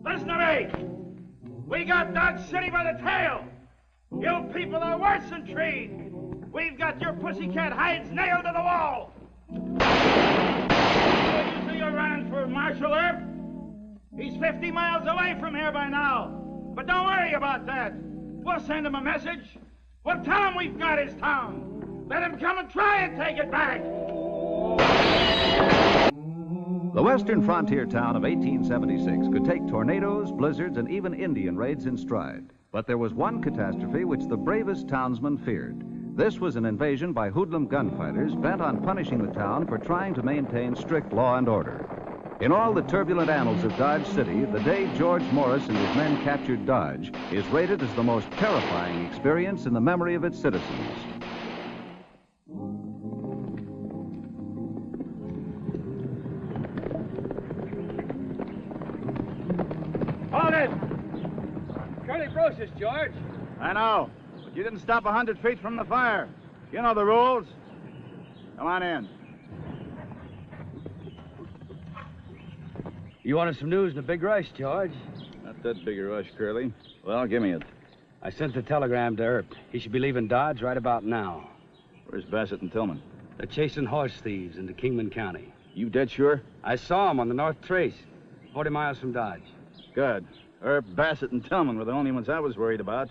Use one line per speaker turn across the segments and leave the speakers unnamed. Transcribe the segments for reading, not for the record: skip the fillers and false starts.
Listen to me. We got Dodge City by the tail. You people are worse than trees. We've got your pussycat hides nailed to the wall. You say you're running for Marshal Earp? He's 50 miles away from here by now. But don't worry about that. We'll send him a message. We'll tell him we've got his town. Let him come and try and take it back.
The western frontier town of 1876 could take tornadoes, blizzards, and even Indian raids in stride. But there was one catastrophe which the bravest townsmen feared. This was an invasion by hoodlum gunfighters bent on punishing the town for trying to maintain strict law and order. In all the turbulent annals of Dodge City, the day George Morris and his men captured Dodge is rated as the most terrifying experience in the memory of its citizens.
Hold it!
Curly Brocious, George.
I know, but you didn't stop 100 feet from the fire. You know the rules. Come on in.
You wanted some news in a big rush, George.
Not that big a rush, Curly. Well, give me it.
I sent the telegram to Earp. He should be leaving Dodge right about now.
Where's Bassett and Tillman?
They're chasing horse thieves into Kingman County.
You dead sure?
I saw them on the North Trace, 40 miles from Dodge.
Good. Earp, Bassett, and Tillman were the only ones I was worried about.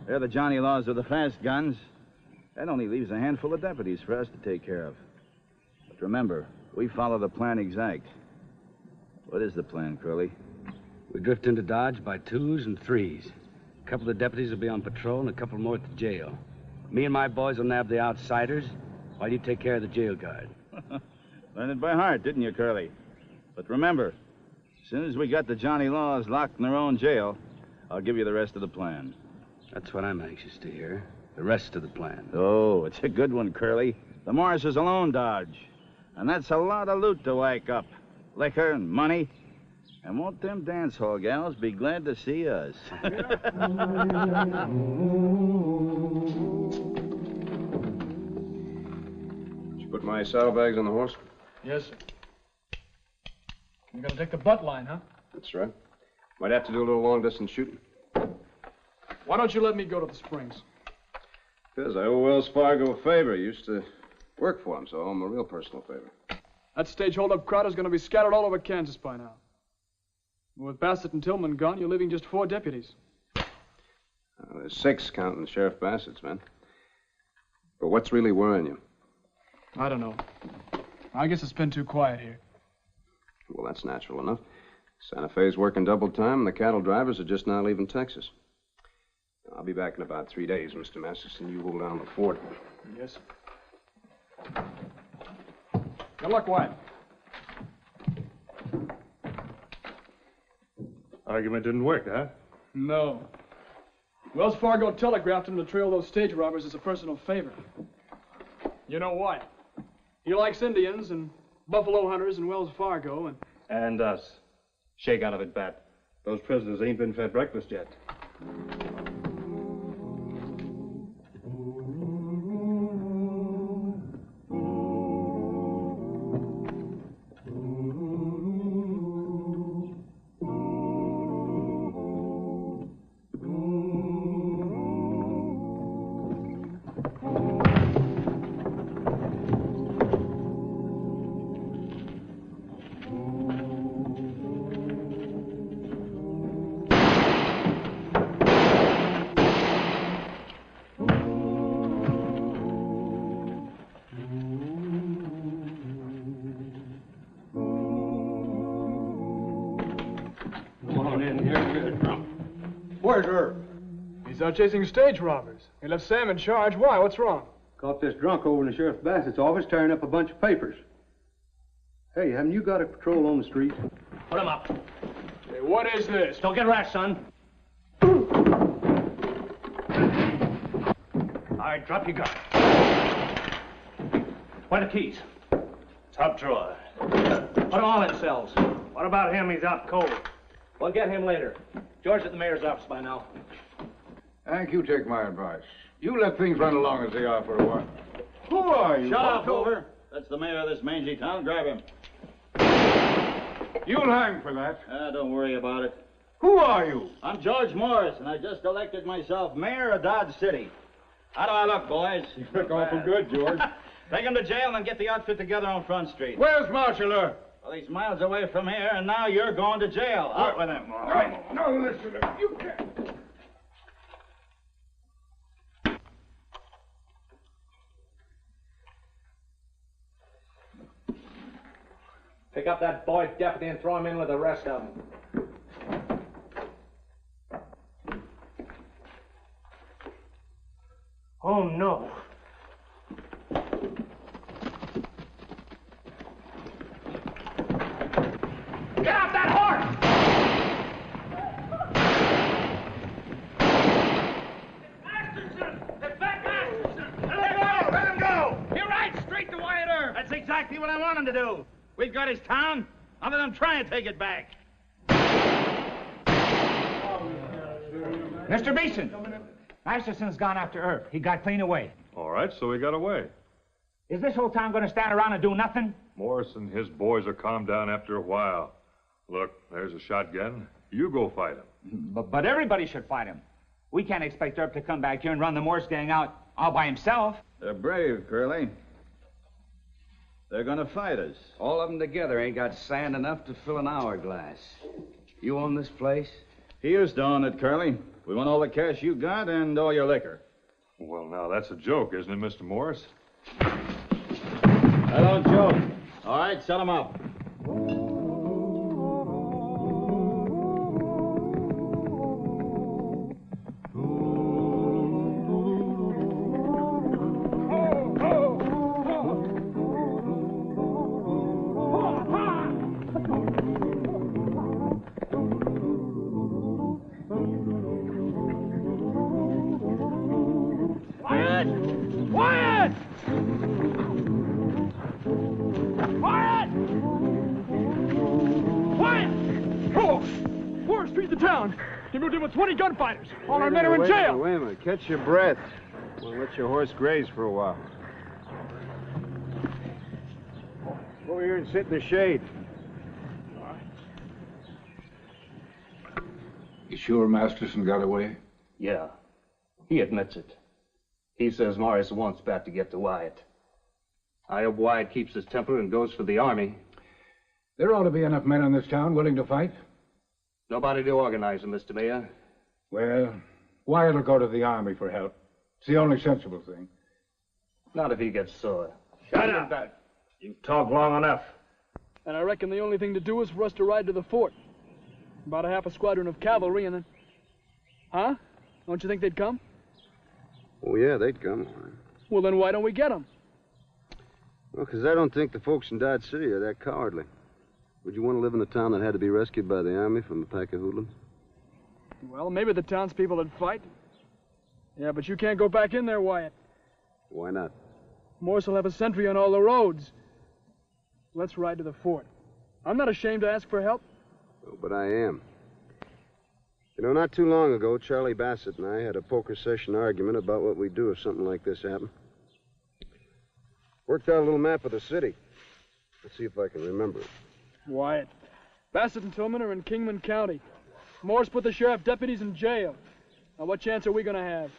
They're the Johnny Laws of the fast guns. That only leaves a handful of deputies for us to take care of. But remember, we follow the plan exact. What is the plan, Curly?
We drift into Dodge by 2s and 3s. A couple of deputies will be on patrol and a couple more at the jail. Me and my boys will nab the outsiders while you take care of the jail guard.
Learned it by heart, didn't you, Curly? But remember, as soon as we got the Johnny Laws locked in their own jail, I'll give you the rest of the plan.
That's what I'm anxious to hear. The rest of the plan.
Oh, it's a good one, Curly. The Morrises alone Dodge. And that's a lot of loot to wake up. Liquor and money. And won't them dance hall gals be glad to see us?
Did you put my saddlebags on the horse?
Yes, sir. You're gonna take the butt line, huh?
That's right. Might have to do a little long-distance shooting.
Why don't you let me go to the Springs?
Because I owe Wells Fargo a favor. I used to work for him, so I owe him a real personal favor.
That stage holdup crowd is gonna be scattered all over Kansas by now. With Bassett and Tillman gone, you're leaving just 4 deputies.
There's 6 counting Sheriff Bassett's men. But what's really worrying you?
I don't know. I guess it's been too quiet here.
Well, that's natural enough. Santa Fe's working double time, and the cattle drivers are just now leaving Texas. I'll be back in about 3 days, Mr. Masterson. You hold down the fort.
Yes, sir. Good luck, Wyatt.
Argument didn't work, huh?
No. Wells Fargo telegraphed him to trail those stage robbers as a personal favor. You know why? He likes Indians and buffalo hunters and Wells Fargo
And us. Shake out of it, Bat. Those prisoners ain't been fed breakfast yet.
Where's Earp? He's out chasing stage robbers. He left Sam in charge. Why? What's wrong?
Caught this drunk over in the Sheriff Bassett's office tearing up a bunch of papers. Hey, haven't you got a patrol on the street?
Put him up.
Hey, what is this?
Don't get rash, son. All right, drop your gun. Where are the keys? Top drawer. Put them all in cells. What about him? He's out cold. We'll get him later. George at the mayor's office by now.
Hank, you take my advice. You let things run along as they are for a while. Who are you?
Shut up, Hoover. That's the mayor of this mangy town. Grab him.
You'll hang for that.
Don't worry about it.
Who are you?
I'm George Morris, and I just elected myself mayor of Dodge City. How do I look, boys?
You look awful good, George.
Take him to jail and get the outfit together on Front Street.
Where's Marshal Earp?
Well, he's miles away from here, and now you're going to jail. Out with him.
All right. No, listen. You can't.
Pick up that boy deputy and throw him in with the rest of them. Oh, no. Get off that horse!
Masterson! It's back, Masterson! Let him go! You're right, straight to Wyatt Earp. That's exactly what I want him to do. We've got his town. I'll let him try and take it back.
Mr. Beeson, Masterson's gone after Earp. He got clean away.
All right, so he got away.
Is this whole town going to stand around and do nothing?
Morris and his boys will calm down after a while. Look, there's a shotgun. You go fight him.
But everybody should fight him. We can't expect Earp to come back here and run the Morse gang out all by himself.
They're brave, Curly. They're gonna fight us.
All of them together ain't got sand enough to fill an hourglass. You own this place?
He used to own it, Curly. We want all the cash you got and all your liquor.
Well, now, that's a joke, isn't it, Mr. Morris?
I don't joke. All right, set him up.
They moved in with 20 gunfighters. All our men are in jail.
Wait a minute. Catch your breath. We'll let your horse graze for a while. Go over here and sit in the shade.
You sure Masterson got away?
Yeah, he admits it. He says Morris wants back to get to Wyatt. I hope Wyatt keeps his temper and goes for the army.
There ought to be enough men in this town willing to fight.
Nobody to organize him, Mr. Mayor.
Well, Wyatt will go to the army for help. It's the only sensible thing.
Not if he gets sore.
Shut up. You've talked long enough.
And I reckon the only thing to do is for us to ride to the fort. About a half a squadron of cavalry and then... Huh? Don't you think they'd come?
Oh, yeah, they'd come.
Well, then why don't we get them?
Well, because I don't think the folks in Dodge City are that cowardly. Would you want to live in a town that had to be rescued by the army from a pack of hoodlums?
Well, maybe the townspeople would fight. Yeah, but you can't go back in there, Wyatt.
Why not?
Morse will have a sentry on all the roads. Let's ride to the fort. I'm not ashamed to ask for help.
Oh, but I am. You know, not too long ago, Charlie Bassett and I had a poker session argument about what we'd do if something like this happened. Worked out a little map of the city. Let's see if I can remember it.
Wyatt, Bassett and Tillman are in Kingman County. Morse put the sheriff deputies in jail. Now, what chance are we going to have?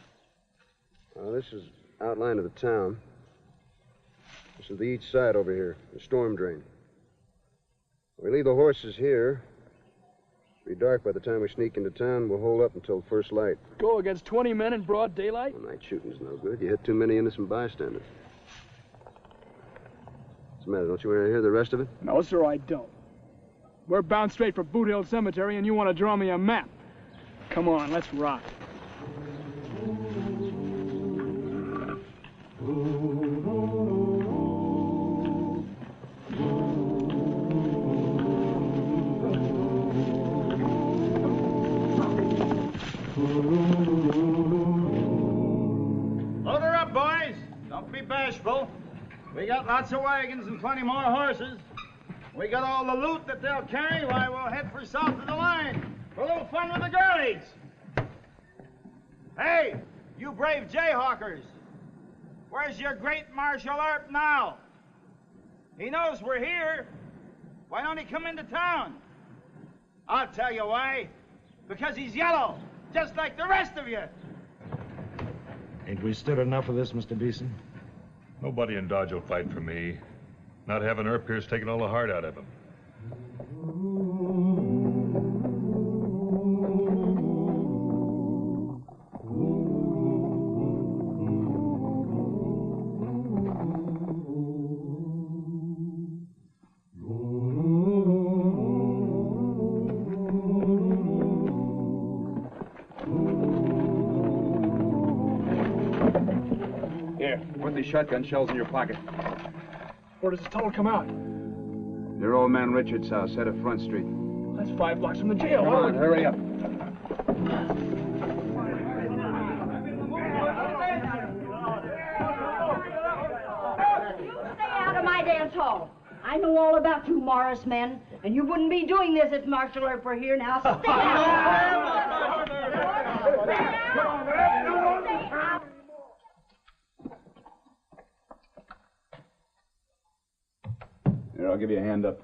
This is outline of the town. This is the east side over here, the storm drain. We leave the horses here. It'll be dark by the time we sneak into town. We'll hold up until first light.
Go against 20 men in broad daylight?
Well, night shooting's no good. You hit too many innocent bystanders. What's the matter? Don't you want to hear the rest of it?
No, sir, I don't. We're bound straight for Boot Hill Cemetery, and you want to draw me a map. Come on, let's rock.
Load her up, boys. Don't be bashful. We got lots of wagons and plenty more horses. We got all the loot that they'll carry. Why, we'll head for south of the line for a little fun with the girlies. Hey, you brave jayhawkers. Where's your great Marshal Earp now? He knows we're here. Why don't he come into town? I'll tell you why.
Because he's yellow, just like the rest of you.
Ain't we stood enough of this, Mr. Beeson?
Nobody in Dodge will fight for me. Not having Earp here's taking all the heart out of him.
Shotgun shells in your pocket.
Where does this tunnel come out?
Near Old Man Richards' house, head of Front Street.
That's 5 blocks from the jail.
Come on, hurry up.
Stay out of my dance hall. I know all about you Morris men, and you wouldn't be doing this if Marshal Earp were here. Now stay out.
Here, I'll give you a hand up.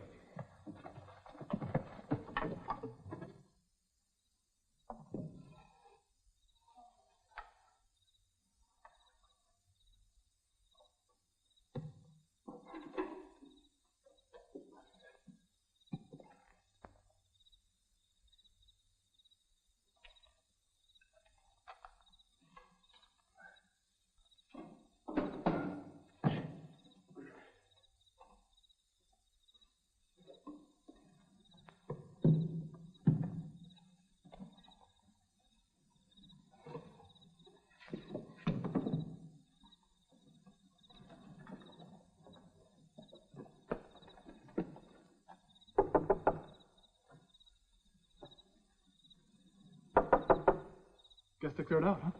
Guess they cleared out, huh?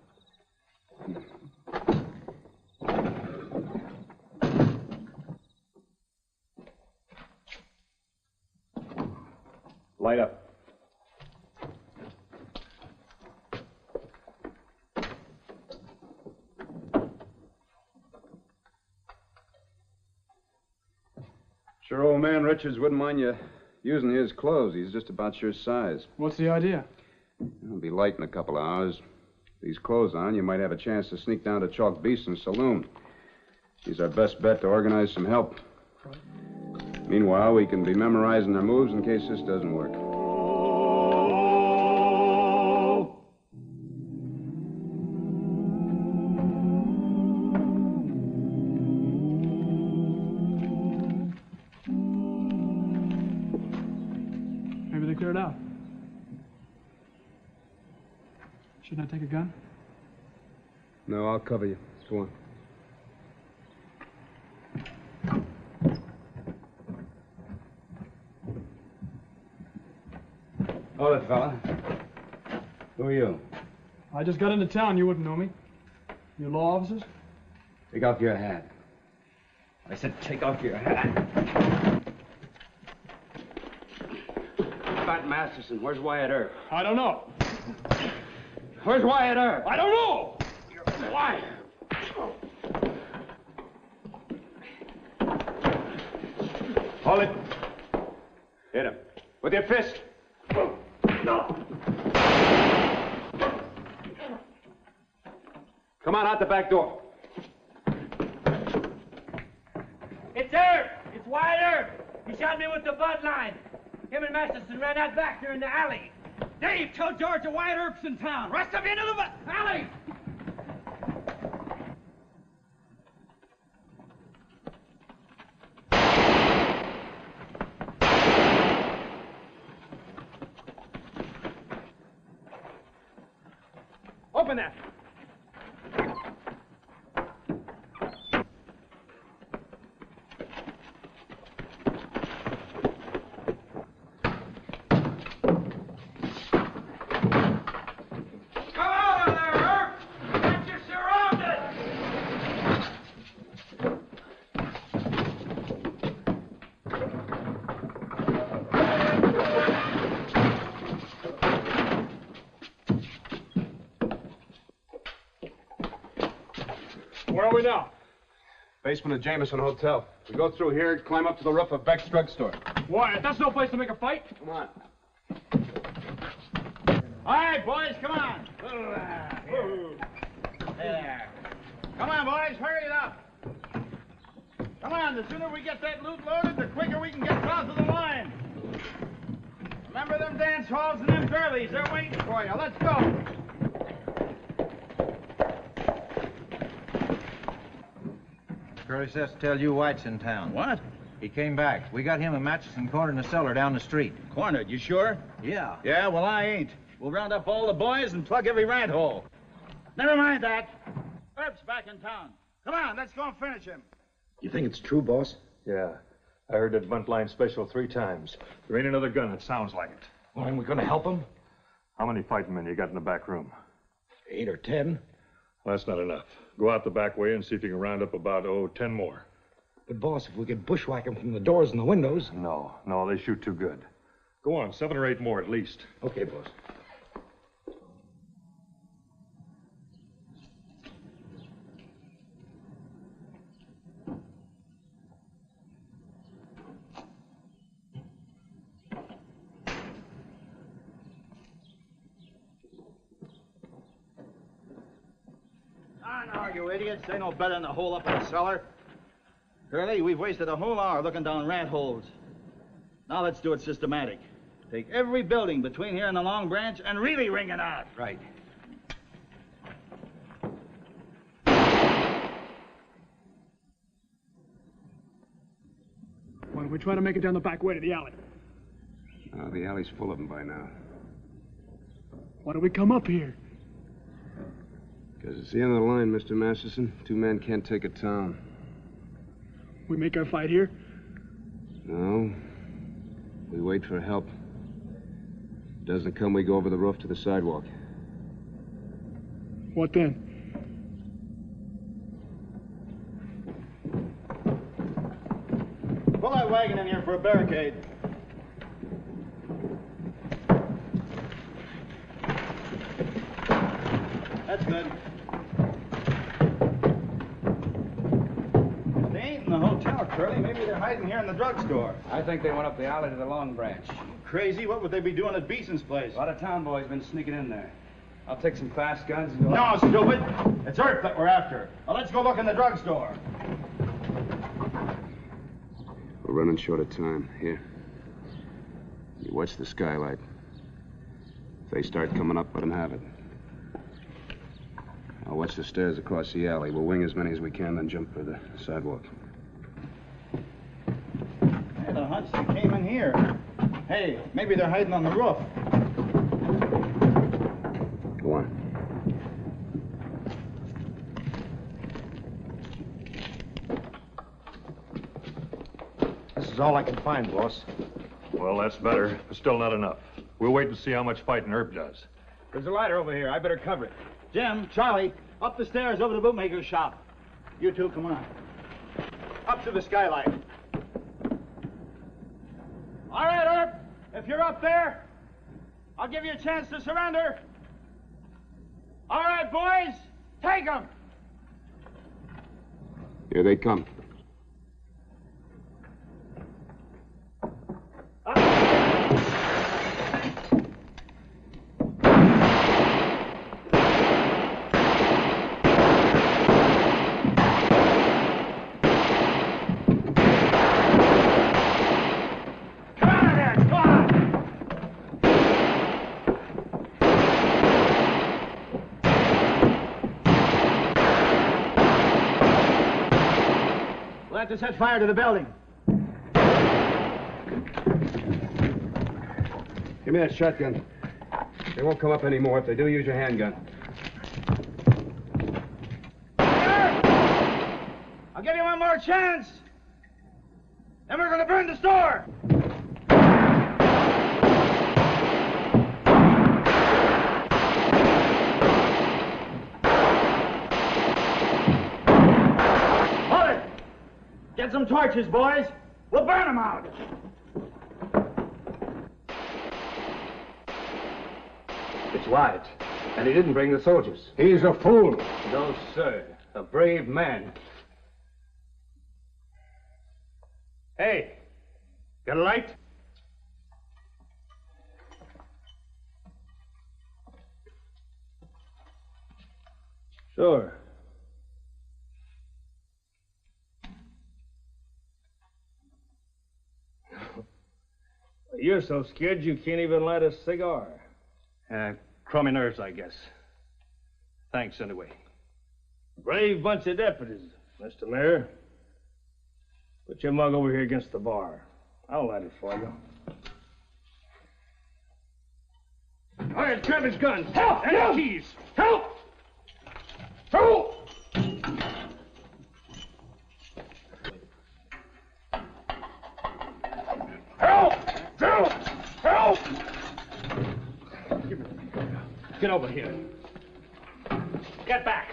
Light up. Sure, old man Richards wouldn't mind you using his clothes. He's just about your size.
What's the idea?
It'll be light in a couple of hours. These clothes on, you might have a chance to sneak down to Chalk Beeson's saloon. He's our best bet to organize some help. Right. Meanwhile, we can be memorizing their moves in case this doesn't work.
Maybe they cleared out. Shouldn't I take a gun?
No, I'll cover you. Go on.
Hold it, fella. Who are you?
I just got into town. You wouldn't know me. You law officers?
Take off your hat. I said take off your hat. Pat Masterson, where's Wyatt Earp?
I don't know.
Where's Wyatt Earp?
I don't know!
You're a liar. Hold it. Hit him. With your fist. No. Come on, out the back door.
It's Earp! It's Wyatt Earp! He shot me with the butt line. Him and Masterson ran out back there in the alley. Dave, tell George that Wyatt Earp's in town. Rush him into the alley!
Open that! Where are we now?
Basement of Jameson Hotel. We go through here, climb up to the roof of Beck's drugstore.
Wyatt, that's no place to make a fight.
Come on.
right, boys, come on. There. Come on, boys, hurry it up. Come on, the sooner we get that loot loaded, the quicker we can get south of the line. Remember them dance halls and them girlies, they're waiting for you. Let's go.
Curly says to tell you White's in town.
What?
He came back. We got him a mattress and cornered in the cellar down the street.
Cornered, you sure?
Yeah.
Yeah, well, I ain't. We'll round up all the boys and plug every rat hole. Never mind that. Erb's back in town. Come on, let's go and finish him.
You think it's true, boss?
Yeah. I heard that bunt line special 3 times. There ain't another gun that sounds like it.
Well, ain't we gonna help him?
How many fighting men you got in the back room?
8 or 10.
Well, that's not enough. Go out the back way and see if you can round up about, 10 more.
But, boss, if we could bushwhack them from the doors and the windows...
No, they shoot too good. Go on, 7 or 8 more at least.
Okay, boss.
No, you idiots. They know better than to hole up in the cellar. Curly, we've wasted a whole hour looking down rat holes. Now let's do it systematic. Take every building between here and the Long Branch and really ring it out.
Right.
Why don't we try to make it down the back way to the alley?
The alley's full of them by now.
Why do we come up here?
Because it's the end of the line, Mr. Masterson. 2 men can't take a town.
We make our fight here?
No. We wait for help. Doesn't come, we go over the roof to the sidewalk.
What then?
Pull that wagon in here for a barricade. That's good. They ain't in the hotel, Curly. Maybe they're hiding here in the drugstore.
I think they went up the alley to the Long Branch.
Crazy? What would they be doing at Beeson's place?
A lot of town boys been sneaking in there. I'll take some fast guns and go...
No, stupid. It's Earth that we're after. Now let's go look in the drugstore.
We're running short of time. Here. You watch the skylight. If they start coming up, let them have it. I'll watch the stairs across the alley. We'll wing as many as we can, then jump for the sidewalk.
I had a hunch they came in here. Hey, maybe they're hiding on the roof.
Go on.
This is all I can find, boss.
Well, that's better, but still not enough. We'll wait and see how much fighting Herb does.
There's a ladder over here. I better cover it. Jim, Charlie, up the stairs over to the bootmaker's shop. You two, come on. Up to the skylight. All right, Herb. If you're up there, I'll give you a chance to surrender. All right, boys, take them.
Here they come.
We'll have to set fire to the building.
Give me that shotgun. They won't come up anymore. If they do, use your handgun.
I'll give you one more chance. Then we're going to burn the store. Hold it. Get some torches, boys. We'll burn them out.
It's White, and he didn't bring the soldiers.
He's a fool.
No, sir. A brave man. Hey, got a light?
Sure. You're so scared you can't even light a cigar. Crummy nerves, I guess. Thanks, anyway. Brave bunch of deputies, Mr. Mayor. Put your mug over here against the bar. I'll light it for you. All right, grab his guns. Help! And the keys. Help! Help! Help! Help! Help! Get over here. Get back.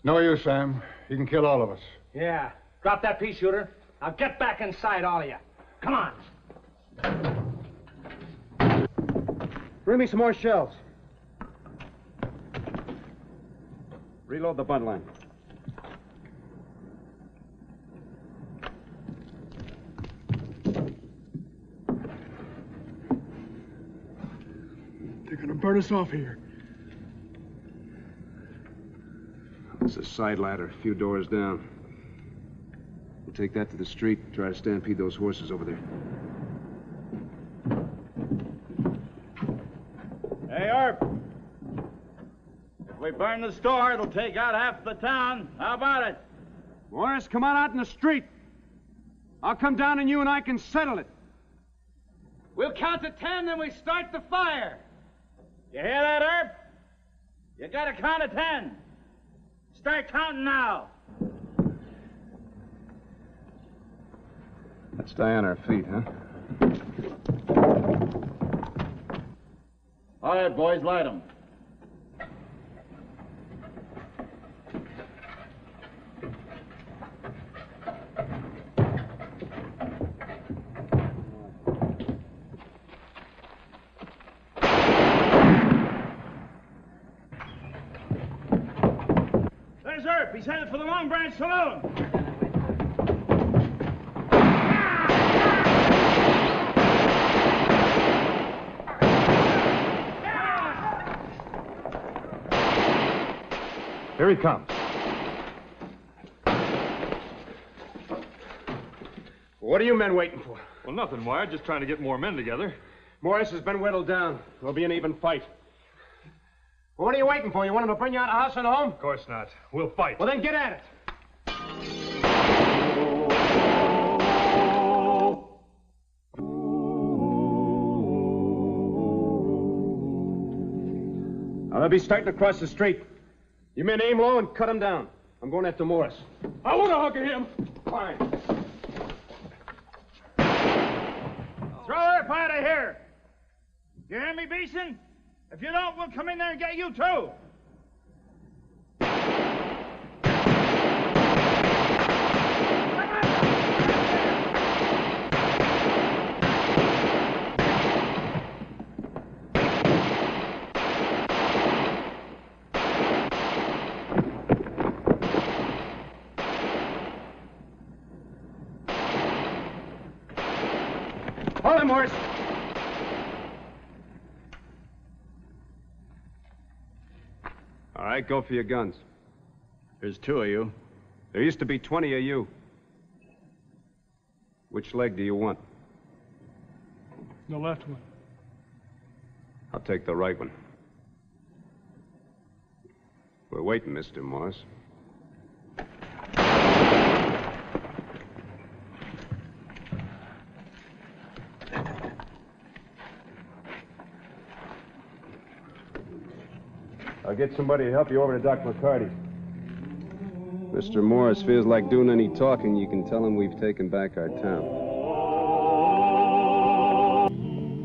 No use, Sam. He can kill all of us.
Yeah. Drop that pea shooter. Now get back inside, all of you. Come on.
Bring me some more shells. Reload the butt line.
They're gonna burn us off here.
It's a side ladder, a few doors down. We'll take that to the street and try to stampede those horses over there.
Hey, Earp. If we burn the store, it'll take out half the town. How about it?
Morris, come on out in the street. I'll come down and you and I can settle it.
We'll count to 10, then we start the fire. You hear that, Earp? You gotta count to 10. Start counting now.
Let's stay on our feet, huh?
All right, boys, light them. There's Earp. He's headed for the Long Branch Saloon.
Here he comes.
What are you men waiting for?
Well, nothing, Wyatt. Just trying to get more men together.
Morris has been whittled down. There'll be an even fight. Well, what are you waiting for? You want him to bring you out of house and home?
Of course not. We'll fight.
Well, then get at it. Now, they'll be starting across the street. You men aim low and cut him down. I'm going after Morris.
I want to hug him.
Fine.
Throw Earp out of here. You hear me, Beeson? If you don't, we'll come in there and get you, too.
Hold him, Morris. All right, go for your guns.
There's 2 of you.
There used to be 20 of you. Which leg do you want?
The left one.
I'll take the right one. We're waiting, Mr. Morris. I'll get somebody to help you over to Doc McCarty's. Mr. Morris feels like doing any talking. You can tell him we've taken back our town.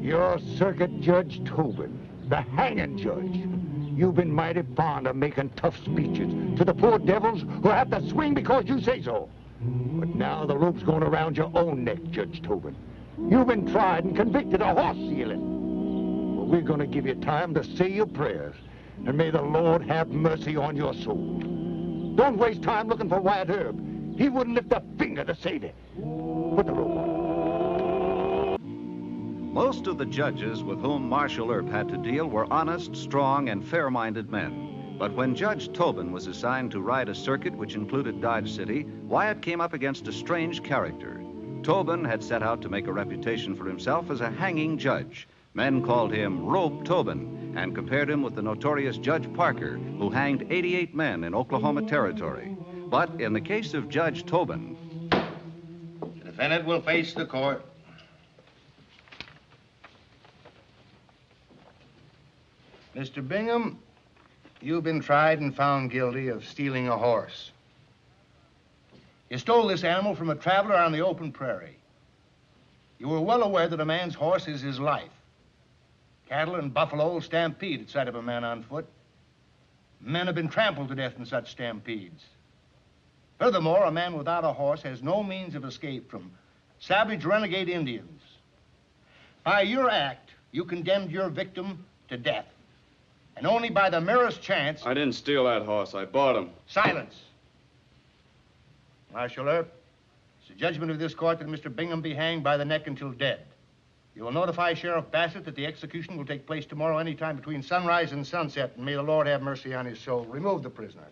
You're Circuit Judge Tobin, the hanging judge. You've been mighty fond of making tough speeches to the poor devils who have to swing because you say so. But now the rope's going around your own neck, Judge Tobin. You've been tried and convicted of horse stealing. Well, we're going to give you time to say your prayers, and may the Lord have mercy on your soul. Don't waste time looking for Wyatt Earp. He wouldn't lift a finger to save you. Put the rope on.
Most of the judges with whom Marshal Earp had to deal were honest, strong, and fair-minded men. But when Judge Tobin was assigned to ride a circuit which included Dodge City, Wyatt came up against a strange character. Tobin had set out to make a reputation for himself as a hanging judge. Men called him Rope Tobin and compared him with the notorious Judge Parker, who hanged 88 men in Oklahoma Territory. But in the case of Judge Tobin...
The defendant will face the court. Mr. Bingham, you've been tried and found guilty of stealing a horse. You stole this animal from a traveler on the open prairie. You were well aware that a man's horse is his life. Cattle and buffalo will stampede at sight of a man on foot. Men have been trampled to death in such stampedes. Furthermore, a man without a horse has no means of escape from savage renegade Indians. By your act, you condemned your victim to death. And only by the merest chance...
I didn't steal that horse. I bought him.
Silence. Marshal Earp, it's the judgment of this court that Mr. Bingham be hanged by the neck until dead. You will notify Sheriff Bassett that the execution will take place tomorrow any time between sunrise and sunset, and may the Lord have mercy on his soul. Remove the prisoner.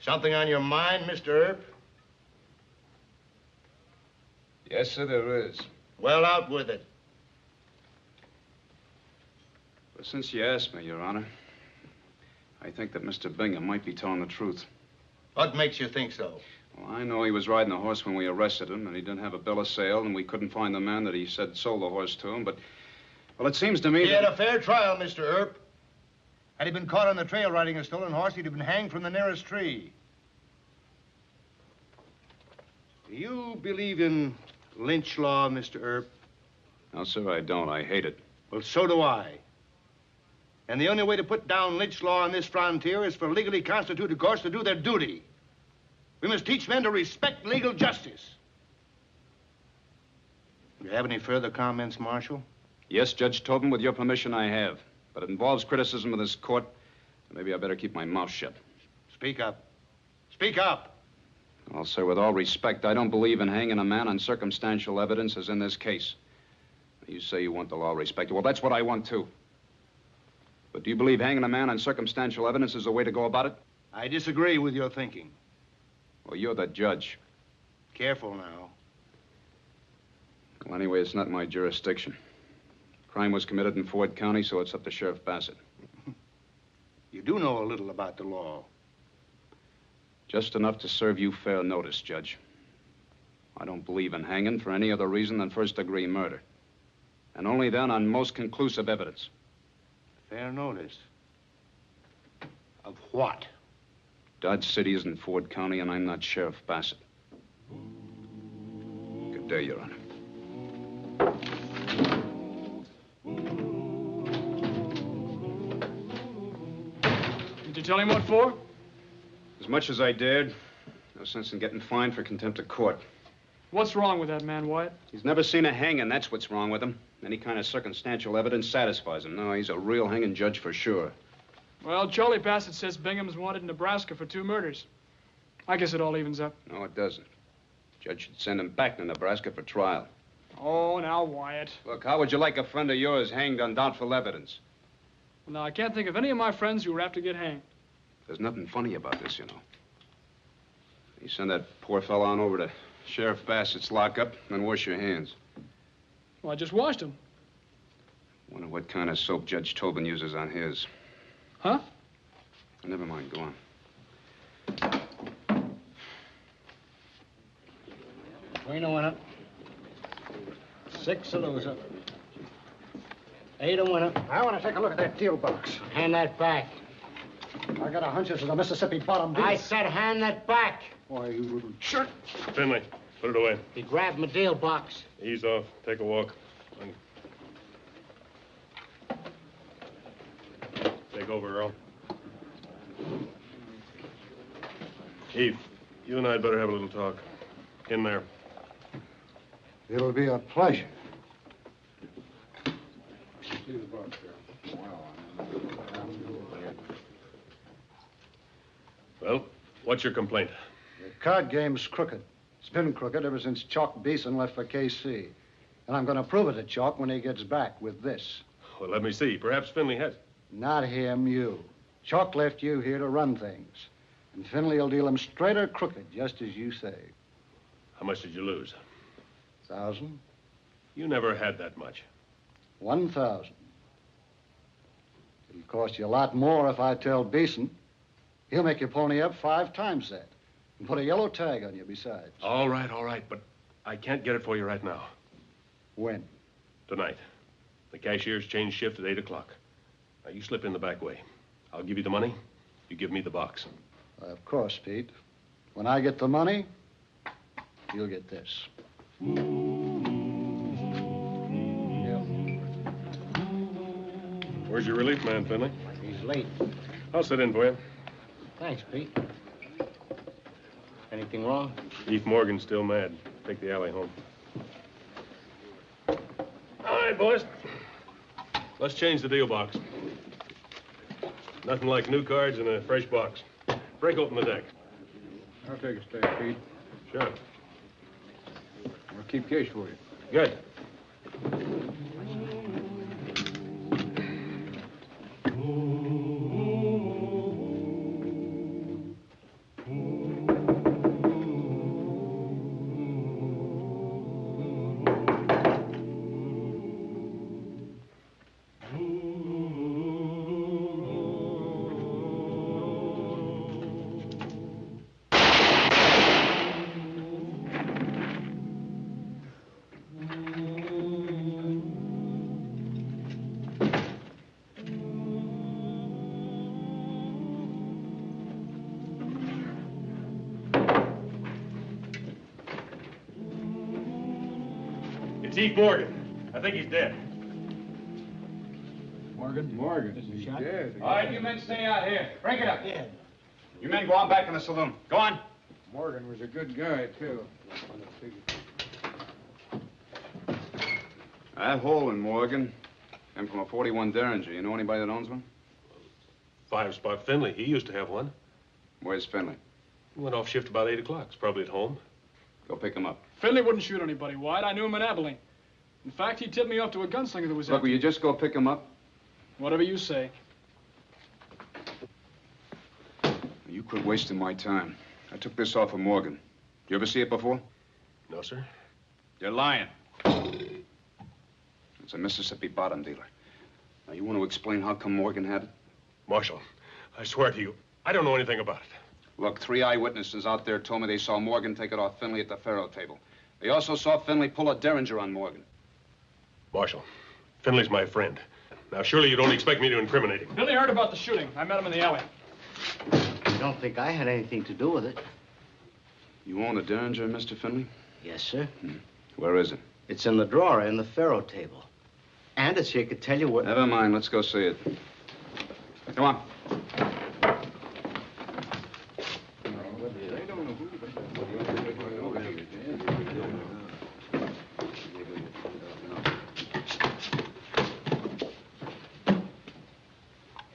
Something on your mind, Mr. Earp?
Yes, sir, there is.
Well, out with it.
Well, since you asked me, Your Honor, I think that Mr. Bingham might be telling the truth.
What makes you think so?
Well, I know he was riding the horse when we arrested him, and he didn't have a bill of sale, and we couldn't find the man that he said sold the horse to him, but... Well, it seems to me
He had a fair trial, Mr. Earp. Had he been caught on the trail riding a stolen horse, he'd have been hanged from the nearest tree. Do you believe in lynch law, Mr. Earp?
No, sir, I don't. I hate it.
Well, so do I. And the only way to put down lynch law on this frontier is for legally constituted courts to do their duty. We must teach men to respect legal justice. Do you have any further comments, Marshal?
Yes, Judge Tobin, with your permission, I have. But it involves criticism of this court. Maybe I better keep my mouth shut.
Speak up. Speak up.
Well, sir, with all respect, I don't believe in hanging a man on circumstantial evidence as in this case. You say you want the law respected. Well, that's what I want, too. But do you believe hanging a man on circumstantial evidence is the way to go about it?
I disagree with your thinking.
Well, you're the judge.
Careful now.
Well, anyway, it's not my jurisdiction. Crime was committed in Ford County, so it's up to Sheriff Bassett.
You do know a little about the law.
Just enough to serve you fair notice, Judge. I don't believe in hanging for any other reason than first-degree murder. And only then on most conclusive evidence.
Fair notice? Of what?
Dodge City isn't Ford County, and I'm not Sheriff Bassett. Good day, Your Honor.
Did you tell him what for?
As much as I dared. No sense in getting fined for contempt of court.
What's wrong with that man, Wyatt?
He's never seen a hanging, that's what's wrong with him. Any kind of circumstantial evidence satisfies him. No, he's a real hanging judge for sure.
Well, Charlie Bassett says Bingham's wanted in Nebraska for 2 murders. I guess it all evens up.
No, it doesn't. Judge should send him back to Nebraska for trial.
Oh, now, Wyatt.
Look, how would you like a friend of yours hanged on doubtful evidence?
Well, now, I can't think of any of my friends who were apt to get hanged.
There's nothing funny about this, you know. You send that poor fellow on over to Sheriff Bassett's lockup, then wash your hands.
Well, I just washed him.
Wonder what kind of soap Judge Tobin uses on his.
Huh?
Never mind, go on.
Queen a winner. 6 a loser. 8 a winner.
I want to take a look at that deal box.
Hand that back.
I got a hunch this is a Mississippi bottom deal.
I said hand that back.
Why, you wouldn't. Sure.
Finley, put it away.
He grabbed my deal box.
Ease off. Take a walk. Take over, Earl. Eve, you and I'd better have a little talk. In there.
It'll be a pleasure.
Well, what's your complaint?
The card game's crooked.
It's been crooked ever since Chalk Beeson left for KC. And I'm going to prove it to Chalk when he gets back with this.
Well, let me see. Perhaps Finley has.
Not him, you. Chalk left you here to run things. And Finley will deal them straight or crooked, just as you say.
How much did you lose?
1,000?
You never had that much.
1,000. It'll cost you a lot more if I tell Beeson. He'll make your pony up 5 times that. And put a yellow tag on you besides.
All right, but I can't get it for you right now.
When?
Tonight. The cashier's changed shift at 8 o'clock. Now, you slip in the back way. I'll give you the money. You give me the box.
Of course, Pete. When I get the money, you'll get this.
Where's your relief man, Finley?
He's late.
I'll sit in for you.
Thanks, Pete. Anything wrong?
Eve Morgan's still mad. Take the alley home. All right, boys. Let's change the deal box. Nothing like new cards in a fresh box. Break open the deck.
I'll take a stake, Pete.
Sure.
I'll keep cash for you.
Good. It's Eve Morgan. I think he's dead.
Morgan.
He's shot?
Dead.
All right, you men stay out here. Break it up. Yeah. You men go on back in the saloon. Go on.
Morgan was a good guy, too.
That hole in Morgan came from a 41 Derringer. You know anybody that owns one?
5-spot Finley. He used to have one.
Where's Finley?
He went off shift about 8 o'clock. He's probably at home.
Go pick him up.
Finley wouldn't shoot anybody, White. I knew him in Abilene. In fact, he tipped me off to a gunslinger that was
Look, will you just go pick him up?
Whatever you say.
You quit wasting my time. I took this off of Morgan. You ever see it before?
No, sir.
You're lying. It's a Mississippi bottom dealer. Now, you want to explain how come Morgan had it?
Marshal, I swear to you, I don't know anything about it.
Look, 3 eyewitnesses out there told me they saw Morgan take it off Finley at the faro table. They also saw Finley pull a Derringer on Morgan.
Marshal, Finley's my friend. Now, surely you don't expect me to incriminate him.
Billy heard about the shooting. I met him in the alley.
You don't think I had anything to do with it?
You own a Derringer, Mr. Finley?
Yes, sir.
Where is it?
It's in the drawer in the faro table. And it's here to tell you what...
Never mind. Let's go see it. Come on.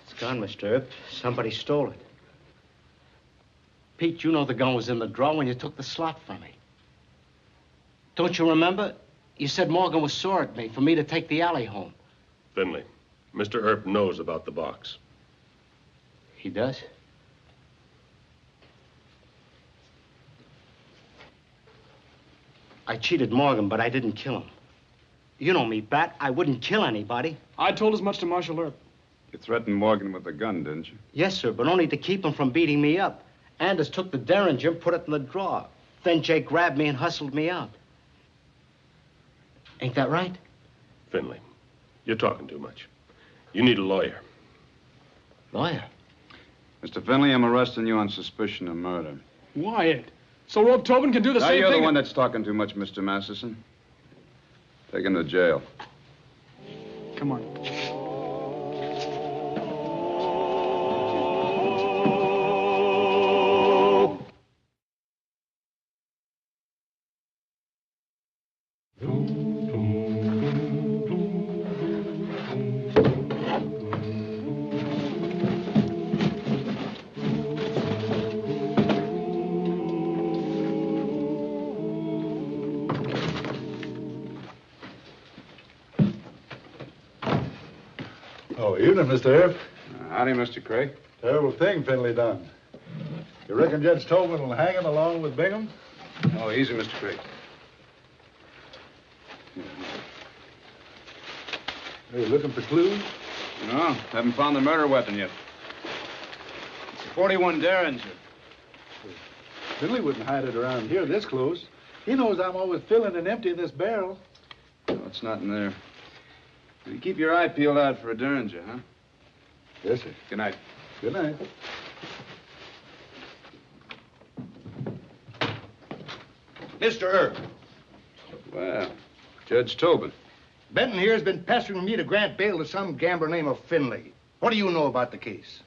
It's gone, Mr. Earp. Somebody stole it. Pete, you know the gun was in the drawer when you took the slot from me. Don't you remember? You said Morgan was sore at me for me to take the alley home.
Finley, Mr. Earp knows about the box.
He does? I cheated Morgan, but I didn't kill him. You know me, Bat. I wouldn't kill anybody.
I told as much to Marshal Earp.
You threatened Morgan with a gun, didn't you?
Yes, sir, but only to keep him from beating me up. Anders took the Derringer and put it in the drawer. Then Jake grabbed me and hustled me out. Ain't that right?
Finley, you're talking too much. You need a lawyer.
Lawyer?
Mr. Finley, I'm arresting you on suspicion of murder.
Wyatt. So Rob Tobin can do the
now
same
you're
thing?
the one that's talking too much, Mr. Masterson. Take him to jail.
Come on.
Oh, evening, Mr. Earp.
Howdy, Mr. Craig.
Terrible thing Finley done. You reckon Judge Tobin will hang him along with Bingham?
Oh, easy, Mr. Craig.
Are you looking for clues?
No, haven't found the murder weapon yet. It's a 41 Derringer.
Finley wouldn't hide it around here this close. He knows I'm always filling and emptying this barrel.
No, it's not in there. You keep your eye peeled out for a Derringer, huh?
Yes, sir.
Good night.
Good night.
Mr. Earp.
Well, Judge Tobin.
Benton here has been pestering me to grant bail to some gambler named Finley. What do you know about the case?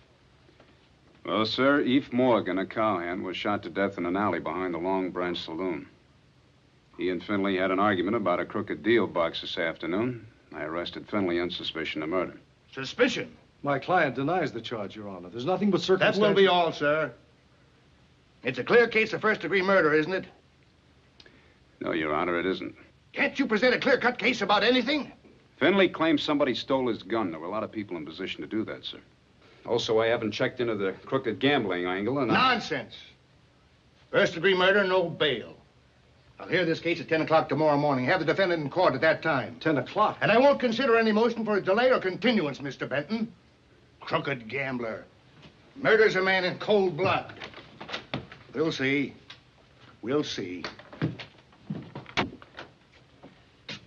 Well, sir, Eve Morgan, a cowhand, was shot to death in an alley behind the Long Branch Saloon. He and Finley had an argument about a crooked deal box this afternoon. I arrested Finley on suspicion of murder.
Suspicion?
My client denies the charge, Your Honor. There's nothing but circumstances.
That will be all, sir. It's a clear case of first-degree murder, isn't it?
No, Your Honor, it isn't.
Can't you present a clear-cut case about anything?
Finley claims somebody stole his gun. There were a lot of people in position to do that, sir. Also, I haven't checked into the crooked gambling angle, and
Nonsense. First-degree murder, no bail. I'll hear this case at 10 o'clock tomorrow morning. Have the defendant in court at that time.
10 o'clock?
And I won't consider any motion for a delay or continuance, Mr. Benton. Crooked gambler. Murders a man in cold blood. We'll see. We'll see.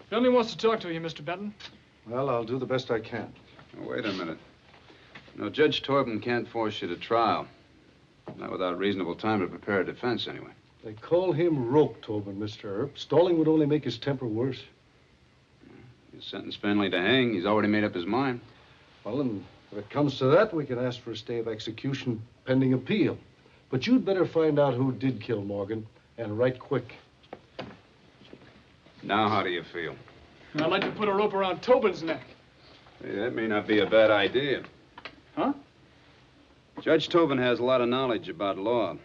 Finley wants to talk to you, Mr. Benton.
Well, I'll do the best I can.
Oh, wait a minute. No, Judge Tobin can't force you to trial. Not without reasonable time to prepare a defense, anyway.
They call him rope, Tobin, Mr. Earp. Stalling would only make his temper worse.
You sentence Finley to hang. He's already made up his mind.
Well, and if it comes to that, we can ask for a stay of execution pending appeal. But you'd better find out who did kill Morgan, and right quick.
Now, how do you feel?
I'd like to put a rope around Tobin's neck.
Hey, that may not be a bad idea.
Huh?
Judge Tobin has a lot of knowledge about law.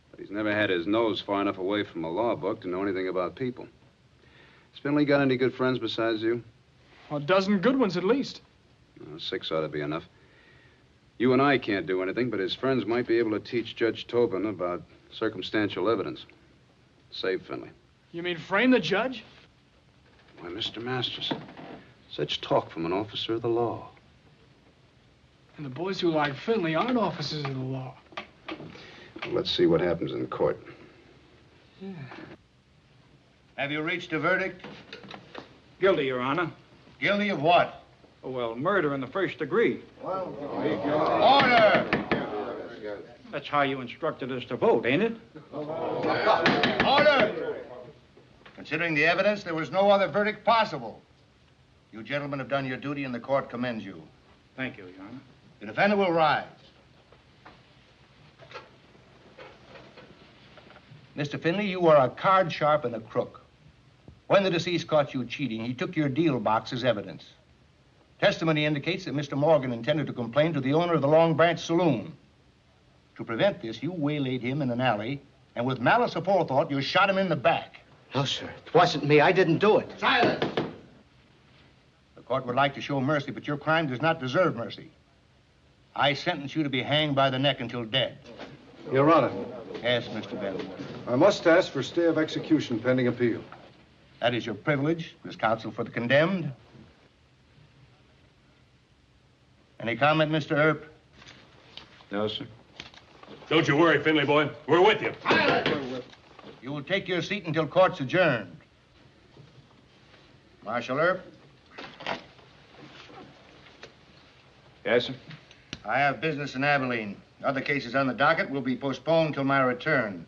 But he's never had his nose far enough away from a law book to know anything about people. Has Finley got any good friends besides you?
A dozen good ones, at least.
6 ought to be enough. You and I can't do anything, but his friends might be able to teach Judge Tobin about circumstantial evidence. Save Finley.
You mean frame the judge?
Why, Mr. Masters, such talk from an officer of the law.
And the boys who like Finley aren't officers of the law.
Well, let's see what happens in court.
Yeah.
Have you reached a verdict?
Guilty, Your Honor.
Guilty of what?
Oh, well, murder in the first degree.
Order!
That's how you instructed us to vote, ain't it?
Order! Considering the evidence, there was no other verdict possible. You gentlemen have done your duty and the court commends you.
Thank you, Your Honor.
The defendant will rise. Mr. Finley, you are a card sharp and a crook. When the deceased caught you cheating, he took your deal box as evidence. Testimony indicates that Mr. Morgan intended to complain to the owner of the Long Branch Saloon. To prevent this, you waylaid him in an alley, and with malice aforethought, you shot him in the back.
No, sir. It wasn't me. I didn't do it.
Silence! The court would like to show mercy, but your crime does not deserve mercy. I sentence you to be hanged by the neck until dead.
Your Honor.
Yes, Mr. Benton.
I must ask for stay of execution pending appeal.
That is your privilege as counsel for the condemned. Any comment, Mr. Earp?
No, sir.
Don't you worry, Finley boy. We're with you.
You will take your seat until court's adjourned. Marshal Earp?
Yes, sir.
I have business in Abilene. Other cases on the docket will be postponed till my return.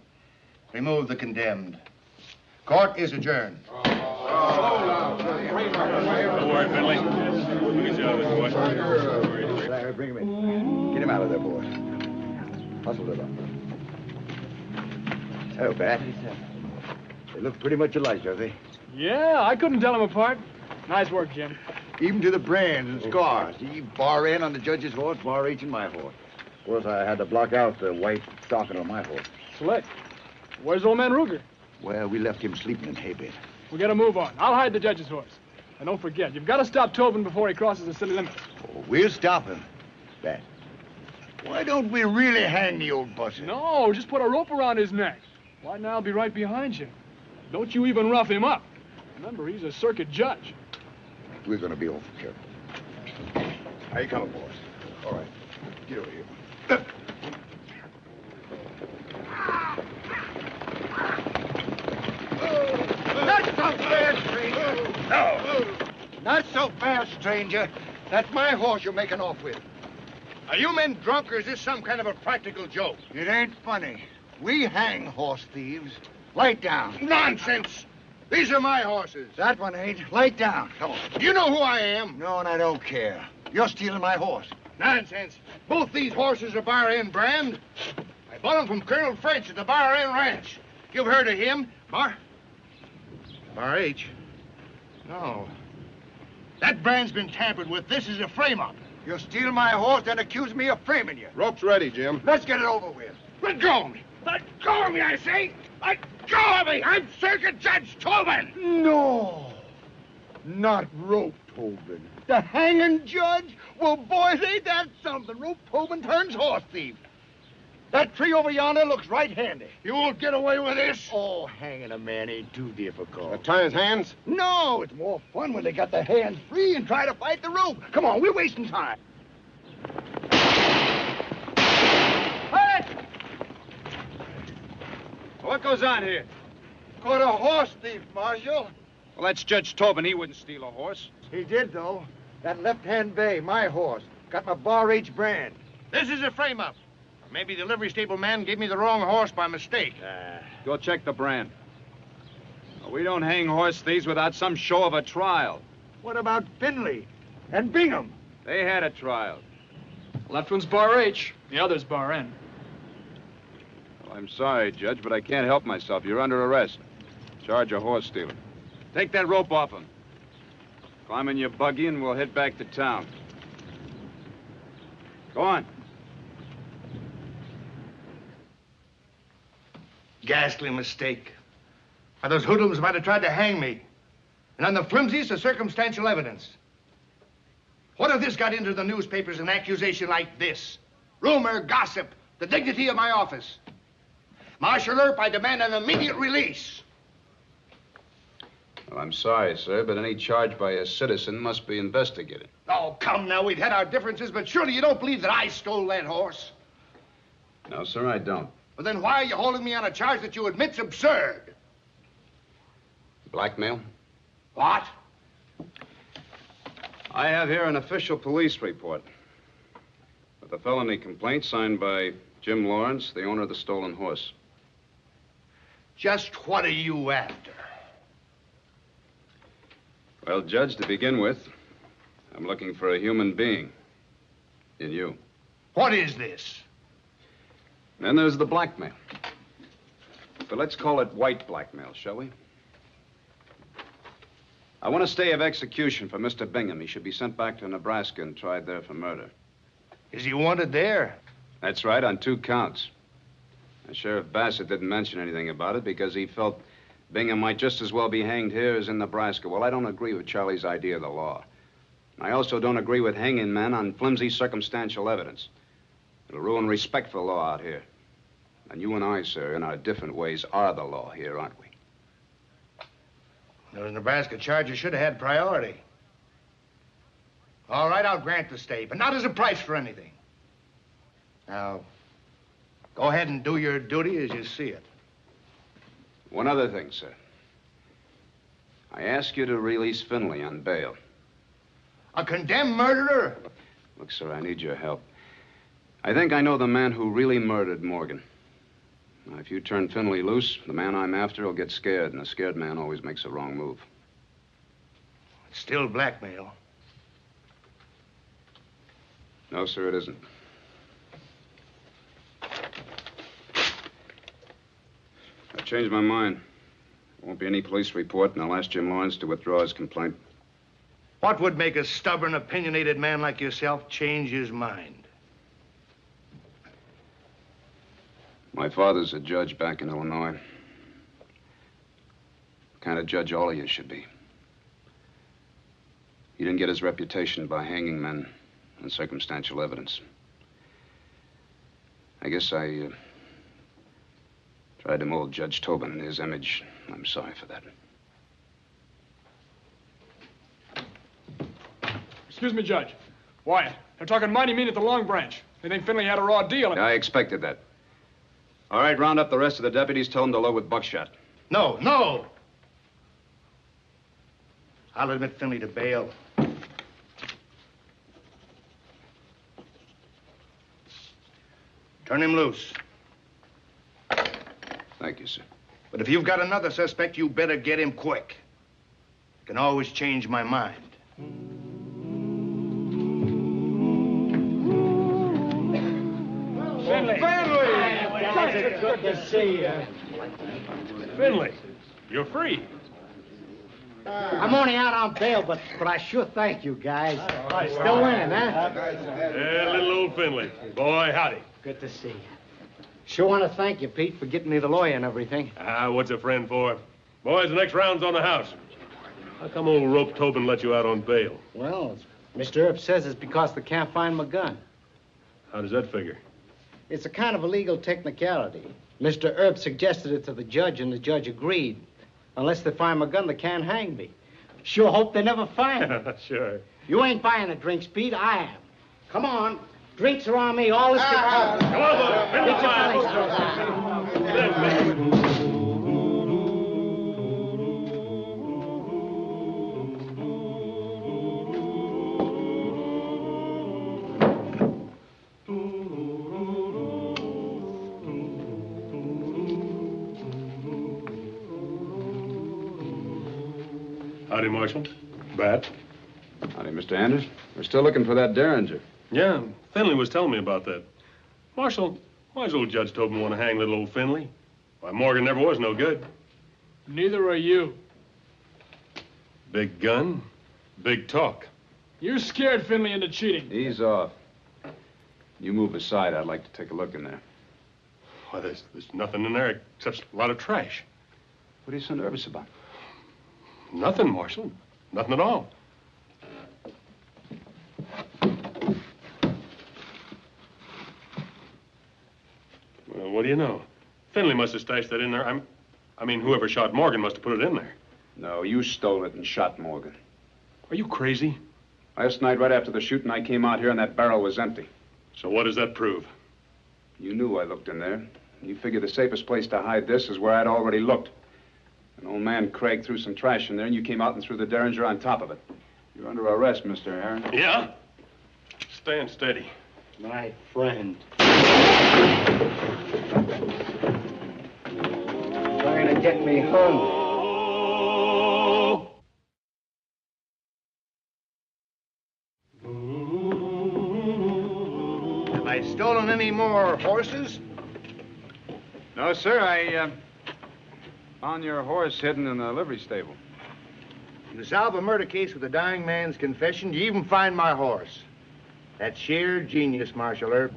Remove the condemned. Court is adjourned.
Don't worry, Finley. Good job, boy.
Bring him in. Get him out of there, boys. Hustle it up. Oh, Pat. They look pretty much alike, don't they?
Yeah, I couldn't tell them apart. Nice work, Jim.
Even to the brands and scars. See, bar N on the judge's horse, bar H in my horse. Of course, I had to block out the white stocking on my horse.
Slick. Where's old man Ruger?
Well, we left him sleeping in haybed.
We gotta move on. I'll hide the judge's horse. And don't forget, you've got to stop Tobin before he crosses the city limits.
We'll stop him. That. Why don't we really hang the old buster?
No, just put a rope around his neck. White and I'll be right behind you. Don't you even rough him up. Remember, he's a circuit judge.
We're gonna be awful careful. How you coming, boys? All right. Get over here.
Not so fast, stranger. No. Not so fast, stranger. That's my horse you're making off with. Are you men drunk, or is this some kind of a practical joke?
It ain't funny. We hang horse thieves. Light down.
Nonsense. These are my horses.
That one ain't. Light down. Come on.
You know who I am.
No, and I don't care. You're stealing my horse.
Nonsense. Both these horses are Bar N brand. I bought them from Colonel French at the Bar N Ranch. You've heard of him. Bar H? No. That brand's been tampered with. This is a frame-up.
You steal my horse and accuse me of framing you.
Rope's ready, Jim.
Let's get it over with.
Let go of me. Let go of me, I say. Let go of me. I'm Circuit Judge Tobin.
No. Not Rope Tobin. The hanging judge? Well, boys, ain't that something? Rope Tobin turns horse thief. That tree over yonder looks right handy.
You won't get away with this.
Oh, hanging a man ain't too difficult.
Tie his hands?
No, it's more fun when they got their hands free and try to fight the rope. Come on, we're wasting time.
What goes on here?
Caught a horse thief, Marshal.
Well, that's Judge Tobin. He wouldn't steal a horse.
He did, though. That left-hand bay, my horse. Got my Bar H brand.
This is a frame-up. Maybe the livery stable man gave me the wrong horse by mistake.
Go check the brand. We don't hang horse thieves without some show of a trial.
What about Finley and Bingham?
They had a trial.
Left one's Bar H, the other's Bar N.
Well, I'm sorry, Judge, but I can't help myself. You're under arrest. Charge of horse stealing. Take that rope off him. Climb in your buggy and we'll head back to town. Go on.
Ghastly mistake. Why, those hoodlums might have tried to hang me. And on the flimsiest of circumstantial evidence. What if this got into the newspapers, an accusation like this? Rumor, gossip, the dignity of my office. Marshal Earp, I demand an immediate release.
Well, I'm sorry, sir, but any charge by a citizen must be investigated.
Oh, come now, we've had our differences, but surely you don't believe that I stole that horse?
No, sir, I don't.
Well, then why are you holding me on a charge that you admit's absurd?
Blackmail?
What?
I have here an official police report with a felony complaint signed by Jim Lawrence, the owner of the stolen horse.
Just what are you after?
Well, Judge, to begin with, I'm looking for a human being in you.
What is this?
Then there's the blackmail. But let's call it white blackmail, shall we? I want a stay of execution for Mr. Bingham. He should be sent back to Nebraska and tried there for murder.
Is he wanted there?
That's right, on 2 counts. And Sheriff Bassett didn't mention anything about it because he felt Bingham might just as well be hanged here as in Nebraska. Well, I don't agree with Charlie's idea of the law. I also don't agree with hanging men on flimsy circumstantial evidence. It'll ruin respect for the law out here. And you and I, sir, in our different ways, are the law here, aren't we?
Those Nebraska charges should have had priority. All right, I'll grant the stay, but not as a price for anything. Now, go ahead and do your duty as you see it.
One other thing, sir. I ask you to release Finley on bail.
A condemned murderer?
Look, sir, I need your help. I think I know the man who really murdered Morgan. Now, if you turn Finley loose, the man I'm after will get scared, and a scared man always makes a wrong move.
It's still blackmail.
No, sir, it isn't. I've changed my mind. There won't be any police report, and I'll ask Jim Lawrence to withdraw his complaint.
What would make a stubborn, opinionated man like yourself change his mind?
My father's a judge back in Illinois. The kind of judge all of you should be. He didn't get his reputation by hanging men and circumstantial evidence. I guess I tried to mold Judge Tobin in his image. I'm sorry for that.
Excuse me, Judge. Wyatt, they're talking mighty mean at the Long Branch. They think Finley had a raw deal.
I expected that. All right, round up the rest of the deputies. Tell them to load with buckshot.
No, no! I'll admit Finley to bail. Turn him loose.
Thank you, sir.
But if you've got another suspect, you better get him quick. I can always change my mind.
Finley!
It's good to see you.
Finley, you're free.
I'm only out on bail, but I sure thank you, guys. Still winning, huh?
Yeah, little old Finley. Boy, howdy.
Good to see you. Sure want to thank you, Pete, for getting me the lawyer and everything.
What's a friend for? Boys, the next round's on the house. How come old Rope Tobin let you out on bail?
Well, Mr. Earp says it's because they can't find my gun.
How does that figure?
It's a kind of a legal technicality. Mr. Earp suggested it to the judge, and the judge agreed. Unless they find my gun, they can't hang me. Sure hope they never find me.
Sure.
You ain't buying a drink, Speed. I am. Come on. Drinks are on me. All this
Come on, boys.
Get your fellas on.
Howdy, Marshal. Bat.
Howdy, Mr. Anders. We're still looking for that Derringer.
Yeah, Finley was telling me about that. Marshal, why does old Judge Tobin want to hang little old Finley? Why, Morgan never was no good.
Neither are you.
Big gun, big talk.
You scared Finley into cheating.
Ease off. You move aside. I'd like to take a look in there.
Why, there's nothing in there except a lot of trash.
What are you so nervous about?
Nothing, Marshal. Nothing at all. Well, what do you know? Finley must have stashed that in there. I mean, whoever shot Morgan must have put it in there.
No, you stole it and shot Morgan.
Are you crazy?
Last night, right after the shooting, I came out here and that barrel was empty.
So what does that prove?
You knew I looked in there. You figured the safest place to hide this is where I'd already looked. An old man, Craig, threw some trash in there, and you came out and threw the Derringer on top of it. You're under arrest, Mr. Aaron.
Yeah? Stand steady.
My friend. Trying to get me hung.
Have I stolen any more horses?
No, sir. I found your horse hidden in the livery stable.
You solve a murder case with a dying man's confession, you even find my horse. That's sheer genius, Marshal Earp.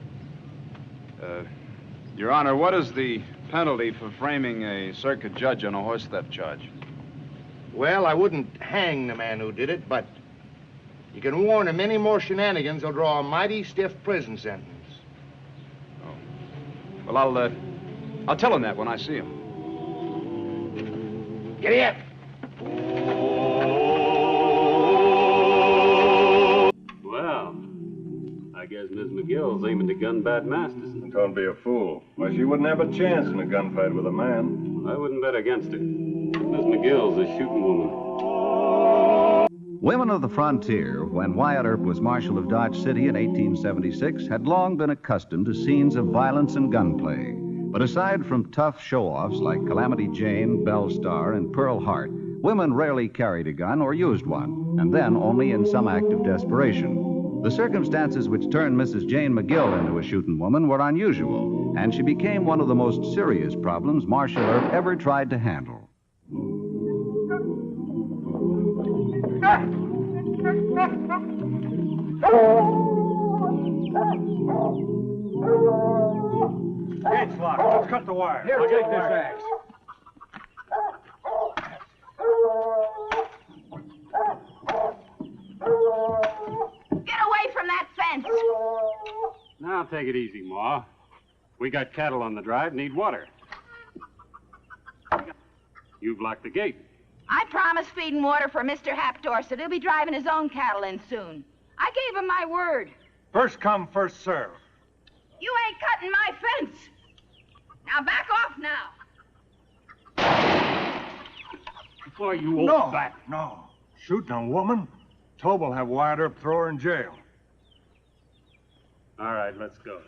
Your Honor, what is the penalty for framing a circuit judge on a horse theft charge?
Well, I wouldn't hang the man who did it, but you can warn him any more shenanigans, he'll draw a mighty stiff prison sentence.
Well, I'll tell him that when I see him.
Giddy up!
Well, I guess Miss McGill's aiming to gun Bat Masterson.
Don't be a fool. Why, she wouldn't have a chance in a gunfight with a man.
I wouldn't bet against her. Miss McGill's a shooting woman.
Women of the frontier, when Wyatt Earp was Marshal of Dodge City in 1876, had long been accustomed to scenes of violence and gunplay. But aside from tough show-offs like Calamity Jane, Belle Star, and Pearl Hart, women rarely carried a gun or used one, and then only in some act of desperation. The circumstances which turned Mrs. Jane McGill into a shooting woman were unusual, and she became one of the most serious problems Marshal Earp ever tried to handle.
It's locked. Let's cut the wire.
Here, take this axe.
Get away from that fence.
take it easy, Ma. We got cattle on the drive, need water. You've locked the gate.
I promised feed and water for Mr. Hap Dorset. He'll be driving his own cattle in soon. I gave him my word.
First come, first serve.
You ain't cutting my fence. Now back off now.
Why, you old
No,
bat.
no. Shooting a woman? Tobe will have wired up, throw her in jail.
All right, let's go.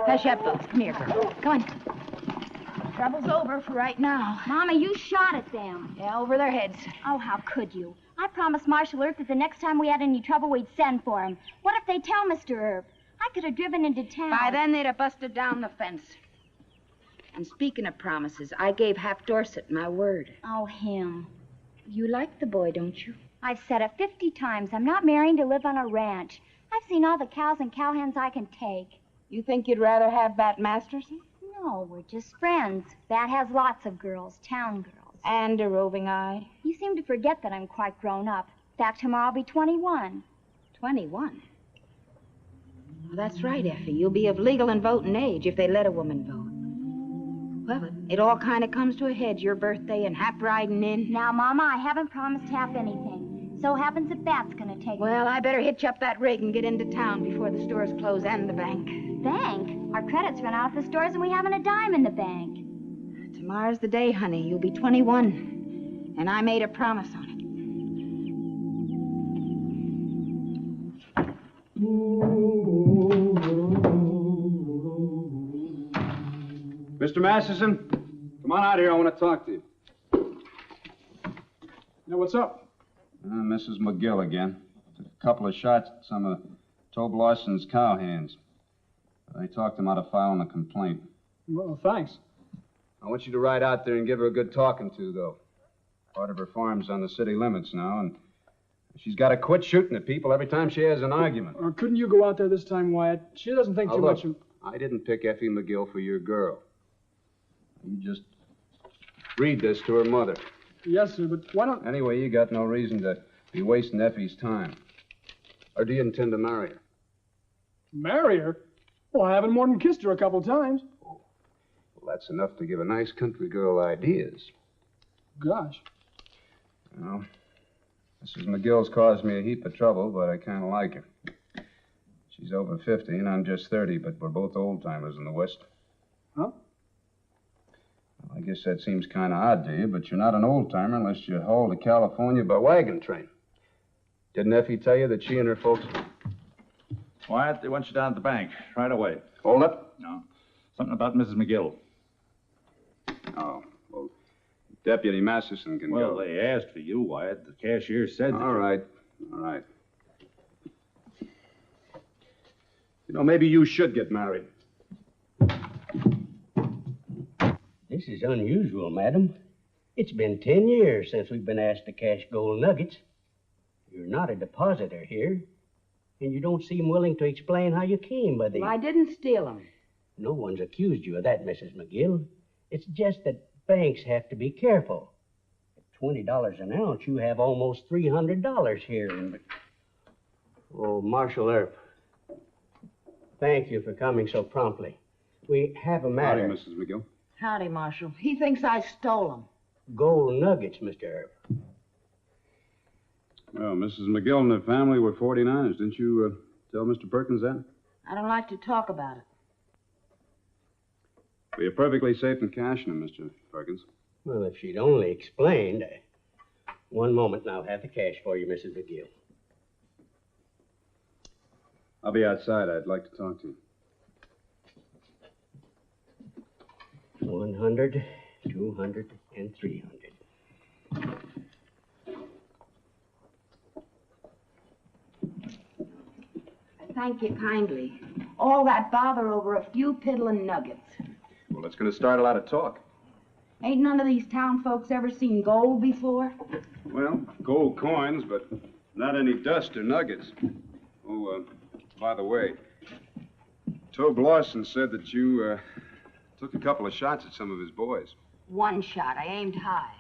Hush up, folks. Come here, girl. Come on. Trouble's over for right now.
Mama, you shot at them.
Yeah, over their heads.
Oh, how could you? I promised Marshal Earp that the next time we had any trouble, we'd send for him. What if they tell Mr. Earp? I could have driven into town.
By then, they'd have busted down the fence. And speaking of promises, I gave Hap Dorset my word.
Oh, him.
You like the boy, don't you?
I've said it 50 times. I'm not marrying to live on a ranch. I've seen all the cows and cowhens I can take.
You think you'd rather have Bat Masterson?
No, we're just friends. Bat has lots of girls, town girls.
And a roving eye.
You seem to forget that I'm quite grown up. In fact, tomorrow I'll be 21.
21? Well, that's right, Effie. You'll be of legal and voting age if they let a woman vote. Well, it all kind of comes to a head, your birthday and Hap riding in.
Now, Mama, I haven't promised Hap anything. So happens that Bat's gonna take me.
Well, I better hitch up that rig and get into town before the stores close and the bank.
Bank? Our credit's run out at the stores and we haven't a dime in the bank.
Tomorrow's the day, honey. You'll be 21. And I made a promise on it.
Mr. Masterson, come on out here. I want to talk to you.
Now, what's up?
Mrs. McGill again. Took a couple of shots at some of Tobe Lawson's cowhands. They talked him out of filing a complaint.
Well, thanks.
I want you to ride out there and give her a good talking to, though. Part of her farm's on the city limits now, and she's got to quit shooting at people every time she has an argument.
Or couldn't you go out there this time, Wyatt? She doesn't think too
look,
much of...
I didn't pick Effie McGill for your girl. You just read this to her mother.
Yes, sir, but why don't...
Anyway, you got no reason to be wasting Effie's time. Or do you intend to marry her?
Marry her? Well, I haven't more than kissed her a couple times.
Well, that's enough to give a nice country girl ideas.
Gosh.
Well, Mrs. McGill's caused me a heap of trouble, but I kind of like her. She's over 50, and I'm just 30, but we're both old-timers in the West.
Huh?
Well, I guess that seems kind of odd to you, but you're not an old-timer unless you haul to California by wagon train. Didn't Effie tell you that she and her folks...
Wyatt, they want you down at the bank right away.
Hold up.
No. Something about Mrs. McGill.
Oh, well, Deputy Masterson can
Well,
go.
they asked for you, Wyatt. The cashier said that...
All right. You know, maybe you should get married.
This is unusual, madam. It's been 10 years since we've been asked to cash gold nuggets. You're not a depositor here, and you don't seem willing to explain how you came by these.
Well, I didn't steal them.
No one's accused you of that, Mrs. McGill. It's just that banks have to be careful. At $20 an ounce, you have almost $300 here. Oh, Marshal Earp, thank you for coming so promptly. We have a matter.
Howdy, Mrs. McGill.
Howdy, Marshal. He thinks I stole them.
Gold nuggets, Mr. Earp.
Well, Mrs. McGill and her family were 49ers. Didn't you tell Mr. Perkins that?
I don't like to talk about it.
Well, you're perfectly safe in cashing them, Mr. Perkins.
Well, if she'd only explained. One moment now. Have the cash for you, Mrs. McGill.
I'll be outside. I'd like to talk to you.
100, 200, and 300.
Thank you kindly. All that bother over a few piddling nuggets.
Well, that's going to start a lot of talk.
Ain't none of these town folks ever seen gold before?
Well, gold coins, but not any dust or nuggets. Oh, by the way, Tobe Lawson said that you Took a couple of shots at some of his boys.
One shot. I aimed high.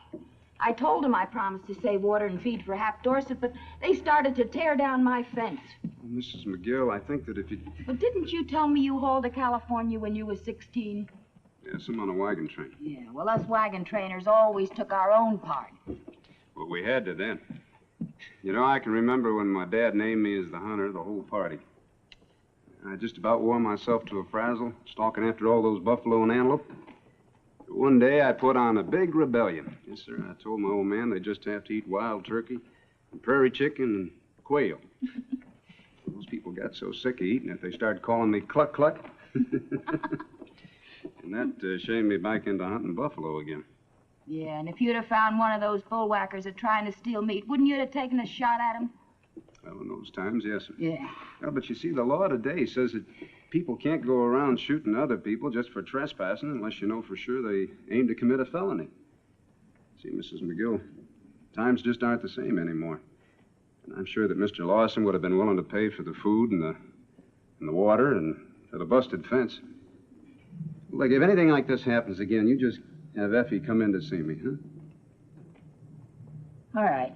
I told them I promised to save water and feed for Hap Dorset, but they started to tear down my fence.
Well, Mrs. McGill, I think that if you...
But didn't you tell me you hauled to California when you was 16?
Yes, I'm on a wagon train.
Yeah, well, us wagon trainers always took our own part.
Well, we had to then. You know, I can remember when my dad named me as the hunter, the whole party. I just about wore myself to a frazzle, stalking after all those buffalo and antelope. One day I put on a big rebellion. Yes, sir. I told my old man they just have to eat wild turkey and prairie chicken and quail. Those people got so sick of eating it, they started calling me Cluck Cluck. And that shamed me back into hunting buffalo again.
Yeah, and if you'd have found one of those bullwhackers that trying to steal meat, wouldn't you have taken a shot at him?
Well, in those times, yes, sir.
Yeah.
Well, but you see, the law today says that people can't go around shooting other people just for trespassing unless you know for sure they aim to commit a felony. See, Mrs. McGill, times just aren't the same anymore. And I'm sure that Mr. Lawson would have been willing to pay for the food and the water and for the busted fence. Look, if anything like this happens again, you just have Effie come in to see me, huh?
All right.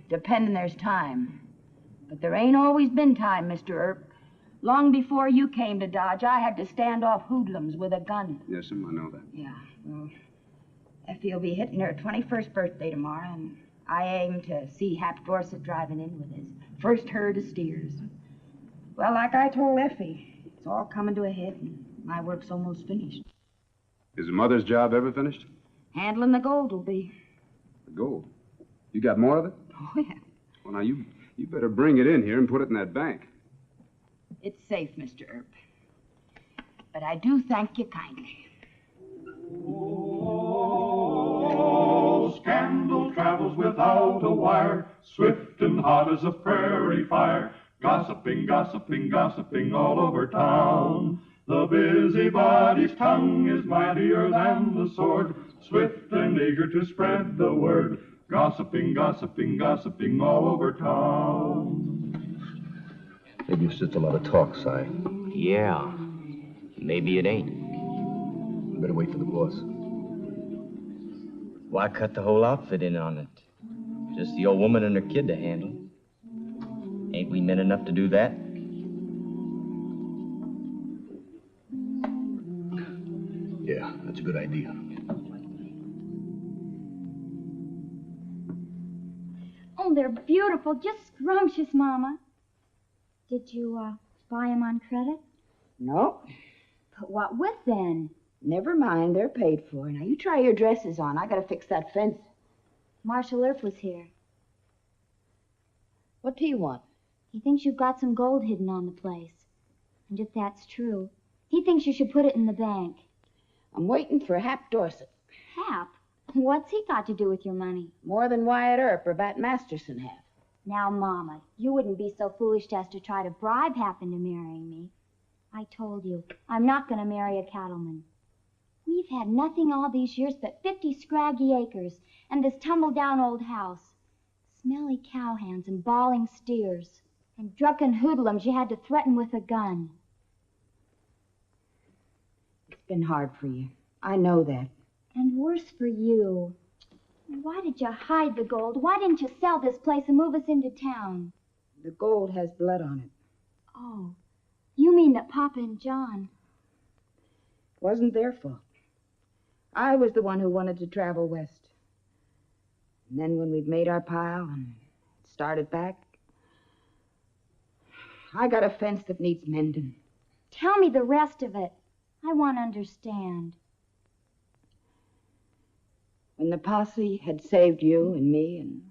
Depending there's time. But there ain't always been time, Mr. Earp. Long before you came to Dodge, I had to stand off hoodlums with a gun.
Yes, ma'am, I know that.
Yeah, well, Effie will be hitting her 21st birthday tomorrow, and I aim to see Hap Dorset driving in with his first herd of steers. Well, like I told Effie, it's all coming to a head, and my work's almost finished.
Is the mother's job ever finished?
Handling the gold will be.
The gold? You got more of it?
Oh, yeah.
Well, now, you better bring it in here and put it in that bank.
It's safe, Mr. Earp. But I do thank you kindly.
Oh, scandal travels without a wire, swift and hot as a prairie fire, gossiping, gossiping, gossiping all over town. The busybody's tongue is mightier than the sword, swift and eager to spread the word, gossiping, gossiping, gossiping all over town.
Maybe it's just a lot of talk, Si.
Yeah. Maybe it ain't.
We better wait for the boss.
Why cut the whole outfit in on it? Just the old woman and her kid to handle. Ain't we men enough to do that?
Yeah, that's a good idea.
Oh, they're beautiful. Just scrumptious, Mama. Did you, buy them on credit?
No.
But what with, then?
Never mind, they're paid for. Now, you try your dresses on. I gotta fix that fence.
Marshal Earp was here.
What do you want?
He thinks you've got some gold hidden on the place. And if that's true, he thinks you should put it in the bank.
I'm waiting for Hap Dorset.
Hap? What's he got to do with your money?
More than Wyatt Earp or Bat Masterson have.
Now, Mama, you wouldn't be so foolish as to try to bribe Hap into marrying me. I told you, I'm not going to marry a cattleman. We've had nothing all these years but 50 scraggy acres and this tumble-down old house. Smelly cowhands and bawling steers and drunken hoodlums you had to threaten with a gun.
It's been hard for you. I know that.
And worse for you. Why did you hide the gold? Why didn't you sell this place and move us into town?
The gold has blood on it.
Oh, you mean that Papa and John...
Wasn't their fault. I was the one who wanted to travel west. And then when we'd made our pile and started back, I got a fence that needs mending.
Tell me the rest of it. I want to understand.
When the posse had saved you and me, and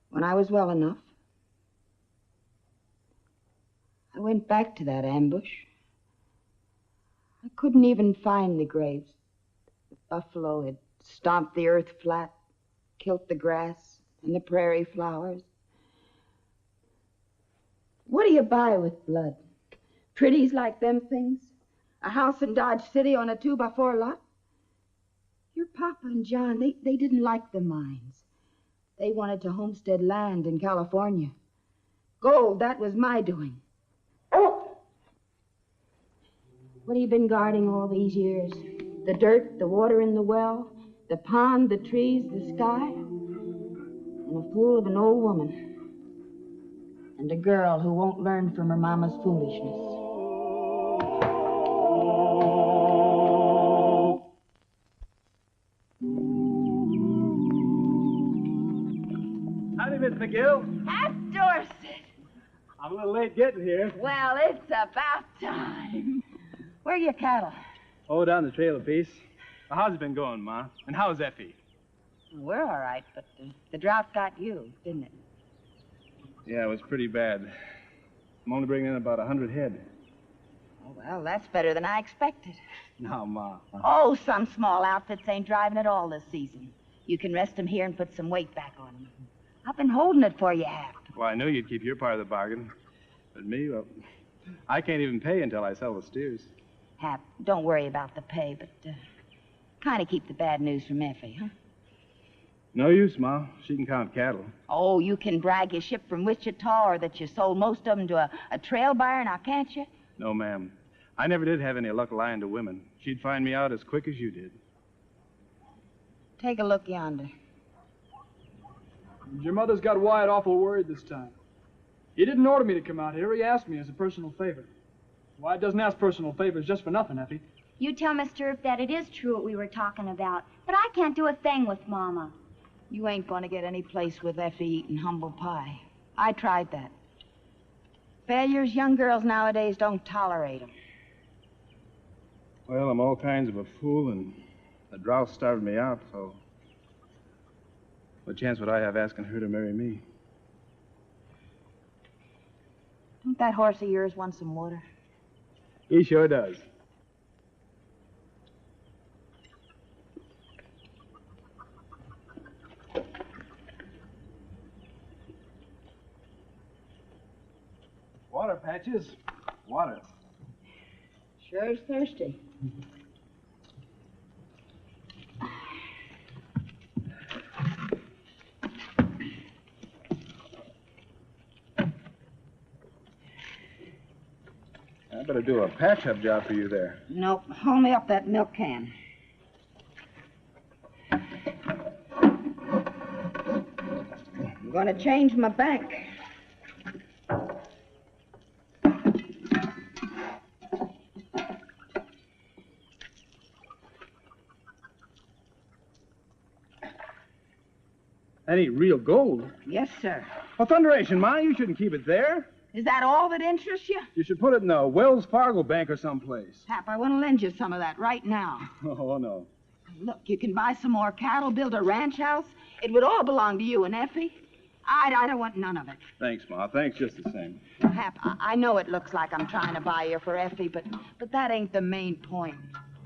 when I was well enough, I went back to that ambush. I couldn't even find the graves. The buffalo had stomped the earth flat, killed the grass and the prairie flowers. What do you buy with blood? Pretties like them things? A house in Dodge City on a 2x4 lot? Your Papa and John, they didn't like the mines. They wanted to homestead land in California. Gold, that was my doing. Oh! What have you been guarding all these years? The dirt, the water in the well, the pond, the trees, the sky? And a fool of an old woman. And a girl who won't learn from her mama's foolishness.
Howdy, Miss McGill.
Half Dorset.
I'm a little late getting here.
Well, it's about time. Where are your cattle?
Oh, down the trail a piece. Well, how's it been going, Ma? And how's Effie?
We're all right, but the drought got you, didn't it?
Yeah, it was pretty bad. I'm only bringing in about 100 head.
Oh, well, that's better than I expected.
No, Ma.
Oh, some small outfits ain't driving at all this season. You can rest them here and put some weight back on them. I've been holding it for you, Hap.
Well, I knew you'd keep your part of the bargain. But me, well, I can't even pay until I sell the steers.
Hap, don't worry about the pay, but kind of keep the bad news from Effie, huh?
No use, Ma. She can count cattle.
Oh, you can brag you shipped from Wichita or that you sold most of them to a trail buyer now, can't you?
No, ma'am. I never did have any luck lying to women. She'd find me out as quick as you did.
Take a look yonder.
Your mother's got Wyatt awful worried this time. He didn't order me to come out here. He asked me as a personal favor. Wyatt doesn't ask personal favors just for nothing, Effie.
You tell Mr. Earp that it is true what we were talking about, but I can't do a thing with Mama.
You ain't going to get any place with Effie eating humble pie. I tried that. Failures, young girls nowadays don't tolerate them.
Well, I'm all kinds of a fool, and the drought starved me out, so what chance would I have asking her to marry me?
Don't that horse of yours want some water?
He sure does. Water, Patches. Water.
Sure is thirsty.
I better do a patch-up job for you there.
Nope. Hold me up that milk can. I'm going to change my bank.
That ain't real gold.
Yes, sir.
Well, thunderation, Ma, you shouldn't keep it there.
Is that all that interests you?
You should put it in a Wells Fargo bank or someplace.
Hap, I want to lend you some of that right now.
Oh, no.
Look, you can buy some more cattle, build a ranch house. It would all belong to you and Effie. I don't want none of it.
Thanks, Ma. Thanks just the same.
Hap, I know it looks like I'm trying to buy you for Effie, but that ain't the main point.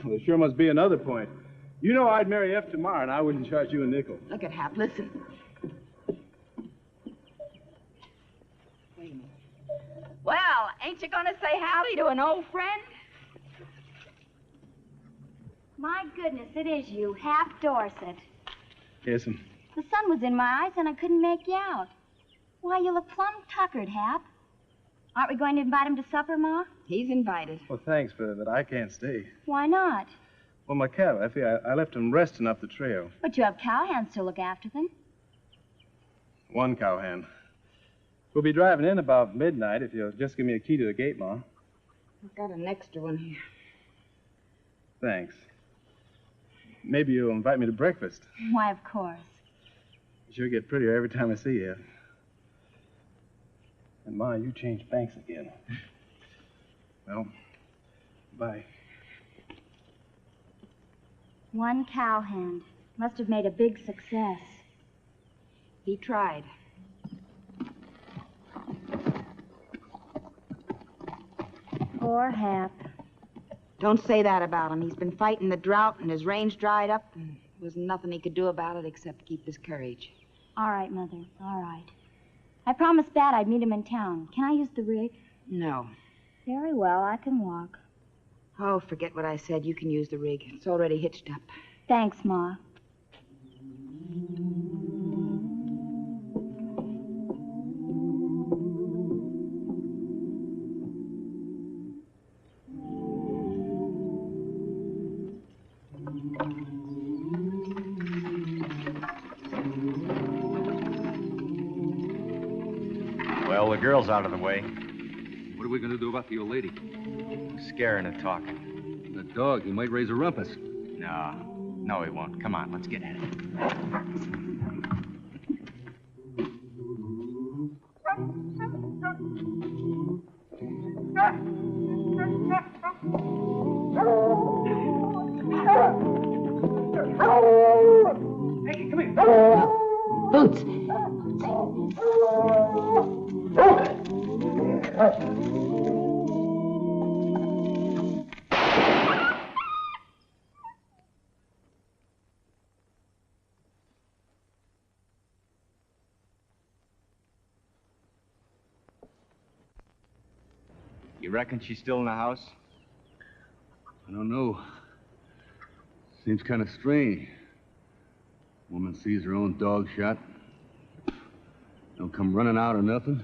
Well, there sure must be another point. You know I'd marry F tomorrow, and I wouldn't charge you a nickel.
Look at Hap, listen. Wait a minute. Well, ain't you gonna say howdy to an old friend?
My goodness, it is you, Hap Dorset.
Yes'm.
The sun was in my eyes and I couldn't make you out. Why, you look plumb tuckered, Hap. Aren't we going to invite him to supper, Ma?
He's invited.
Well, thanks, but I can't stay.
Why not?
Well, my cattle, Effie, I left them resting up the trail.
But you have cowhands to look after them.
One cowhand. We'll be driving in about midnight if you'll just give me a key to the gate, Ma.
I've got an extra one here.
Thanks. Maybe you'll invite me to breakfast.
Why, of course.
You sure get prettier every time I see you. And, Ma, you changed banks again. Well, bye.
One cowhand. Must have made a big success.
He tried.
Poor Hap.
Don't say that about him. He's been fighting the drought and his range dried up, and there wasn't nothing he could do about it except keep his courage.
All right, Mother. All right. I promised Dad I'd meet him in town. Can I use the rig?
No.
Very well. I can walk.
Oh, forget what I said. You can use the rig. It's already hitched up.
Thanks, Ma.
Well, the girl's out of the way.
What are we going to do about the old lady?
Scaring and talking.
The dog, he might raise a rumpus.
No, he won't. Come on, let's get at it.
Hey, come here.
Boots.
You reckon she's still in the house?
I don't know. Seems kind of strange. Woman sees her own dog shot. Don't come running out or nothing.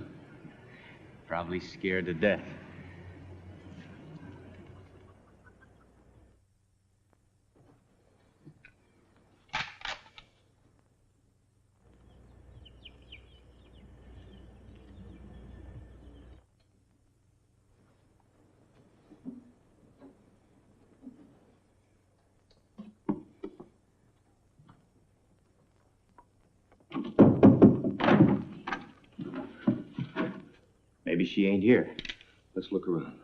Probably scared to death. Maybe she ain't here.
Let's look around.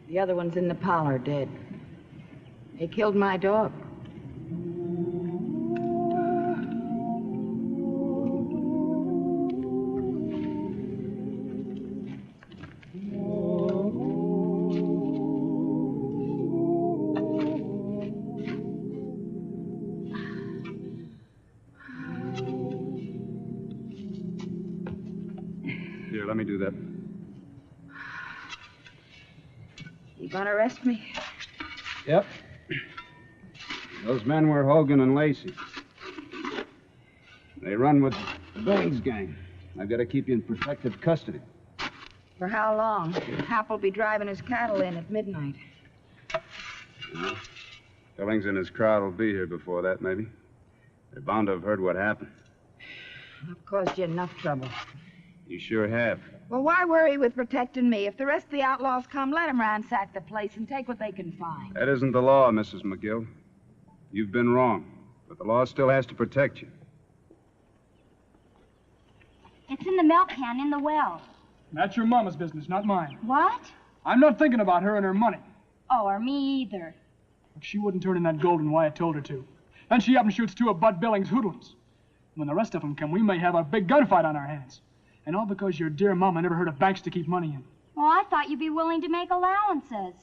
The other one's in the parlor, dead. They killed my dog.
Here, let me do that.
You gonna arrest me?
Yep. Those men were Hogan and Lacey. They run with the Bangs gang. I've got to keep you in protective custody.
For how long? Hap will be driving his cattle in at midnight.
Well, Billings and his crowd will be here before that, maybe. They're bound to have heard what happened.
I've caused you enough trouble.
You sure have.
Well, why worry with protecting me? If the rest of the outlaws come, let them ransack the place and take what they can find.
That isn't the law, Mrs. McGill. You've been wrong, but the law still has to protect you.
It's in the milk can in the well.
That's your mama's business, not mine.
What?
I'm not thinking about her and her money.
Oh, or me either.
She wouldn't turn in that gold when Wyatt told her to. Then she up and shoots two of Bud Billings' hoodlums. When the rest of them come, we may have a big gunfight on our hands. And all because your dear mama never heard of banks to keep money in.
Well, I thought you'd be willing to make allowances.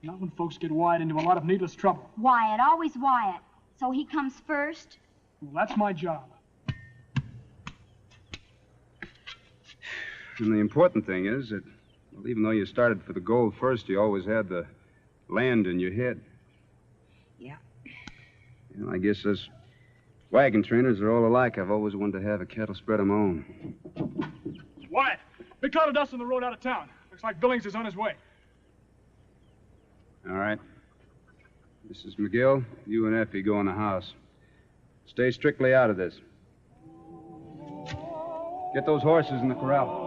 Not when folks get Wyatt into a lot of needless trouble.
Wyatt, always Wyatt. So he comes first?
Well, that's my job.
And the important thing is that, well, even though you started for the gold first, you always had the land in your head.
Yeah.
You know, I guess us wagon trainers are all alike. I've always wanted to have a cattle spread of my own.
Wyatt, big cloud of dust on the road out of town. Looks like Billings is on his way.
All right. Mrs. McGill, you and Effie go in the house. Stay strictly out of this. Get those horses in the corral.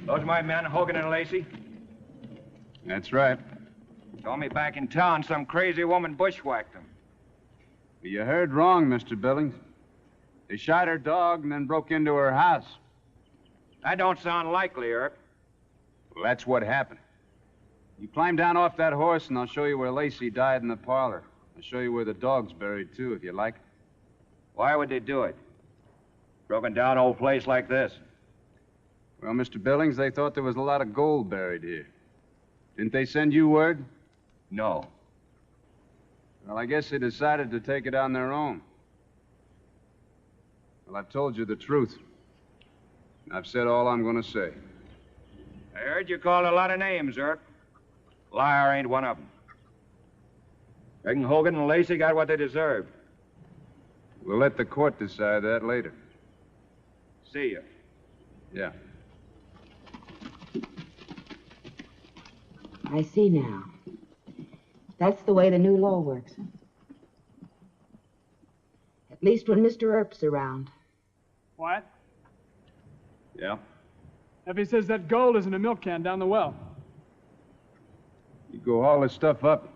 Those my men, Hogan and Lacey?
That's right.
Told me back in town some crazy woman bushwhacked them.
You heard wrong, Mr. Billings. They shot her dog and then broke into her house.
That don't sound likely, Earp.
Well, that's what happened. You climb down off that horse and I'll show you where Lacey died in the parlor. I'll show you where the dog's buried, too, if you like.
Why would they do it? Broken down old place like this.
Well, Mr. Billings, they thought there was a lot of gold buried here. Didn't they send you word?
No.
Well, I guess they decided to take it on their own. Well, I've told you the truth. I've said all I'm going to say.
I heard you called a lot of names, Earp. Liar ain't one of them. Reckon Hogan and Lacey got what they deserved.
We'll let the court decide that later.
See you.
Yeah.
I see now. That's the way the new law works. At least when Mr. Earp's around.
What?
Yeah?
Effie says that gold is in a milk can down the well.
You go haul this stuff up.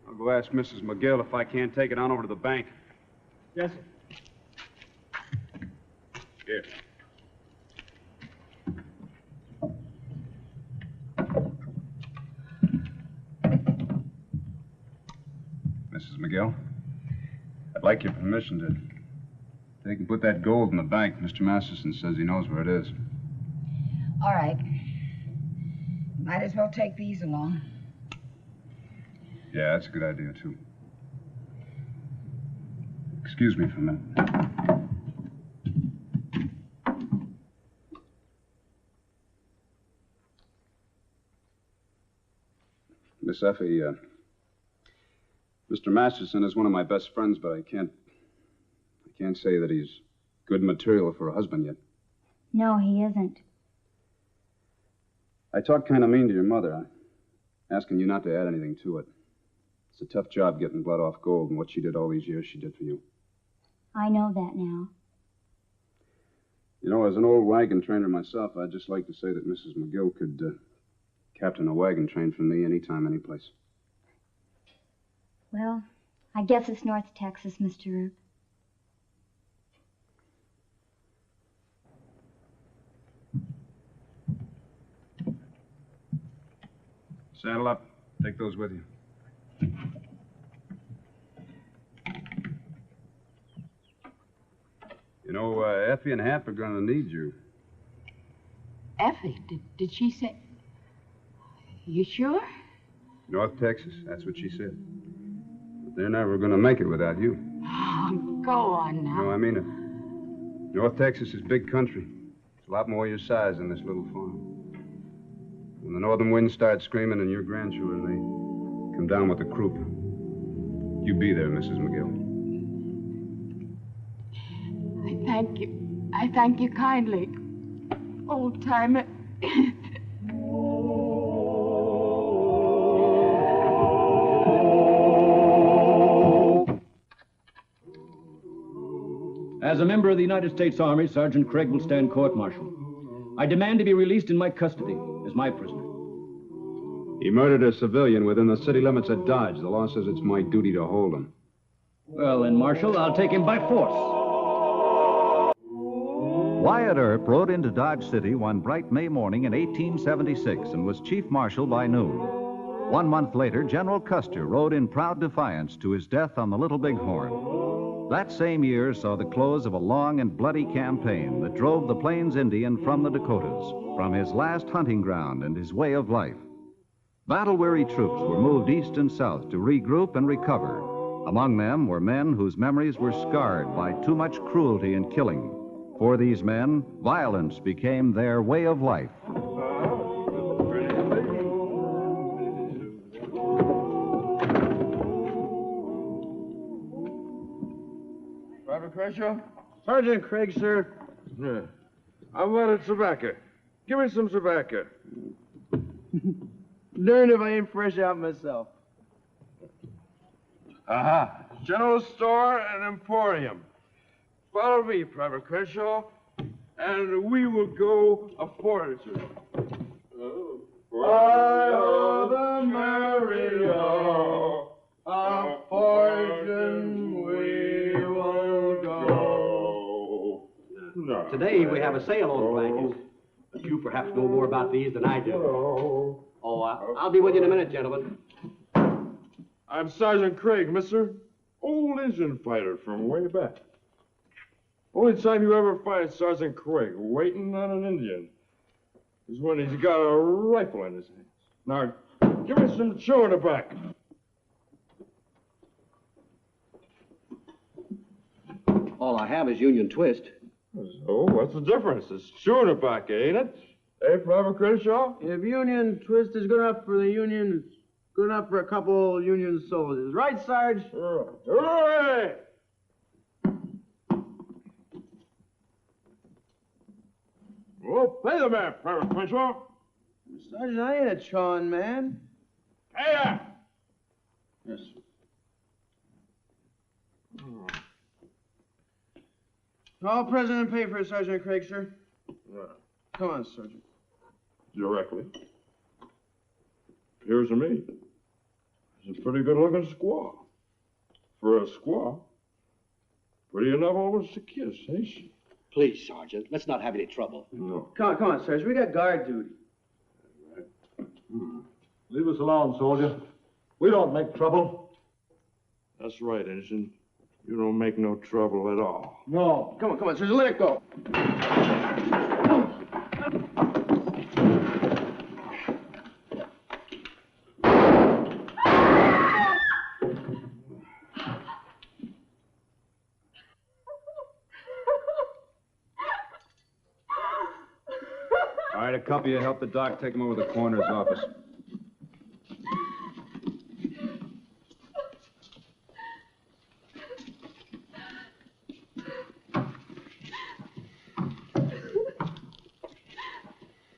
I'll go ask Mrs. McGill if I can't take it on over to the bank.
Yes, sir.
Here. Mrs. McGill, I'd like your permission to take and put that gold in the bank. Mr. Masterson says he knows where it is.
All right. Might as well take these along.
Yeah, that's a good idea, too. Excuse me for a minute. Miss Effie, Mr. Masterson is one of my best friends, but I can't say that he's good material for a husband yet.
No, he isn't.
I talked kind of mean to your mother, asking you not to add anything to it. It's a tough job getting blood off gold, and what she did all these years, she did for you.
I know that now.
You know, as an old wagon trainer myself, I'd just like to say that Mrs. McGill could captain a wagon train for me anytime, any place.
Well, I guess it's North Texas, Mr. Earp.
Saddle up. Take those with you. You know, Effie and Hap are going to need you.
Effie, did she say... You sure?
North Texas, that's what she said. But they're never going to make it without you.
Oh, go on now.
No, I mean it. North Texas is big country. It's a lot more your size than this little farm. When the northern winds start screaming and your grandchildren, they come down with the croup. You be there, Mrs. McGill.
I thank you kindly, old timer.
As a member of the United States Army, Sergeant Craig will stand court-martial. I demand to be released in my custody as my prisoner.
He murdered a civilian within the city limits of Dodge. The law says it's my duty to hold him.
Well, then, Marshal, I'll take him by force.
Wyatt Earp rode into Dodge City one bright May morning in 1876 and was chief marshal by noon. 1 month later, General Custer rode in proud defiance to his death on the Little Bighorn. That same year saw the close of a long and bloody campaign that drove the Plains Indian from the Dakotas, from his last hunting ground and his way of life. Battle-weary troops were moved east and south to regroup and recover. Among them were men whose memories were scarred by too much cruelty and killing. For these men, violence became their way of life.
Private Crenshaw?
Sergeant Craig, sir.
Yeah. I wanted tobacco. Give me some tobacco.
Darn if I ain't fresh out myself.
Aha. General store and emporium. Follow me, Private Crenshaw, and we will go a foraging. Fly the merry-o, a foraging we will go.
Today we have a sale on blankets, but you perhaps know more about these than I do. Oh, I'll be with you in a minute, gentlemen.
I'm Sergeant Craig, mister. Old Indian fighter from way back. Only time you ever find Sergeant Craig waiting on an Indian is when he's got a rifle in his hands. Now, give me some chew in the back.
All I have is Union Twist.
So, what's the difference? It's chew in the back, ain't it? Hey, Private Crenshaw?
If Union Twist is good enough for the Union, it's good enough for a couple Union soldiers. Right, Sarge?
Hooray! Well, pay the man, Private Crenshaw.
Sergeant, I ain't a chawing man.
Hey there!
Yes. All present and paid for Sergeant Craig, sir.
Right.
Come on, Sergeant.
Directly. Appears to me he's a pretty good-looking squaw. For a squaw, pretty enough almost to kiss, ain't she?
Please, Sergeant, let's not have any trouble.
No.
Come on, Sergeant. We got guard duty.
Leave us alone, soldier. We don't make trouble.
That's right, Ensign. You don't make no trouble at all.
No.
Come on, Sergeant. Let it go.
All right, a couple of you help the doc take him over to the coroner's office.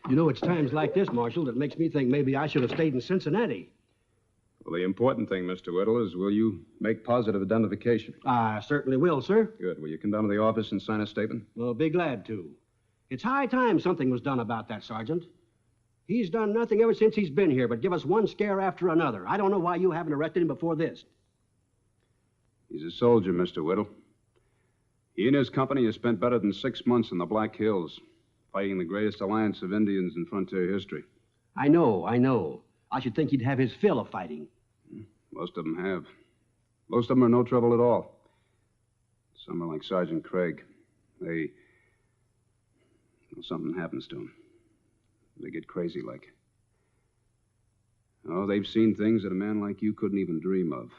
You know, it's times like this, Marshal, that makes me think maybe I should have stayed in Cincinnati.
Well, the important thing, Mr. Whittle, is will you make positive identification?
I certainly will, sir.
Good. Will you come down to the office and sign a statement?
Well, be glad to. It's high time something was done about that, Sergeant. He's done nothing ever since he's been here but give us one scare after another. I don't know why you haven't arrested him before this.
He's a soldier, Mr. Whittle. He and his company have spent better than 6 months in the Black Hills, fighting the greatest alliance of Indians in frontier history.
I know. I should think he'd have his fill of fighting.
Most of them have. Most of them are no trouble at all. Some are like Sergeant Craig. Well, something happens to them. They get crazy like. Oh, they've seen things that a man like you couldn't even dream of.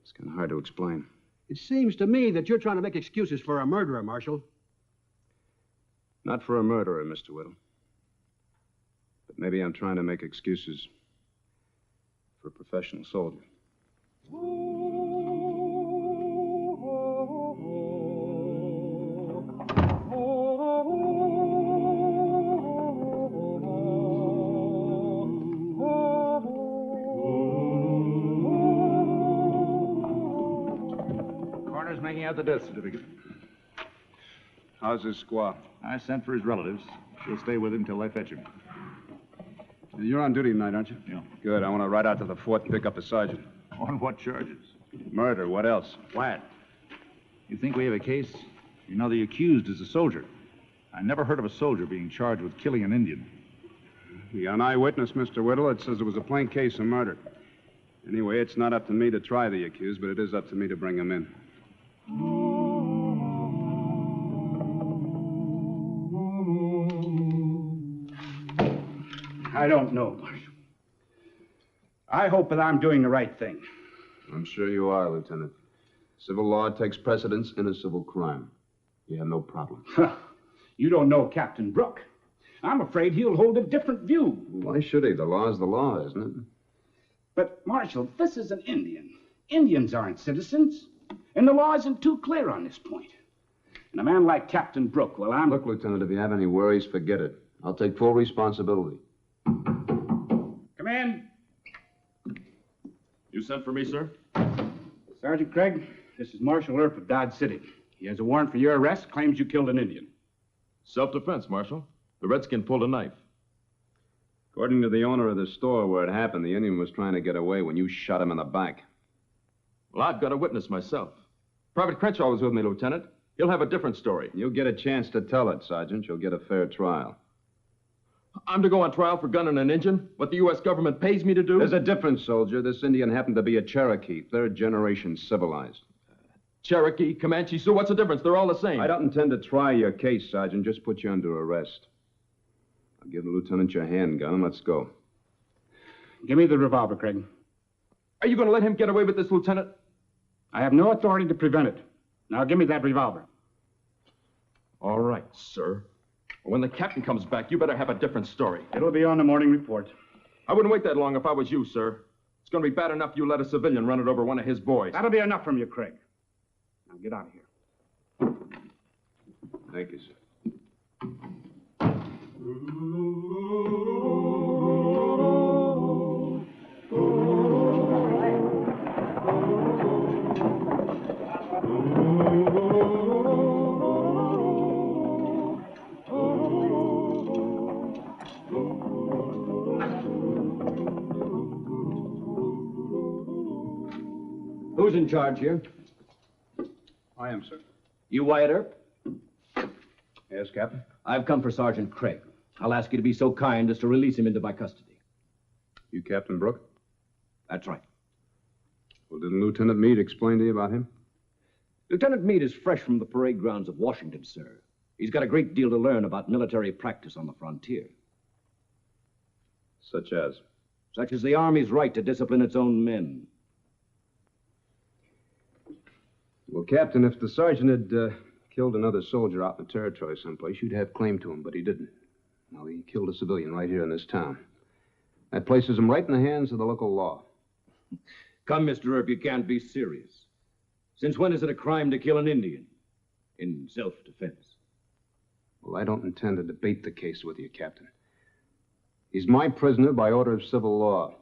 It's kind of hard to explain.
It seems to me that you're trying to make excuses for a murderer, Marshal.
Not for a murderer, Mr. Whittle. But maybe I'm trying to make excuses for a professional soldier.
Coroner's making out the death certificate.
How's his squaw?
I sent for his relatives. She'll stay with him till they fetch him.
You're on duty tonight, aren't you?
Yeah.
Good. I want to ride out to the fort and pick up a sergeant.
On what charges?
Murder. What else?
What? You think we have a case? You know the accused is a soldier. I never heard of a soldier being charged with killing an Indian.
We got an eyewitness, Mr. Whittle. It says it was a plain case of murder. Anyway, it's not up to me to try the accused, but it is up to me to bring him in.
I don't know, Marshal. I hope that I'm doing the right thing.
I'm sure you are, Lieutenant. Civil law takes precedence in a civil crime. You have no problem.
You don't know Captain Brooke. I'm afraid he'll hold a different view.
Why should he? The law's the law, isn't it?
But, Marshal, this is an Indian. Indians aren't citizens. And the law isn't too clear on this point. And a man like Captain Brooke, well,
Look, Lieutenant, if you have any worries, forget it. I'll take full responsibility.
Come in.
You sent for me, sir?
Sergeant Craig, this is Marshal Earp of Dodge City. He has a warrant for your arrest, claims you killed an Indian.
Self-defense, Marshal. The redskin pulled a knife.
According to the owner of the store where it happened, the Indian was trying to get away when you shot him in the back.
Well, I've got a witness myself. Private Crenshaw was with me, Lieutenant. He'll have a different story.
You'll get a chance to tell it, Sergeant. You'll get a fair trial.
I'm to go on trial for gunning an Indian? What the U.S. government pays me to do?
There's a difference, soldier. This Indian happened to be a Cherokee, third generation civilized.
Cherokee, Comanche, Sioux, what's the difference? They're all the same.
I don't intend to try your case, Sergeant. Just put you under arrest. I'll give the lieutenant your handgun and let's go.
Give me the revolver, Craig.
Are you going to let him get away with this, Lieutenant?
I have no authority to prevent it. Now give me that revolver.
All right, sir. When the captain comes back, you better have a different story.
It'll be on the morning report.
I wouldn't wait that long if I was you, sir. It's going to be bad enough you let a civilian run it over one of his boys.
That'll be enough from you, Craig. Now get out of here.
Thank you, sir.
Who's in charge here?
I am, sir.
You Wyatt Earp?
Yes, Captain?
I've come for Sergeant Craig. I'll ask you to be so kind as to release him into my custody.
You Captain Brooke?
That's right.
Well, didn't Lieutenant Meade explain to you about him?
Lieutenant Meade is fresh from the parade grounds of Washington, sir. He's got a great deal to learn about military practice on the frontier.
Such as?
Such as the Army's right to discipline its own men.
Well, Captain, if the sergeant had killed another soldier out in the territory someplace, you'd have claim to him, but he didn't. No, he killed a civilian right here in this town. That places him right in the hands of the local law.
Come, Mr. Earp, you can't be serious. Since when is it a crime to kill an Indian? In self-defense.
Well, I don't intend to debate the case with you, Captain. He's my prisoner by order of civil law.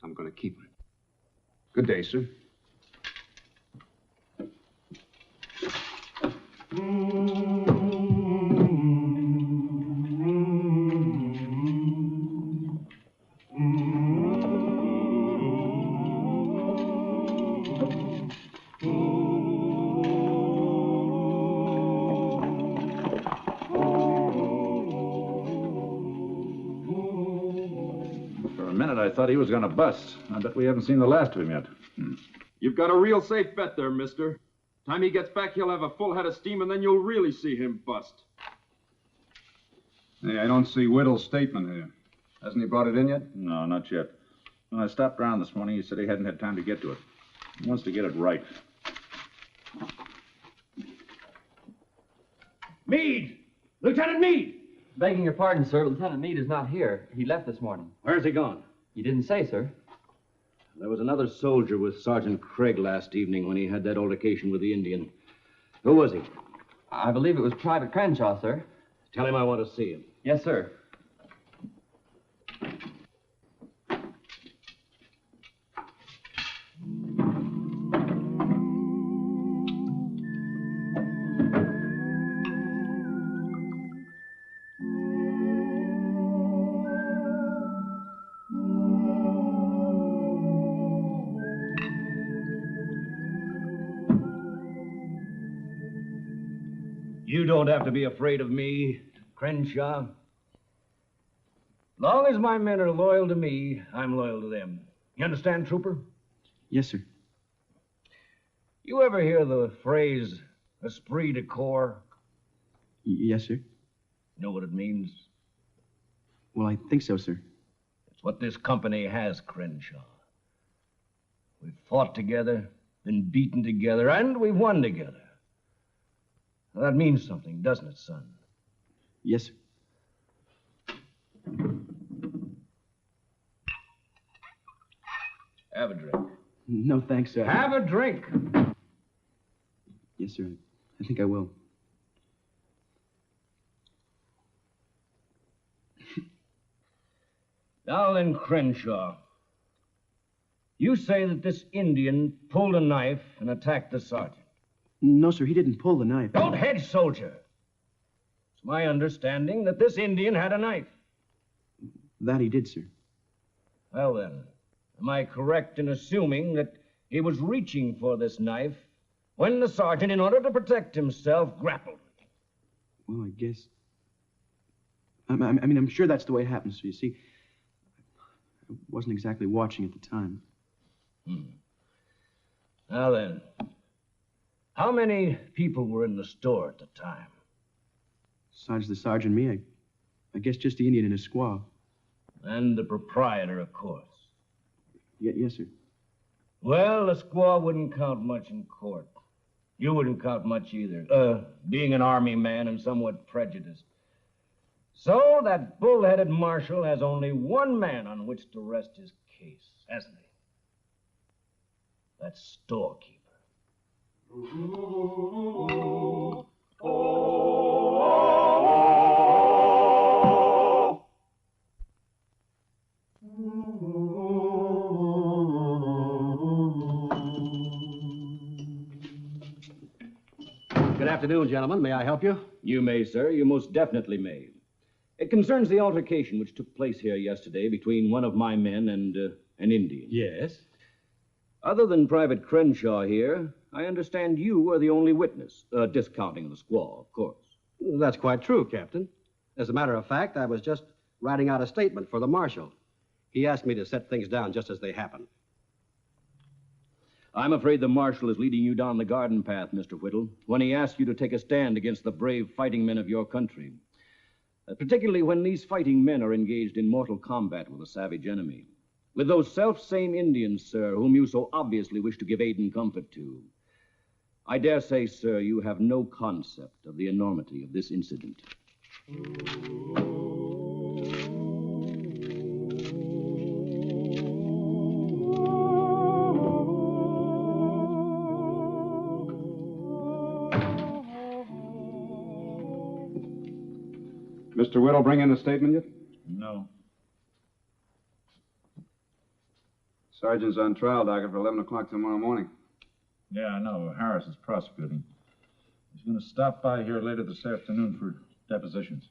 I'm going to keep him. Good day, sir.
I thought he was going to bust. I bet we haven't seen the last of him yet.
You've got a real safe bet there, mister. Time he gets back, he'll have a full head of steam, and then you'll really see him bust.
Hey, I don't see Whittle's statement here. Hasn't he brought it in yet?
No, not yet. When I stopped around this morning, he said he hadn't had time to get to it. He wants to get it right.
Meade! Lieutenant Meade!
Begging your pardon, sir, Lieutenant Meade is not here. He left this morning.
Where's he gone?
You didn't say, sir.
There was another soldier with Sergeant Craig last evening when he had that altercation with the Indian. Who was he?
I believe it was Private Crenshaw, sir.
Tell him I want to see him.
Yes, sir.
You don't have to be afraid of me, Crenshaw. Long as my men are loyal to me, I'm loyal to them. You understand, Trooper?
Yes, sir.
You ever hear the phrase, esprit de corps?
Yes, sir.
Know what it means?
Well, I think so, sir.
It's what this company has, Crenshaw. We've fought together, been beaten together, and we've won together. Now, that means something, doesn't it, son?
Yes, sir.
Have a drink.
No, thanks, sir.
Have a drink.
Yes, sir. I think I will.
Now then, Crenshaw. You say that this Indian pulled a knife and attacked the sergeant.
No, sir, he didn't pull the knife.
Don't hedge, soldier. It's my understanding that this Indian had a knife.
That he did, sir.
Well, then, am I correct in assuming that he was reaching for this knife when the sergeant, in order to protect himself, grappled?
Well, I guess... I mean, I'm sure that's the way it happens. You see, I wasn't exactly watching at the time.
Now then, how many people were in the store at the time?
Besides the sergeant and me, I guess just the Indian and his squaw.
And the proprietor, of course.
Yes, sir.
Well, the squaw wouldn't count much in court. You wouldn't count much either, being an army man and somewhat prejudiced. So that bull-headed marshal has only one man on which to rest his case, hasn't he? That storekeeper.
Good afternoon, gentlemen. May I help you?
You may, sir. You most definitely may. It concerns the altercation which took place here yesterday between one of my men and an Indian.
Yes?
Other than Private Crenshaw here, I understand you are the only witness, discounting the squaw, of course.
That's quite true, Captain. As a matter of fact, I was just writing out a statement for the marshal. He asked me to set things down just as they happened.
I'm afraid the marshal is leading you down the garden path, Mr. Whittle, when he asks you to take a stand against the brave fighting men of your country. Particularly when these fighting men are engaged in mortal combat with a savage enemy. With those self-same Indians, sir, whom you so obviously wish to give aid and comfort to. I dare say, sir, you have no concept of the enormity of this incident.
Mr. Whittle bring in the statement yet?
No.
Sergeant's on trial docket for 11 o'clock tomorrow morning.
Yeah, I know. Harris is prosecuting. He's going to stop by here later this afternoon for depositions.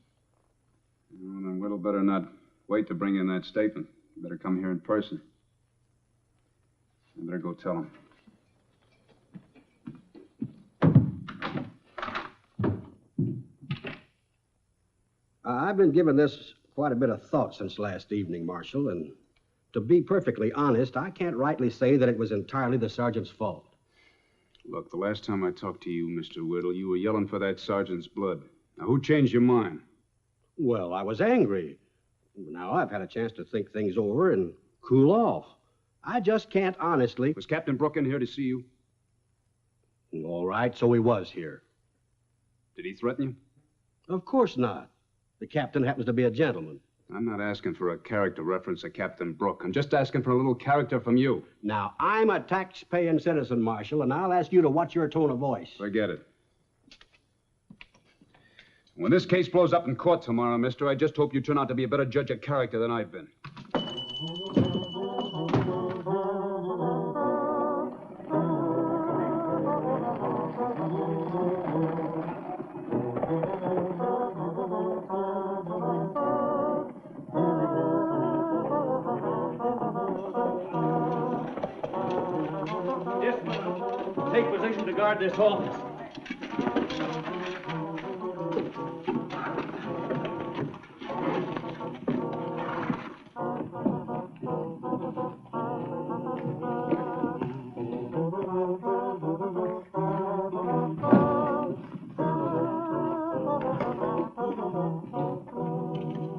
Well, then Whittle better not wait to bring in that statement. He better come here in person. I better go tell him.
I've been giving this quite a bit of thought since last evening, Marshal, and to be perfectly honest, I can't rightly say that it was entirely the sergeant's fault.
Look, the last time I talked to you, Mr. Whittle, you were yelling for that sergeant's blood. Now, who changed your mind?
Well, I was angry. Now I've had a chance to think things over and cool off. I just can't honestly...
Was Captain Brooke in here to see you?
All right, so he was here.
Did he threaten you?
Of course not. The captain happens to be a gentleman.
I'm not asking for a character reference to Captain Brooke. I'm just asking for a little character from you.
Now, I'm a tax-paying citizen, Marshal, and I'll ask you to watch your tone of voice.
Forget it. When this case blows up in court tomorrow, mister, I just hope you turn out to be a better judge of character than I've been.
Take position to guard this office.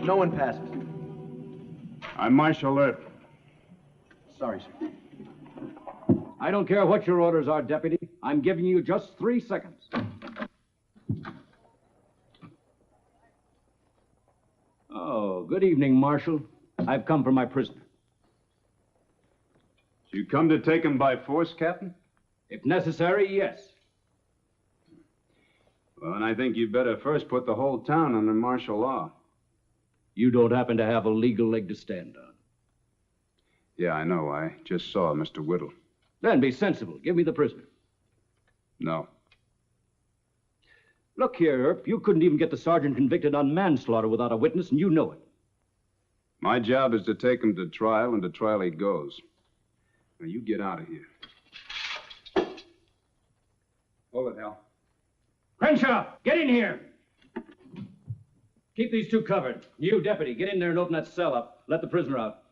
No one passes.
I'm Marshal Earp.
Sorry, sir.
I don't care what your orders are, Deputy. I'm giving you just 3 seconds. Oh, good evening, Marshal. I've come for my prisoner.
You come to take him by force, Captain?
If necessary, yes.
Well, then I think you'd better first put the whole town under martial law.
You don't happen to have a legal leg to stand on.
Yeah, I know. I just saw Mr. Whittle.
Then be sensible. Give me the prisoner.
No.
Look here, Earp. You couldn't even get the sergeant convicted on manslaughter without a witness, and you know it.
My job is to take him to trial, and to trial he goes. Now, you get out of here. Hold it, Hal.
Crenshaw, get in here.
Keep these two covered. You, deputy, get in there and open that cell up. Let the prisoner out.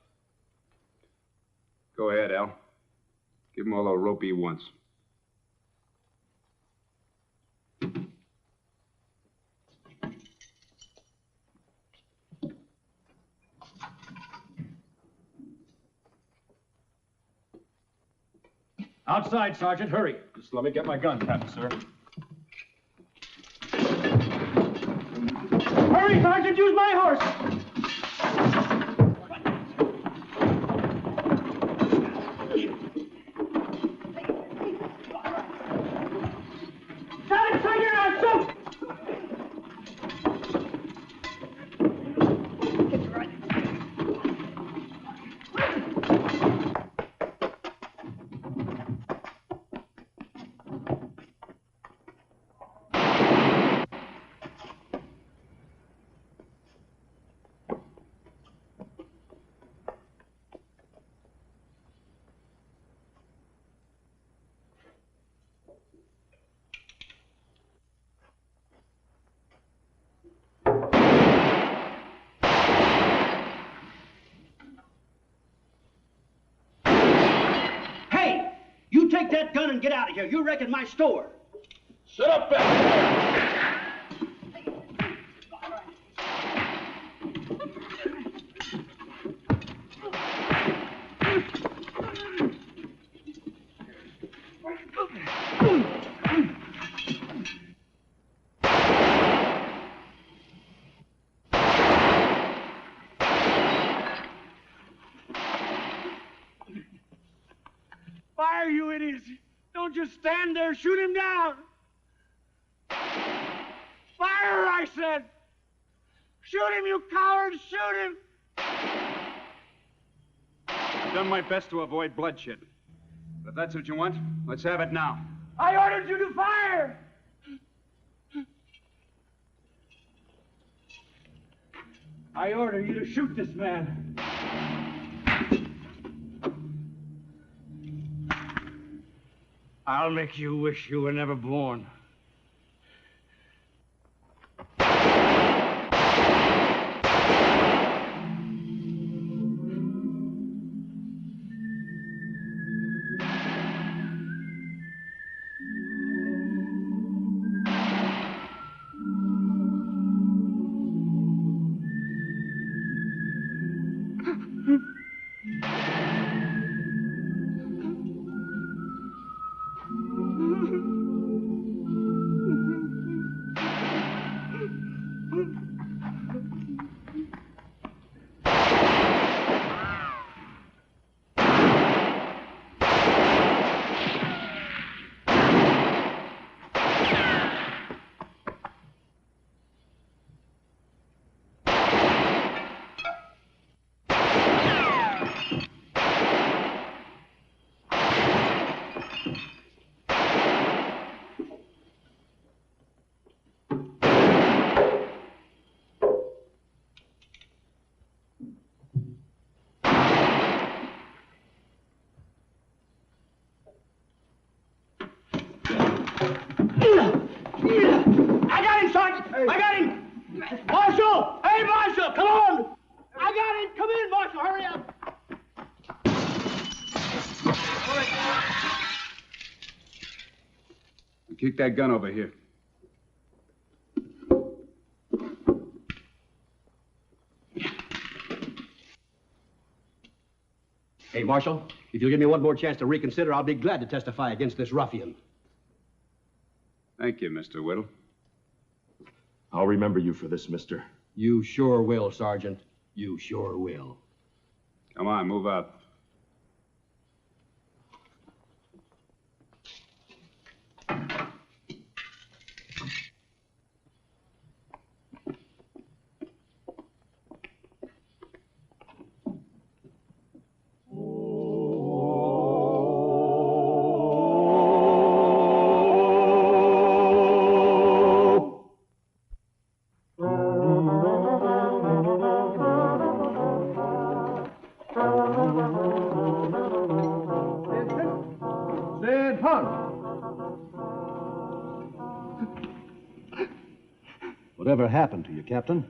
Go ahead, Al. Give him all the rope he wants.
Outside, Sergeant. Hurry.
Just let me get my gun, Captain, sir.
Hurry, Sergeant, use my horse! Sergeant, turn your arm, shoot!
You take that gun and get out of here. You're wrecking my store.
Shut up back there!
Fire, you idiots! Don't just stand there. Shoot him down! Fire, I said! Shoot him, you cowards! Shoot him!
I've done my best to avoid bloodshed. But if that's what you want, let's have it now.
I ordered you to fire! I order you to shoot this man. I'll make you wish you were never born. I got him, Sergeant! I got him! Marshal! Hey, Marshal, come on! I got him! Come in, Marshal, hurry up!
Kick that gun over here.
Hey, Marshal, if you'll give me one more chance to reconsider, I'll be glad to testify against this ruffian.
Thank you, Mr. Whittle.
I'll remember you for this, mister.
You sure will, Sergeant. You sure will.
Come on, move out.
Whatever happened to you, Captain?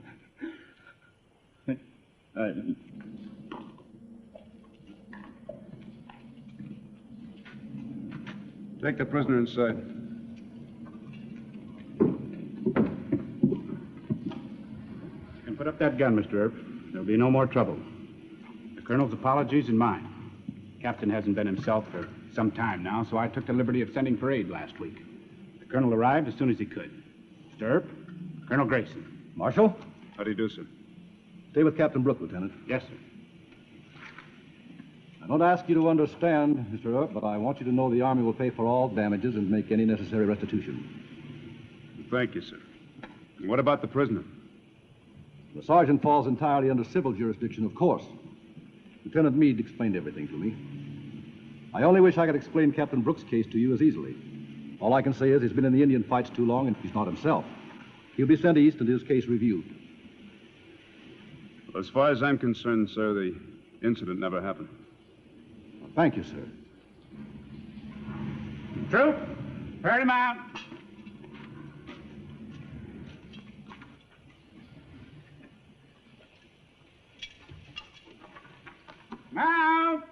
Take the prisoner inside.
You can put up that gun, Mr. Earp. There'll be no more trouble. The colonel's apologies and mine. Captain hasn't been himself for some time now, so I took the liberty of sending for aid last week. The colonel arrived as soon as he could. Mr. Earp, Colonel Grayson.
Marshal?
How do you do, sir?
Stay with Captain Brooke, Lieutenant.
Yes, sir.
I don't ask you to understand, Mr. Earp, but I want you to know the Army will pay for all damages and make any necessary restitution.
Thank you, sir. And what about the prisoner?
The sergeant falls entirely under civil jurisdiction, of course. Lieutenant Meade explained everything to me. I only wish I could explain Captain Brooks' case to you as easily. All I can say is he's been in the Indian fights too long and he's not himself. He'll be sent east and his case reviewed.
Well, as far as I'm concerned, sir, the incident never happened.
Well, thank you, sir.
Troop, herd him out. Out!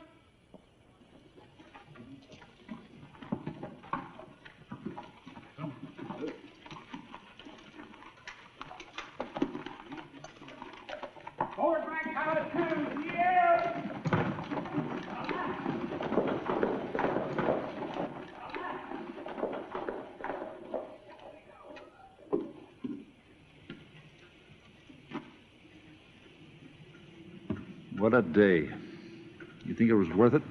Forward rank out of 2, yeah!
What a day. You think it was worth it?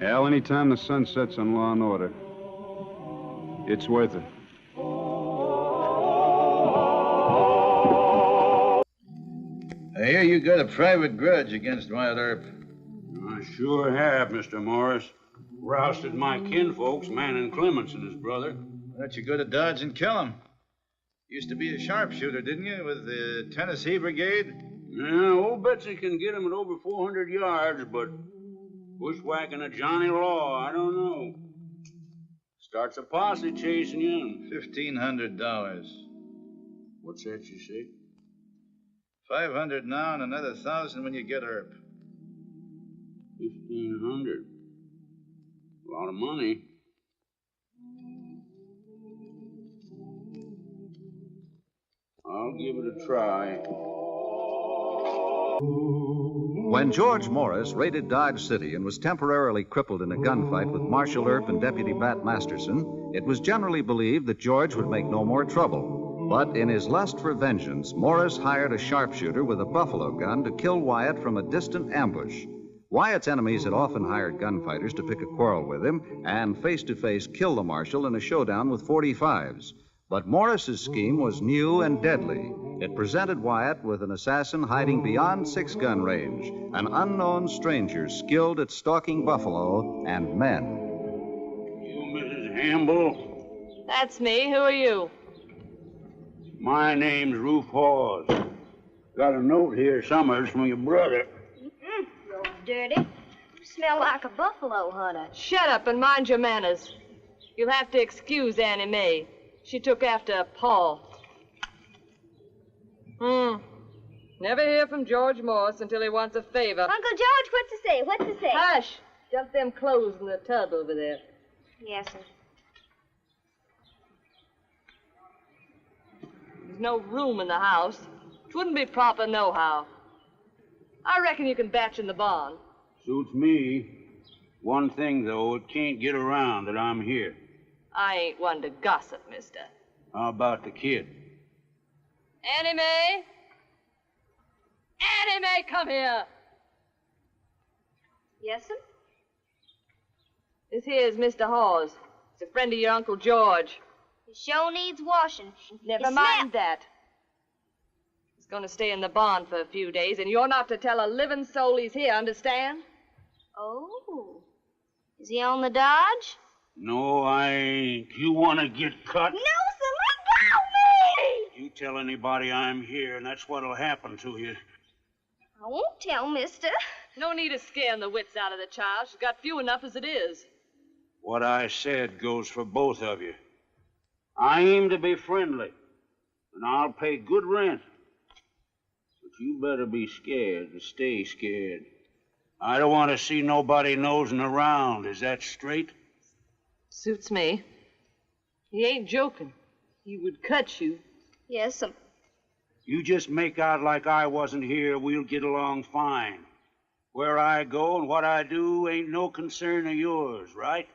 Hell, anytime the sun sets on law and order, it's worth it.
I hear you got a private grudge against Wild Earp.
I sure have, Mr. Morris. Rousted my kinfolks, Manning Clements and his brother.
Why don't you go to Dodge and kill him? Used to be a sharpshooter, didn't you, with the Tennessee Brigade?
Yeah, old Betsy can get him at over 400 yards, but bushwhacking a Johnny Law, I don't know. Starts a posse chasing you.
$1,500.
What's that you say?
500 now and another 1,000 when you get Earp.
1,500. A lot of money. I'll give it a try.
When George Morris raided Dodge City and was temporarily crippled in a gunfight with Marshal Earp and Deputy Bat Masterson, it was generally believed that George would make no more trouble. But in his lust for vengeance, Morris hired a sharpshooter with a buffalo gun to kill Wyatt from a distant ambush. Wyatt's enemies had often hired gunfighters to pick a quarrel with him and face-to-face kill the marshal in a showdown with .45s. But Morris's scheme was new and deadly. It presented Wyatt with an assassin hiding beyond six-gun range, an unknown stranger skilled at stalking buffalo and men.
You, Mrs. Hamble?
That's me. Who are you?
My name's Rufe Hawes. Got a note here, Summers, from your brother.
You're dirty. You smell like a buffalo hunter. Shut up and mind your manners. You'll have to excuse Annie Mae. She took after Paul. Never hear from George Morris until he wants a favor.
Uncle George, what to say? What to say?
Hush! Dump them clothes in the tub over there.
Yes, sir.
There's no room in the house. It wouldn't be proper nohow. I reckon you can batch in the barn.
Suits me. One thing, though, it can't get around that I'm here.
I ain't one to gossip, mister.
How about the kid?
Annie Mae? Annie Mae, come here.
Yes, sir?
This here's Mr. Hawes. He's a friend of your Uncle George.
He sure needs washing.
Never mind that. He's going to stay in the barn for a few days, and you're not to tell a living soul he's here, understand?
Oh. Is he on the Dodge?
No, I ain't. You want to get cut?
No, sir, let go of me!
You tell anybody I'm here, and that's what'll happen to you.
I won't tell, mister.
No need of scaring the wits out of the child. She's got few enough as it is.
What I said goes for both of you. I aim to be friendly, and I'll pay good rent. But you better be scared to stay scared. I don't want to see nobody nosing around. Is that straight?
Suits me. He ain't joking. He would cut you. Yes,
You just make out like I wasn't here. We'll get along fine. Where I go and what I do ain't no concern of yours, right?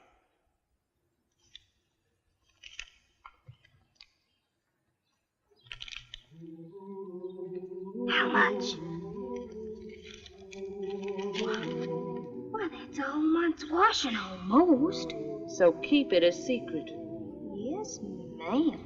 How much? Why, that's a whole month's washing almost.
So keep it a secret.
Yes, ma'am.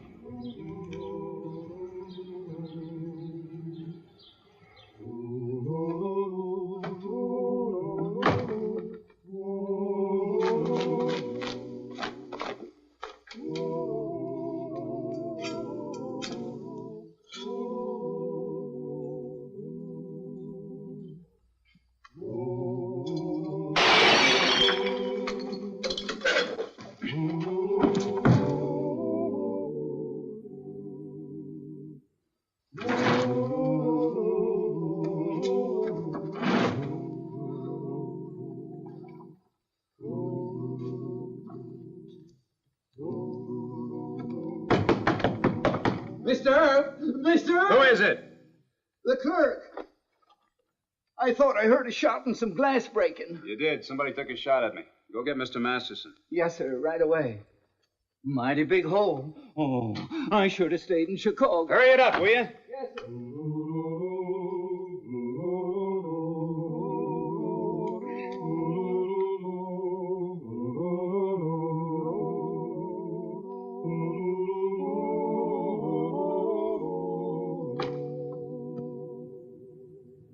Who is it?
The clerk. I thought I heard a shot and some glass breaking.
You did. Somebody took a shot at me. Go get Mr. Masterson.
Yes, sir, right away. Mighty big hole. Oh, I should have stayed in Chicago.
Hurry it up, will you?
Yes, sir.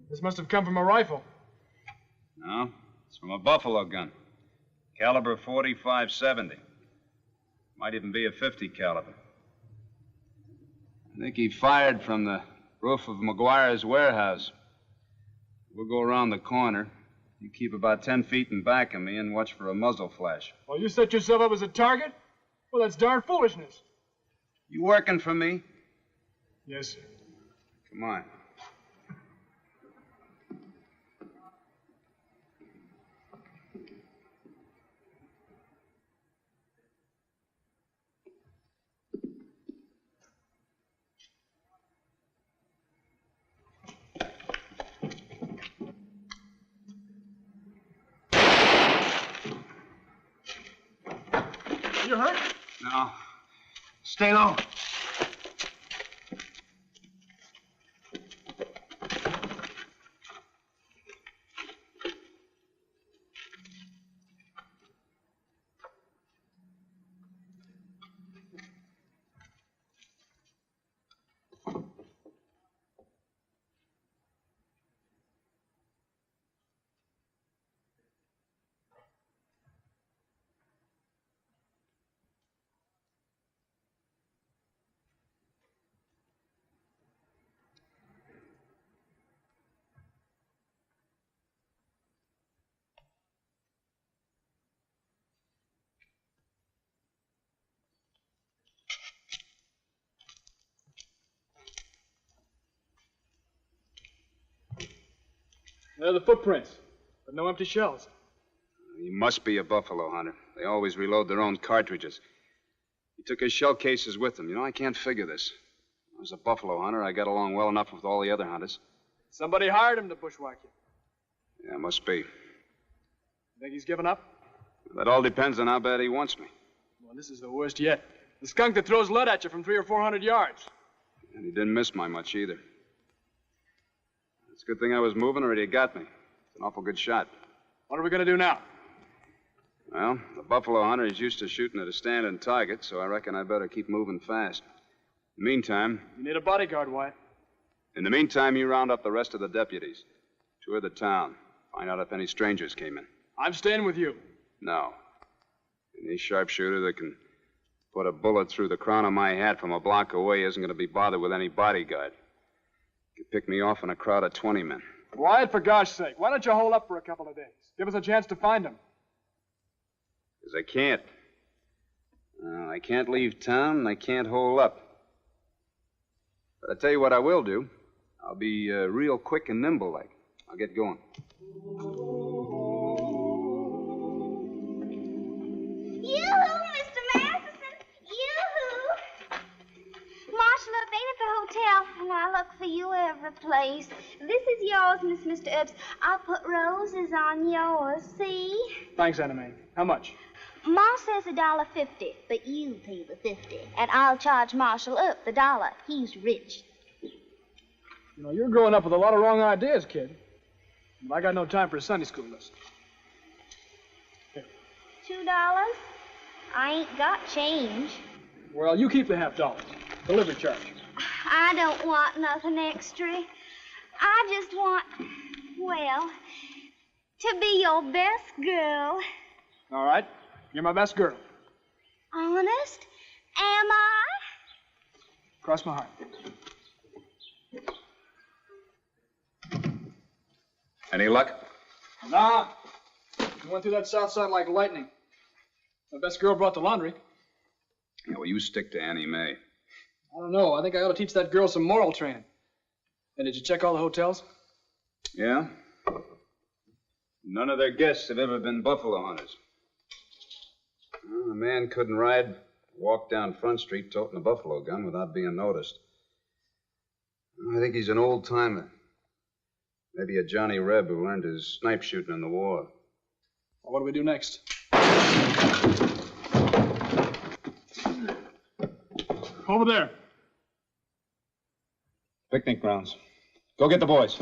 This must have come from a rifle.
No, it's from a buffalo gun. Caliber 45-70. Might even be a 50 caliber. I think he fired from the roof of McGuire's warehouse. We'll go around the corner. You keep about 10 feet in back of me and watch for a muzzle flash.
Well, you set yourself up as a target? Well, that's darn foolishness.
You working for me?
Yes, sir.
Come on.
You hurt?
No. Stay low.
There are the footprints, but no empty shells.
He must be a buffalo hunter. They always reload their own cartridges. He took his shell cases with him. You know, I can't figure this. As a buffalo hunter, I got along well enough with all the other hunters.
Somebody hired him to bushwhack you.
Yeah, must be.
You think he's given up?
That all depends on how bad he wants me.
Well, this is the worst yet. The skunk that throws lead at you from 300 or 400 yards.
And he didn't miss my much either. It's a good thing I was moving or he'd have got me. It's an awful good shot.
What are we going to do now?
Well, the buffalo hunter is used to shooting at a standing target, so I reckon I better keep moving fast. In the meantime...
You need a bodyguard, Wyatt.
In the meantime, you round up the rest of the deputies. Tour the town. Find out if any strangers came in.
I'm staying with you.
No. Any sharpshooter that can put a bullet through the crown of my hat from a block away isn't going to be bothered with any bodyguard. You pick me off in a crowd of 20 men.
Wyatt, for gosh sake, why don't you hold up for a couple of days? Give us a chance to find him.
Because I can't. I can't leave town and I can't hole up. But I tell you what I will do. I'll be real quick and nimble like. I'll get going.
Yoo-hoo, Mr. Matheson. Yoo-hoo. Marshal, I've been at the hotel, and I look for you every place. This is yours, Mr. Ebbs. I'll put roses on yours, see?
Thanks, Anna Mae. How much?
Ma says $1.50, but you pay the 50, and I'll charge Marshal up the $1. He's rich.
You know, you're growing up with a lot of wrong ideas, kid. But I got no time for a Sunday school lesson.
$2? I ain't got change.
Well, you keep the $50. Delivery charge.
I don't want nothing extra. I just want, well, to be your best girl.
All right. You're my best girl.
Honest? Am I?
Cross my heart.
Any luck?
Nah. You went through that south side like lightning. My best girl brought the laundry.
Yeah, well, you stick to Annie Mae.
I don't know. I think I ought to teach that girl some moral training. And did you check all the hotels?
Yeah? None of their guests have ever been buffalo hunters. Well, a man couldn't walk down Front Street toting a buffalo gun without being noticed. I think he's an old-timer. Maybe a Johnny Reb who learned his snipe shooting in the war.
Well, what do we do next? Over there.
Picnic grounds. Go get the boys.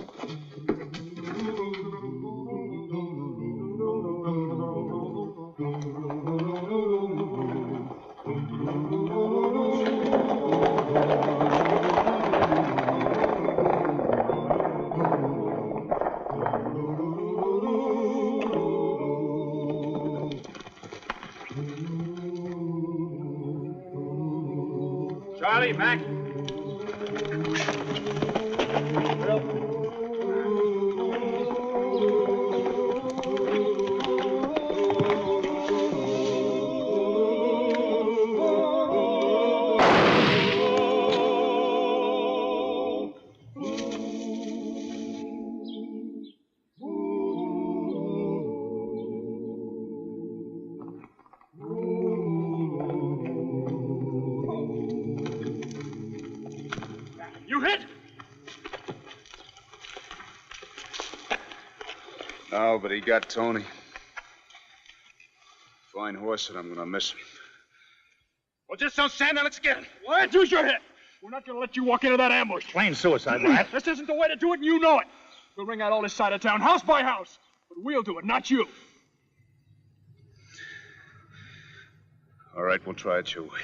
Charlie, Mac. You hit?
No, but he got Tony. Fine horse, and I'm gonna miss him.
Well, just don't stand there. Let's get him. What? Use your head. We're not going to let you walk into that ambush.
Plain suicide, lad.
This isn't the way to do it, and you know it. We'll ring out all this side of town, house by house. But we'll do it, not you.
All right, we'll try it your way.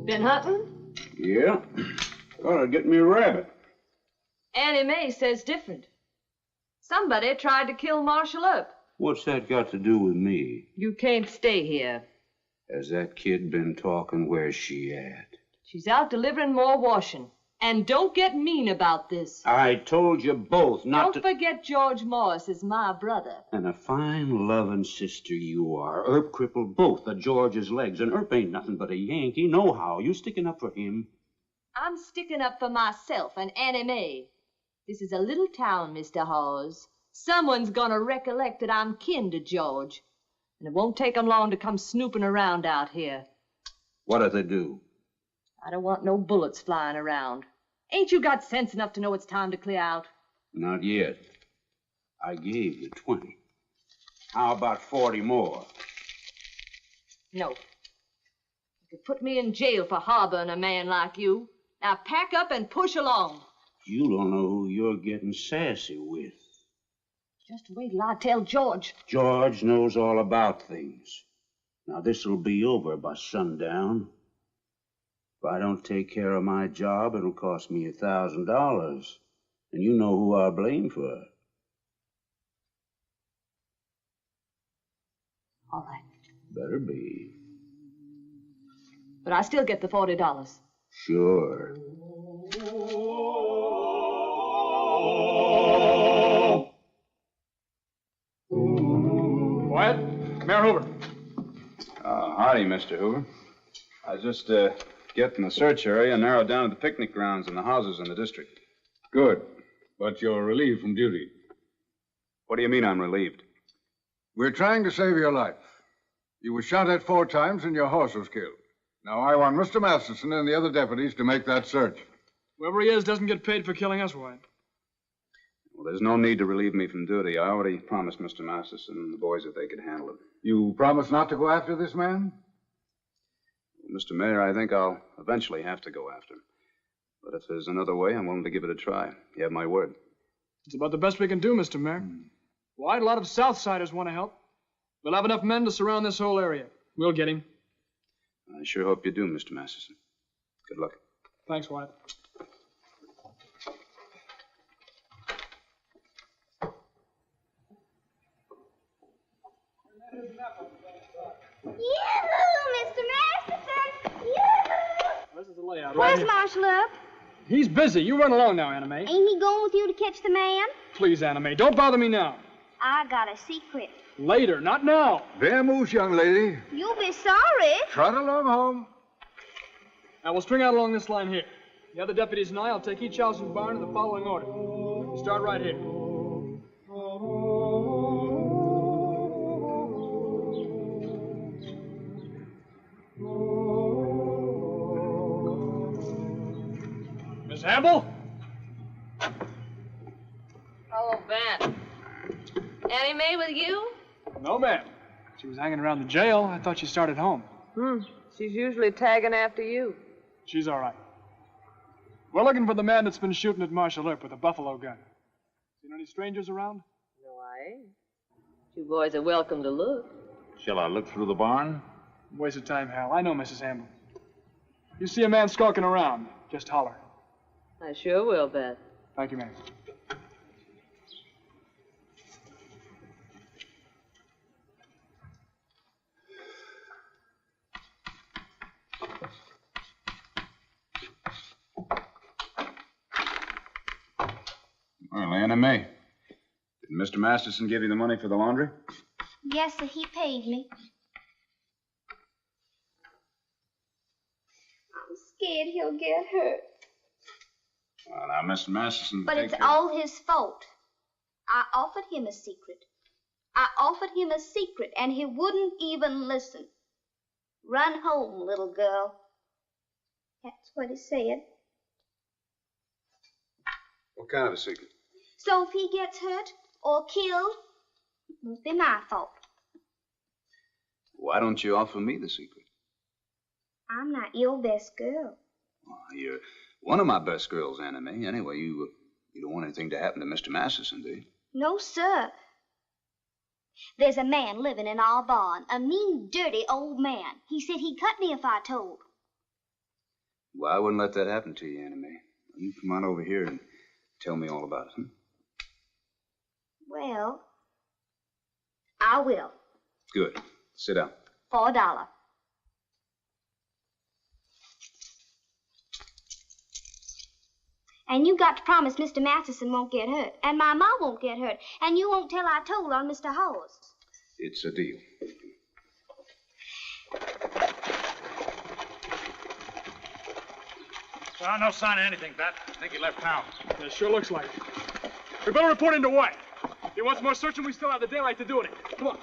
Been hunting?
Yeah. Thought I'd get me a rabbit.
Annie Mae says different. Somebody tried to kill Marshal up.
What's that got to do with me?
You can't stay here.
Has that kid been talking? Where's she at?
She's out delivering more washing. And don't get mean about this.
I told you both not
Don't forget George Morris is my brother.
And a fine, loving sister you are. Earp crippled both of George's legs, and Earp ain't nothing but a Yankee, nohow. You sticking up for him?
I'm sticking up for myself and Annie Mae. This is a little town, Mr. Hawes. Someone's gonna recollect that I'm kin to George. And it won't take 'em long to come snooping around out here.
What if they do?
I don't want no bullets flying around. Ain't you got sense enough to know it's time to clear out?
Not yet. I gave you 20. How about 40 more?
No. You could put me in jail for harboring a man like you. Now pack up and push along.
You don't know who you're getting sassy with.
Just wait till I tell George.
George knows all about things. Now, this'll be over by sundown. If I don't take care of my job, it'll cost me $1,000. And you know who I'll blame for it.
All right.
Better be.
But I still get the $40.
Sure.
Quiet. Mayor Hoover.
Howdy, Mr. Hoover. I was just getting the search area narrowed down to the picnic grounds and the houses in the district.
Good. But you're relieved from duty.
What do you mean I'm relieved?
We're trying to save your life. You were shot at 4 times and your horse was killed. Now, I want Mr. Masterson and the other deputies to make that search.
Whoever he is doesn't get paid for killing us, White.
Well, there's no need to relieve me from duty. I already promised Mr. Masterson and the boys that they could handle it.
You promise not to go after this man?
Well, Mr. Mayor, I think I'll eventually have to go after him. But if there's another way, I'm willing to give it a try. You have my word.
It's about the best we can do, Mr. Mayor. White, a lot of Southsiders want to help. We'll have enough men to surround this whole area. We'll get him.
I sure hope you do, Mr. Masterson. Good luck.
Thanks, White.
Mr. Masterson! Yoo-hoo!
This is the layout.
Where's
right here.
Marshal up?
He's busy. You run along now, Anna Mae.
Ain't he going with you to catch the man?
Please, Anna Mae, don't bother me now.
I got a secret.
Later, not now.
Vamoose, young lady.
You'll be sorry.
Trot along home.
Now, we'll string out along this line here. The other deputies and I'll take each house and barn in the following order. We'll start right here. Miss Hamble?
Hello, Ben. Annie Mae with you?
No, ma'am. She was hanging around the jail. I thought she started home.
She's usually tagging after you.
She's all right. We're looking for the man that's been shooting at Marshal Earp with a buffalo gun. Seen any strangers around?
No, I ain't. You boys are welcome to look.
Shall I look through the barn?
Waste of time, Hal. I know Mrs. Hamble. You see a man skulking around, just holler.
I sure will, Bet.
Thank you, ma'am.
Well, Anna Mae, did Mr. Masterson give you the money for the laundry?
Yes, sir, he paid me. I'm scared he'll get hurt.
Well, now, Mr. Masterson...
But it's all his fault. I offered him a secret. And he wouldn't even listen. Run home, little girl. That's what he said.
What kind of a secret?
So if he gets hurt or killed, it won't be my fault.
Why don't you offer me the secret?
I'm not your best girl.
Well, you're one of my best girls, Anna Mae. Anyway, you don't want anything to happen to Mr. Masterson, do you?
No, sir. There's a man living in our barn, a mean, dirty old man. He said he'd cut me if I told.
Well, I wouldn't let that happen to you, Anna Mae. You come on over here and tell me all about it,
Well, I will.
Good. Sit down.
$4. And you got to promise Mr. Masterson won't get hurt, and my ma won't get hurt, and you won't tell I told on Mr. Hawes.
It's a deal.
Well, no sign of anything, Bet. I think he left town.
It sure looks like it. We better report him to White. If he wants more searching, we still have the daylight to do it. Come on.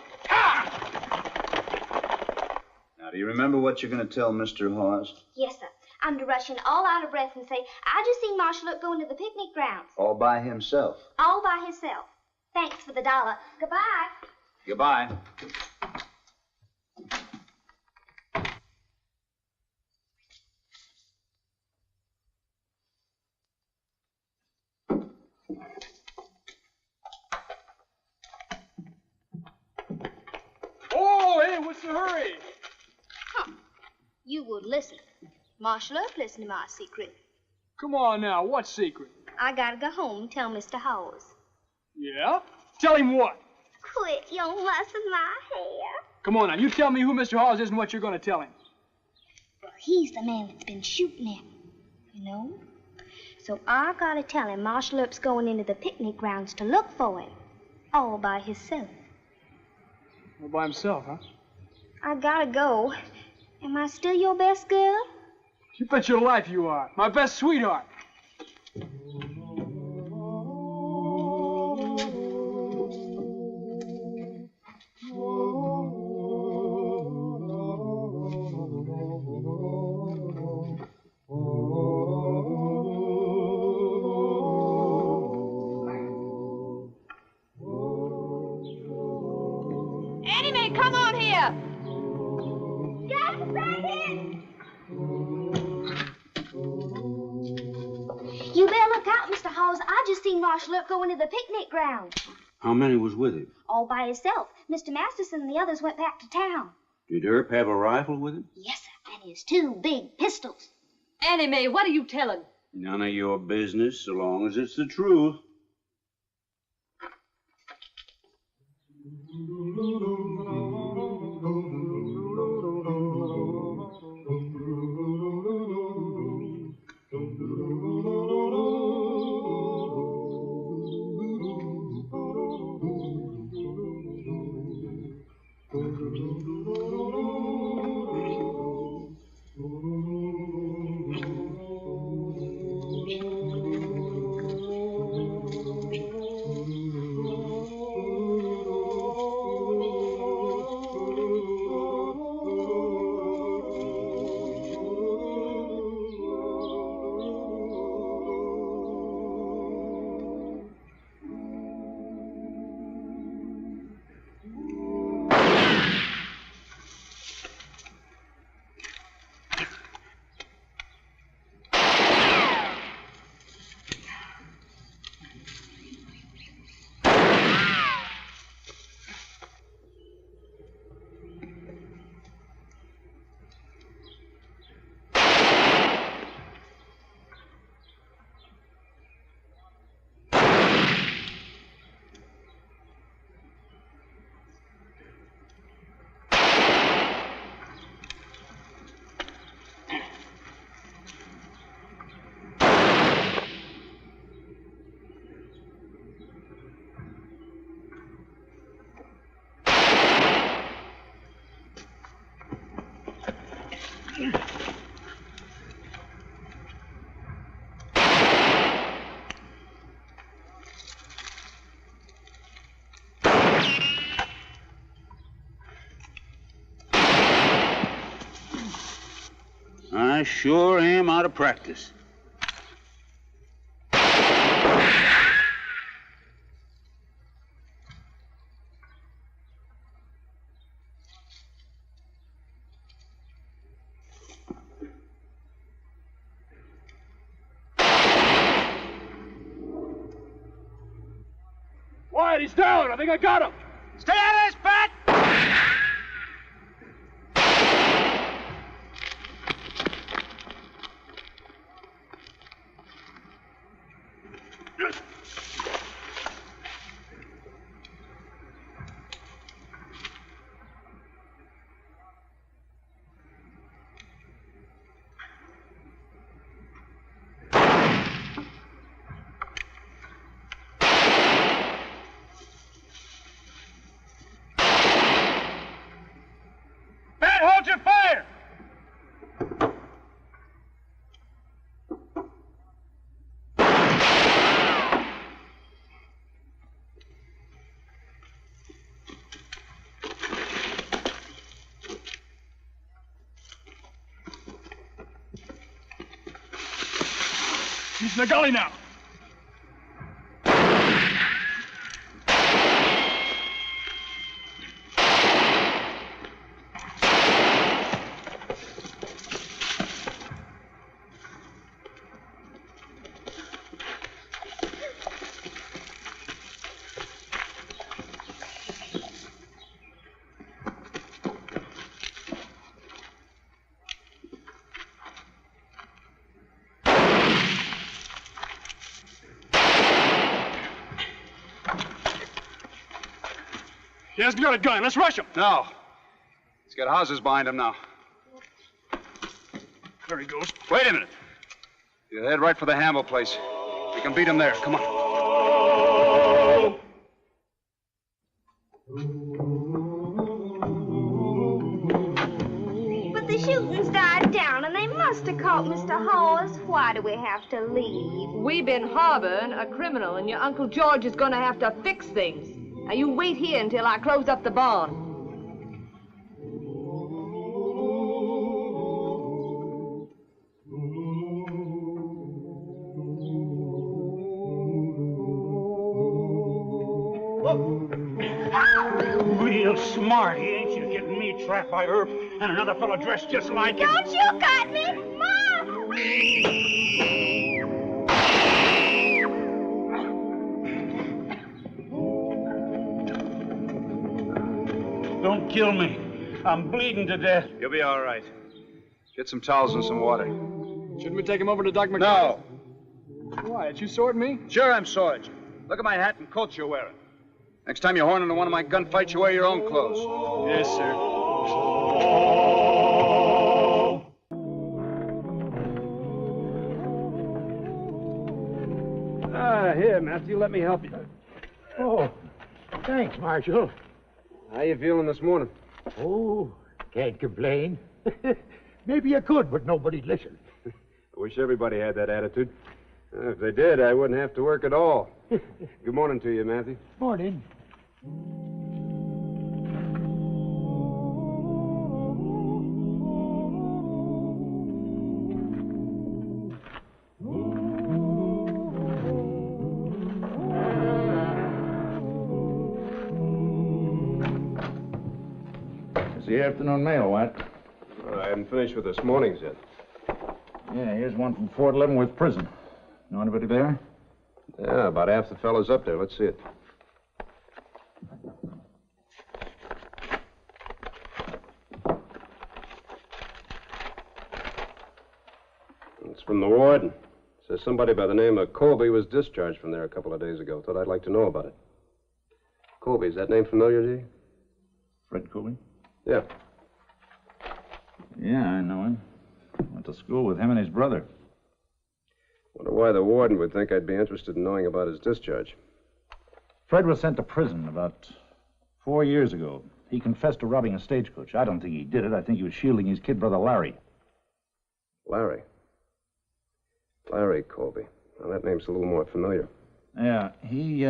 Now, do you remember what you're going to tell Mr. Hawes?
Yes, sir. I'm to rush in all out of breath and say, I just seen Marshal Earp going to the picnic grounds.
All by himself.
All by himself. Thanks for the $1. Goodbye.
Goodbye.
the hurry?
You would listen. Marshal Earp, listen to my secret.
Come on now, what secret?
I gotta go home and tell Mr. Hawes.
Yeah? Tell him what?
Quit your mussing my hair.
Come on now, you tell me who Mr. Hawes is and what you're going to tell him.
Well, he's the man that's been shooting at me, you know? So I gotta tell him Marshal Earp's going into the picnic grounds to look for him. All by himself.
All by himself, huh?
I gotta go. Am I still your best girl?
You bet your life you are. My best sweetheart.
Annie, come on here.
Yes, right in. You better look out, Mr. Hawes. I just seen Marshal Earp go into the picnic ground.
How many was with him?
All by himself. Mr. Masterson and the others went back to town.
Did Earp have a rifle with him?
Yes, sir, and his 2 big pistols.
Annie Mae, what are you telling?
None of your business, so long as it's the truth. I sure am out of practice.
Wyatt, he's down. I think I got him.
Stay out of this, Pat! Hold your fire!
He's in the gully now. He hasn't got a gun. Let's rush him.
No. He's got houses behind him now.
There he goes.
Wait a minute. You head right for the Hamel place. We can beat him there. Come on.
But the shooting's died down, and they must have caught Mr. Hawes. Why do we have to leave?
We've been harboring a criminal, and your Uncle George is going to have to fix things. Now, you wait here until I close up the barn.
Real smarty, ain't you? Getting me trapped by Earp and another fellow dressed just like him.
Don't you cut me! Mom!
Don't kill me. I'm bleeding to death.
You'll be all right. Get some towels and some water.
Shouldn't we take him over to Doc McCarthy?
No.
Why? Did you sword me?
Sure, I'm Sarge. Look at my hat and coat you're wearing. Next time you horn into one of my gunfights, you wear your own clothes.
Yes, sir.
Here, Matthew, let me help you.
Oh, thanks, Marshal.
How you feeling this morning?
Oh, can't complain. Maybe you could, but nobody'd listen.
I wish everybody had that attitude. If they did, I wouldn't have to work at all. Good morning to you, Matthew.
Morning.
It's the afternoon mail, White.
Well, I haven't finished with this morning's yet.
Yeah, here's one from Fort Leavenworth Prison. Know anybody there?
Yeah, about half the fellows up there. Let's see it. It's from the warden. Says somebody by the name of Colby was discharged from there a couple of days ago. Thought I'd like to know about it. Colby, is that name familiar to you?
Fred Colby?
Yeah.
Yeah, I know him. Went to school with him and his brother.
Wonder why the warden would think I'd be interested in knowing about his discharge.
Fred was sent to prison about 4 years ago. He confessed to robbing a stagecoach. I don't think he did it. I think he was shielding his kid brother Larry.
Larry? Larry Colby. Now, that name's a little more familiar.
Yeah, he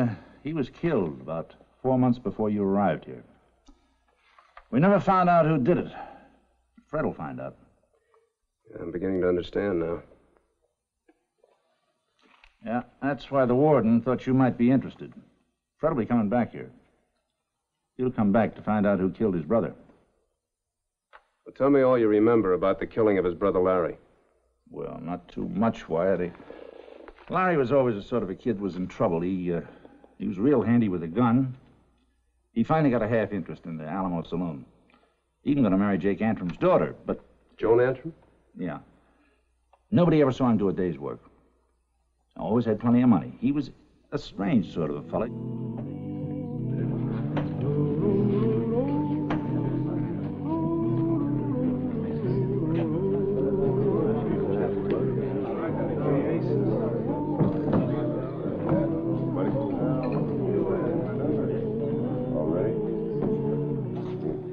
was killed about 4 months before you arrived here. We never found out who did it. Fred will find out.
Yeah, I'm beginning to understand now.
Yeah, that's why the warden thought you might be interested. Fred will be coming back here. He'll come back to find out who killed his brother.
Well, tell me all you remember about the killing of his brother Larry.
Well, not too much, Wyatt. Larry was always the sort of a kid who was in trouble. He was real handy with a gun. He finally got a half interest in the Alamo Saloon. Even going to marry Jake Antrim's daughter, but...
Joan Antrim?
Yeah. Nobody ever saw him do a day's work. Always had plenty of money. He was a strange sort of a fella.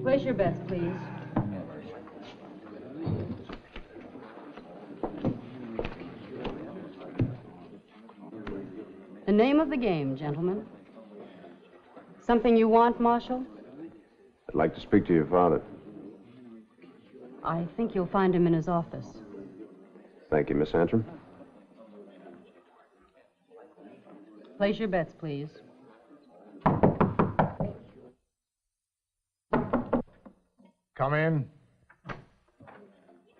Place your bets, please. The name of the game, gentlemen. Something you want, Marshal?
I'd like to speak to your father.
I think you'll find him in his office.
Thank you, Miss Antrim.
Place your bets, please.
Come in.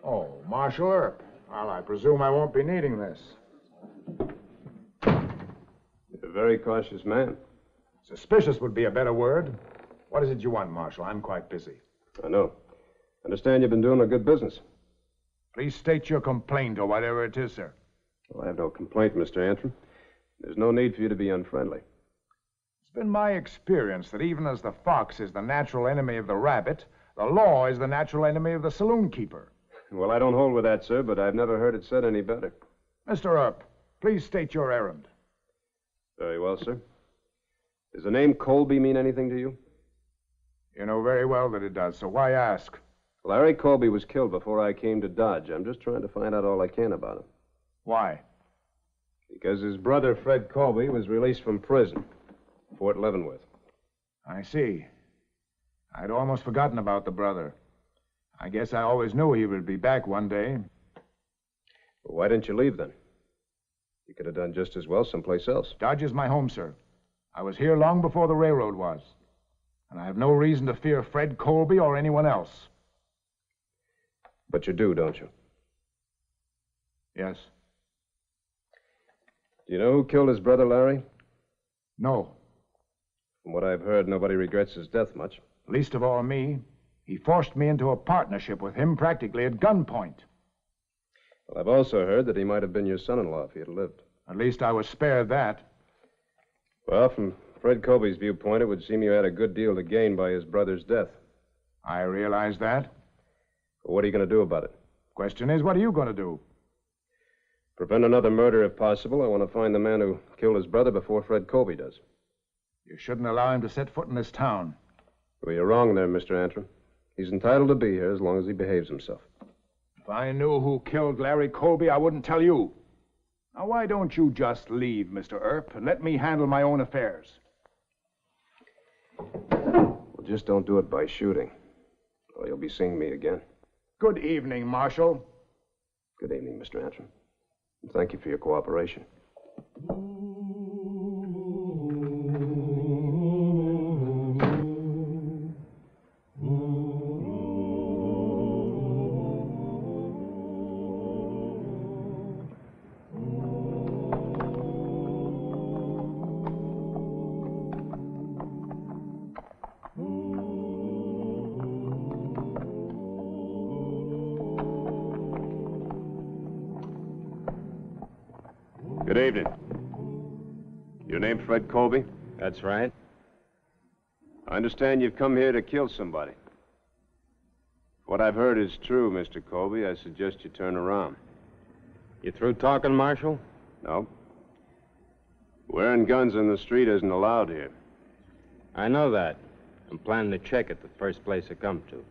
Oh, Marshal Earp. Well, I presume I won't be needing this.
You're a very cautious man.
Suspicious would be a better word. What is it you want, Marshal? I'm quite busy.
I know. Understand you've been doing a good business.
Please state your complaint or whatever it is, sir.
Well, I have no complaint, Mr. Antrim. There's no need for you to be unfriendly.
It's been my experience that even as the fox is the natural enemy of the rabbit, the law is the natural enemy of the saloon keeper.
Well, I don't hold with that, sir, but I've never heard it said any better.
Mr. Earp, please state your errand.
Very well, sir. Does the name Colby mean anything to you?
You know very well that it does, so why ask?
Larry Colby was killed before I came to Dodge. I'm just trying to find out all I can about him.
Why?
Because his brother, Fred Colby, was released from prison, Fort Leavenworth.
I see. I'd almost forgotten about the brother. I guess I always knew he would be back one day.
Well, why didn't you leave then? You could have done just as well someplace else.
Dodge is my home, sir. I was here long before the railroad was. And I have no reason to fear Fred Colby or anyone else.
But you do, don't you?
Yes.
Do you know who killed his brother, Larry?
No.
From what I've heard, nobody regrets his death much.
Least of all me. He forced me into a partnership with him practically at gunpoint.
Well, I've also heard that he might have been your son-in-law if he had lived.
At least I was spared that.
Well, from Fred Colby's viewpoint, it would seem you had a good deal to gain by his brother's death.
I realize that.
But what are you going to do about it?
Question is, what are you going to do?
Prevent another murder if possible. I want to find the man who killed his brother before Fred Colby does.
You shouldn't allow him to set foot in this town.
Well, you're wrong there, Mr. Antrim. He's entitled to be here as long as he behaves himself.
If I knew who killed Larry Colby, I wouldn't tell you. Now, why don't you just leave, Mr. Earp, and let me handle my own affairs?
Well, just don't do it by shooting, or you'll be seeing me again.
Good evening, Marshal.
Good evening, Mr. Antrim. And thank you for your cooperation.
Good evening. Your name Fred Colby?
That's right.
I understand you've come here to kill somebody. If what I've heard is true, Mr. Colby, I suggest you turn around.
You through talking, Marshal?
No. Wearing guns in the street isn't allowed here.
I know that. I'm planning to check it the first place I come to.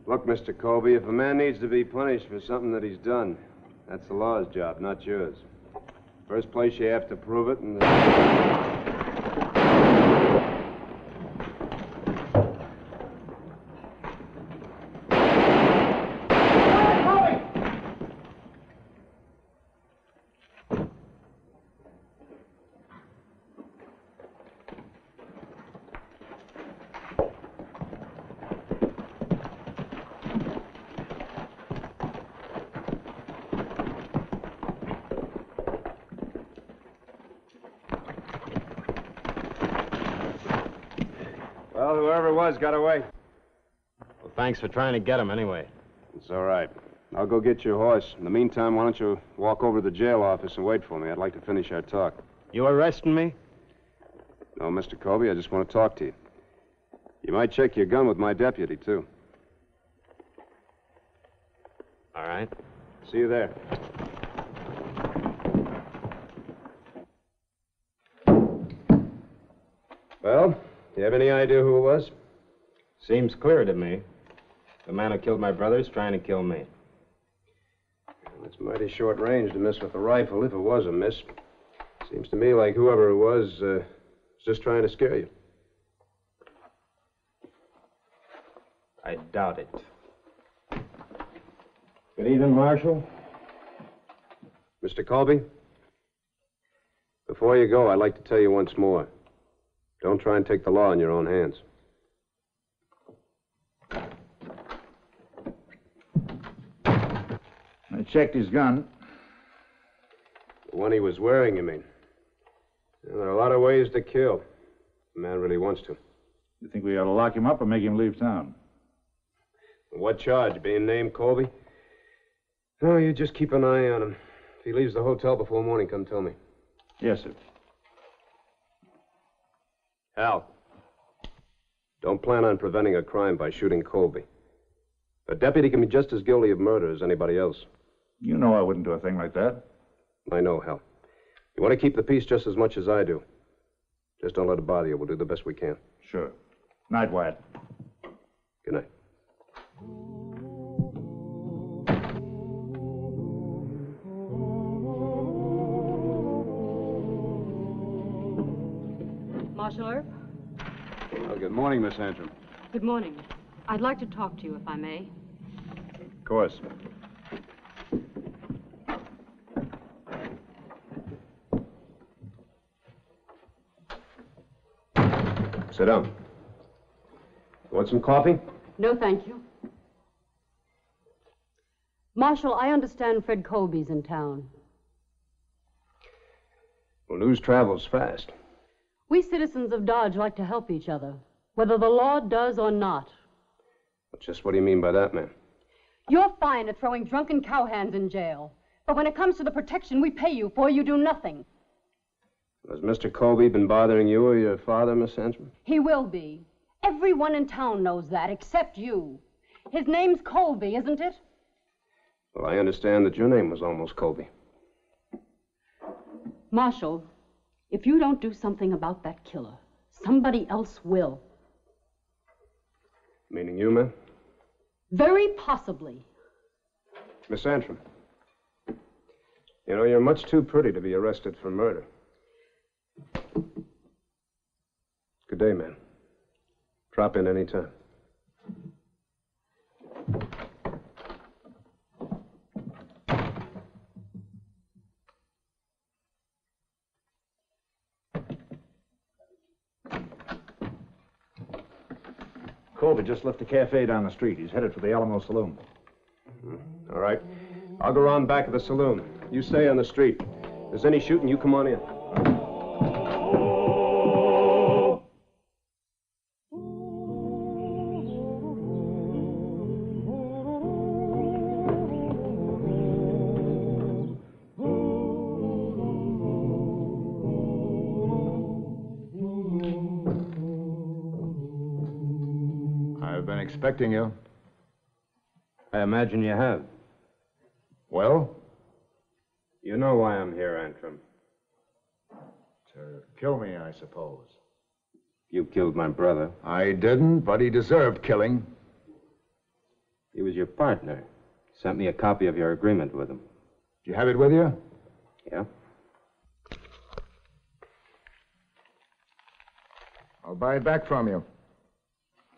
Look, Mr. Colby, if a man needs to be punished for something that he's done, that's the law's job, not yours. First place you have to prove it, and well, whoever it was got away.
Well, thanks for trying to get him anyway.
It's all right. I'll go get your horse. In the meantime, why don't you walk over to the jail office and wait for me? I'd like to finish our talk.
You arresting me?
No, Mr. Colby, I just want to talk to you. You might check your gun with my deputy, too.
All right.
See you there. Well, do you have any idea who it was?
Seems clear to me. The man who killed my brother is trying to kill me.
It's mighty short range to miss with a rifle, if it was a miss. Seems to me like whoever it was just trying to scare you.
I doubt it. Good evening, Marshal.
Mr. Colby, before you go, I'd like to tell you once more. Don't try and take the law in your own hands.
I checked his gun.
The one he was wearing, you mean? Well, there are a lot of ways to kill. If the man really wants to.
You think we ought to lock him up or make him leave town?
What charge? Being named Colby? No, you just keep an eye on him. If he leaves the hotel before morning, come tell me.
Yes, sir.
Hal, don't plan on preventing a crime by shooting Colby. A deputy can be just as guilty of murder as anybody else.
You know I wouldn't do a thing like that.
I know, Hal. You want to keep the peace just as much as I do. Just don't let it bother you. We'll do the best we can.
Sure. Night, Wyatt.
Good night.
Marshal Earp?
Well, good morning, Miss Antrim.
Good morning. I'd like to talk to you, if I may.
Of course.
Sit down. You want some coffee?
No, thank you. Marshal, I understand Fred Colby's in town.
Well, news travels fast.
We citizens of Dodge like to help each other, whether the law does or not.
Just what do you mean by that, ma'am?
You're fine at throwing drunken cowhands in jail, but when it comes to the protection we pay you for, you do nothing.
Has Mr. Colby been bothering you or your father, Miss Antrim?
He will be. Everyone in town knows that, except you. His name's Colby, isn't it?
Well, I understand that your name was almost Colby.
Marshal, if you don't do something about that killer, somebody else will.
Meaning you, ma'am?
Very possibly.
Miss Antrim, you know, you're much too pretty to be arrested for murder. Good day, ma'am. Drop in any time.
Colby just left the cafe down the street. He's headed for the Alamo Saloon.
All right. I'll go around back of the saloon. You stay on the street. If there's any shooting, you come on in.
I've been expecting you.
I imagine you have.
Well?
You know why I'm here, Antrim.
To kill me, I suppose.
You killed my brother.
I didn't, but he deserved killing.
He was your partner. Sent me a copy of your agreement with him.
Do you have it with you?
Yeah.
I'll buy it back from you.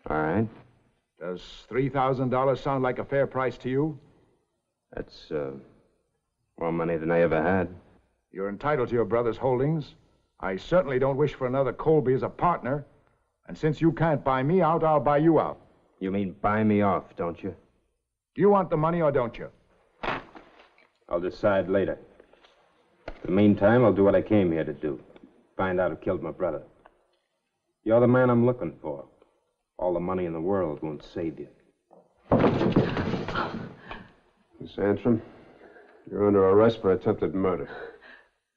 All right.
Does $3,000 sound like a fair price to you?
That's, more money than I ever had.
You're entitled to your brother's holdings. I certainly don't wish for another Colby as a partner. And since you can't buy me out, I'll buy you out.
You mean buy me off, don't you?
Do you want the money or don't you?
I'll decide later. In the meantime, I'll do what I came here to do. Find out who killed my brother. You're the man I'm looking for. All the money in the world won't save you. Miss Antrim, you're under arrest for attempted murder.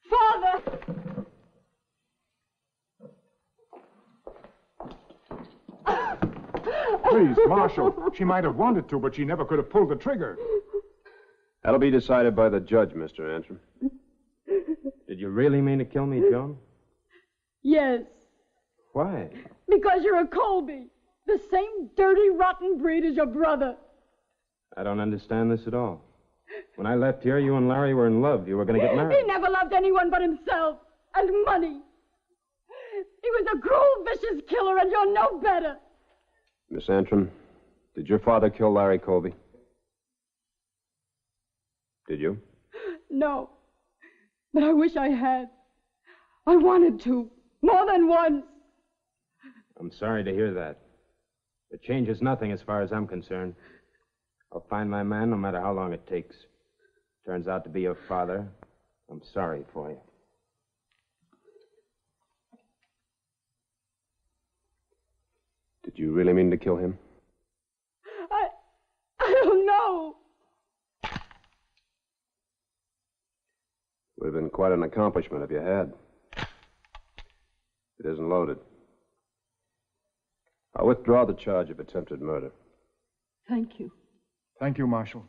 Father!
Please, Marshal. She might have wanted to, but she never could have pulled the trigger.
That'll be decided by the judge, Mr. Antrim. Did you really mean to kill me, Joan?
Yes,
Why?
because you're a Colby. The same dirty, rotten breed as your brother.
I don't understand this at all. When I left here, you and Larry were in love. You were going to get married.
He never loved anyone but himself and money. He was a cruel, vicious killer, and you're no better.
Miss Antrim, did your father kill Larry Colby? Did you?
No, but I wish I had. I wanted to, more than once.
I'm sorry to hear that. It changes nothing as far as I'm concerned. I'll find my man no matter how long it takes. Turns out to be your father. I'm sorry for you. Did you really mean to kill him?
I don't know.
Would have been quite an accomplishment if you had. It isn't loaded.
I'll withdraw the charge of attempted murder.
Thank you.
Thank you, Marshal.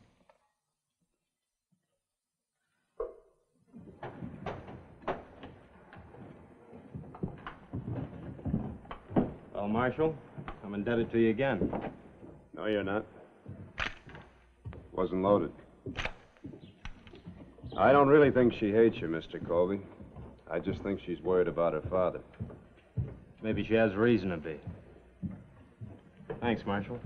Well, Marshal, I'm indebted to you again.
No, you're not. Wasn't loaded. I don't really think she hates you, Mr. Colby. I just think she's worried about her father.
Maybe she has reason to be. Thanks, Marshal.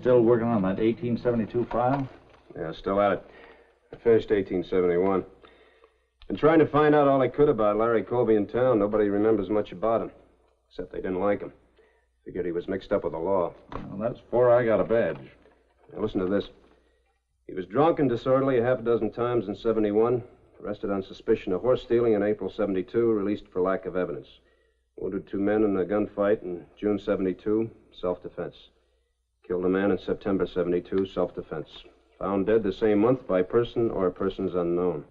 Still working on that 1872 file?
Yeah, still at it. I finished 1871. Been trying to find out all I could about Larry Colby in town. Nobody remembers much about him, except they didn't like him. Figured he was mixed up with the law.
Well, that's before I got a badge.
Now, listen to this. He was drunk and disorderly a half a dozen times in 71, arrested on suspicion of horse stealing in April 72, released for lack of evidence. Wounded 2 men in a gunfight in June 72, self-defense. Killed a man in September 72, self-defense. Found dead the same month by person or persons unknown.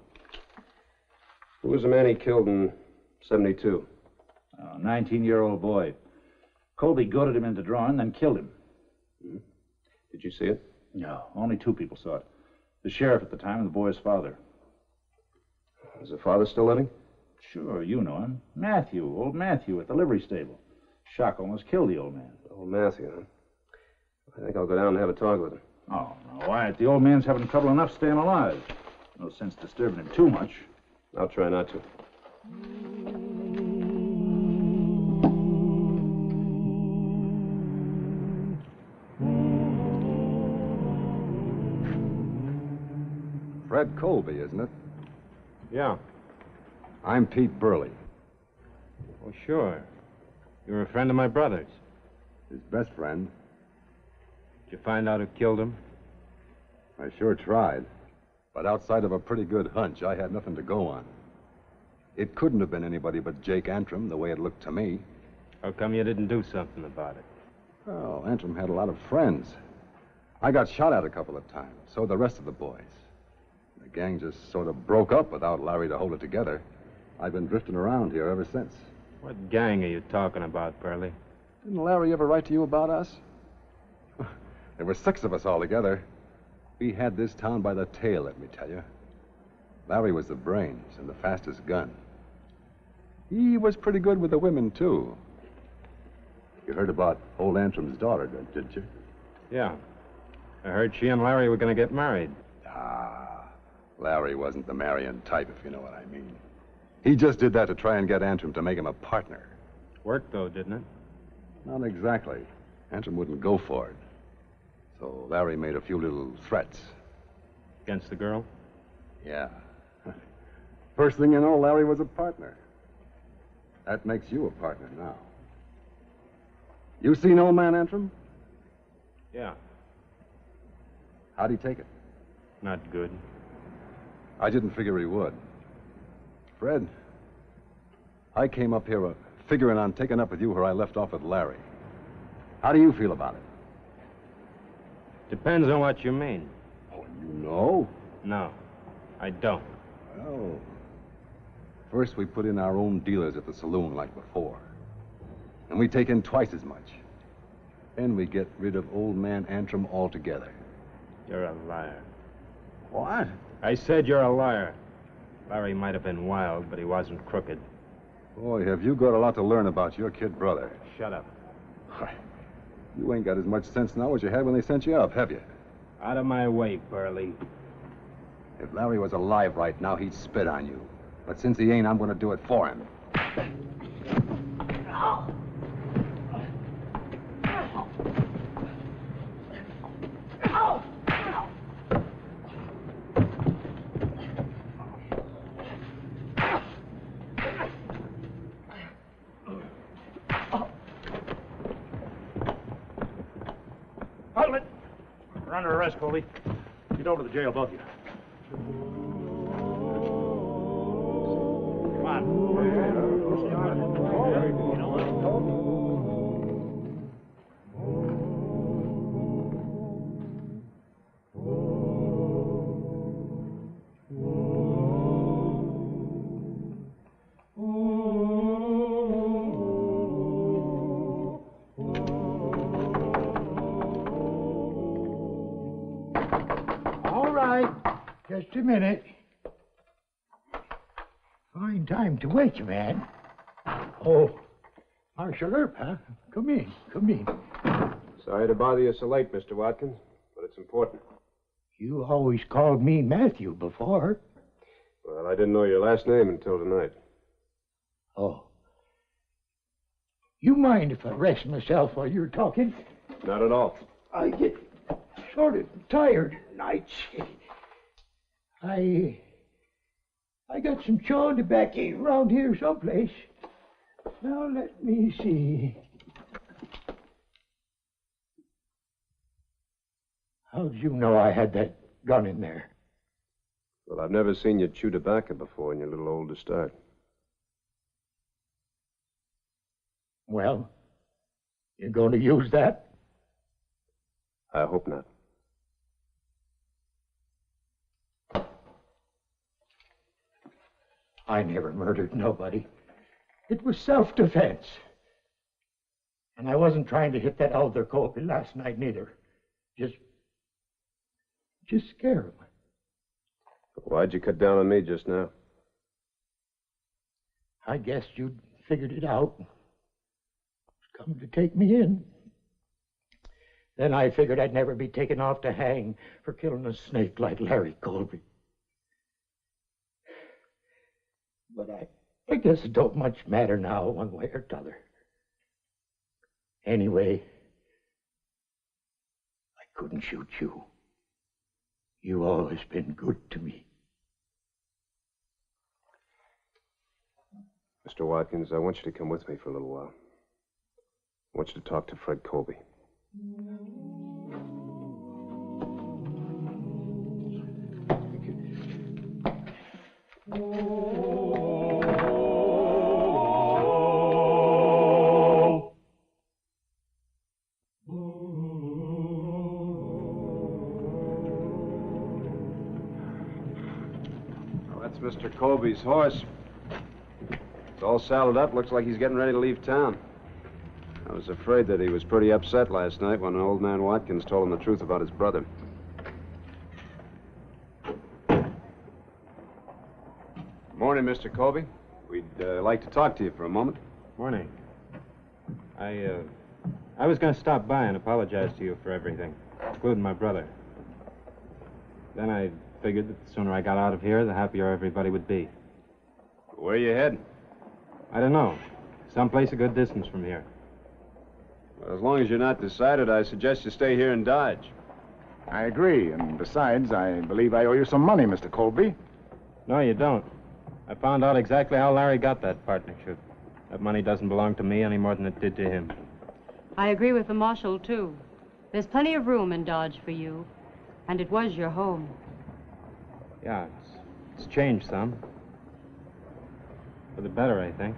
Who was the man he killed in 72?
A 19-year-old boy. Colby goaded him into drawing, then killed him.
Hmm. Did you see it?
No, only 2 people saw it. The sheriff at the time and the boy's father.
Is the father still living?
Sure, you know him. Matthew, old Matthew at the livery stable. Shock almost killed the old man.
Old Matthew, huh? I think I'll go down and have a talk with him.
Oh, no, Wyatt, the old man's having trouble enough staying alive. No sense disturbing him too much.
I'll try not to.
Fred Colby, isn't it?
Yeah.
I'm Pete Burley.
Oh, sure. You're a friend of my brother's.
His best friend.
Did you find out who killed him?
I sure tried. But outside of a pretty good hunch, I had nothing to go on. It couldn't have been anybody but Jake Antrim, the way it looked to me.
How come you didn't do something about it?
Well, Antrim had a lot of friends. I got shot at a couple of times, so the rest of the boys. The gang just sort of broke up without Larry to hold it together. I've been drifting around here ever since.
What gang are you talking about, Burley?
Didn't Larry ever write to you about us? There were 6 of us all together. We had this town by the tail, let me tell you. Larry was the brains and the fastest gun. He was pretty good with the women, too. You heard about old Antrim's daughter, didn't you?
Yeah. I heard she and Larry were going to get married.
Ah, Larry wasn't the marrying type, if you know what I mean. He just did that to try and get Antrim to make him a partner.
Worked, though, didn't it?
Not exactly. Antrim wouldn't go for it. So Larry made a few little threats.
Against the girl?
Yeah. First thing you know, Larry was a partner. That makes you a partner now. You seen old man Antrim?
Yeah.
How'd he take it?
Not good.
I didn't figure he would. Fred, I came up here figuring on taking up with you where I left off with Larry. How do you feel about it?
Depends on what you mean.
Oh, you know?
No, I don't.
Well, first we put in our own dealers at the saloon like before. And we take in twice as much. Then we get rid of old man Antrim altogether.
You're a liar.
What?
I said you're a liar. Larry might have been wild, but he wasn't crooked.
Boy, have you got a lot to learn about your kid brother.
Shut up.
You ain't got as much sense now as you had when they sent you up, have you?
Out of my way, Burley.
If Larry was alive right now, he'd spit on you. But since he ain't, I'm going to do it for him.
You're under arrest, Colby.
Get over to the jail, both of you. Come All right. Just a minute. Fine time to wake you, man. Oh, Marshal Earp, huh? Come in, come in.
Sorry to bother you so late, Mr. Watkins, but it's important.
You always called me Matthew before.
Well, I didn't know your last name until tonight.
Oh. You mind if I rest myself while you're talking?
Not at all.
I get sort of tired nights. I got some chawing tobacco around here someplace. Now let me see. How'd you know I had that gun in there?
Well, I've never seen you chew tobacco before, and you're a little old to start.
Well, you going to use that?
I hope not.
I never murdered nobody. It was self-defense. And I wasn't trying to hit that elder Colby last night neither. Just scare him.
Why'd you cut down on me just now?
I guessed you'd figured it out. Come to take me in. Then I figured I'd never be taken off to hang for killing a snake like Larry Colby. But I guess it don't much matter now, one way or t'other. Anyway, I couldn't shoot you. You always been good to me.
Mr. Watkins, I want you to come with me for a little while. I want you to talk to Fred Colby. Mr. Colby's horse. It's all saddled up. Looks like he's getting ready to leave town. I was afraid that he was pretty upset last night when old man Watkins told him the truth about his brother. Morning, Mr. Colby. We'd like to talk to you for a moment.
Morning. I was going to stop by and apologize to you for everything, including my brother. Then I figured that the sooner I got out of here, the happier everybody would be.
Where are you heading?
I don't know. Someplace a good distance from here.
Well, as long as you're not decided, I suggest you stay here in Dodge.
I agree, and besides, I believe I owe you some money, Mr. Colby.
No, you don't. I found out exactly how Larry got that partnership. That money doesn't belong to me any more than it did to him.
I agree with the marshal, too. There's plenty of room in Dodge for you, and it was your home.
Yeah, it's changed some. For the better, I think.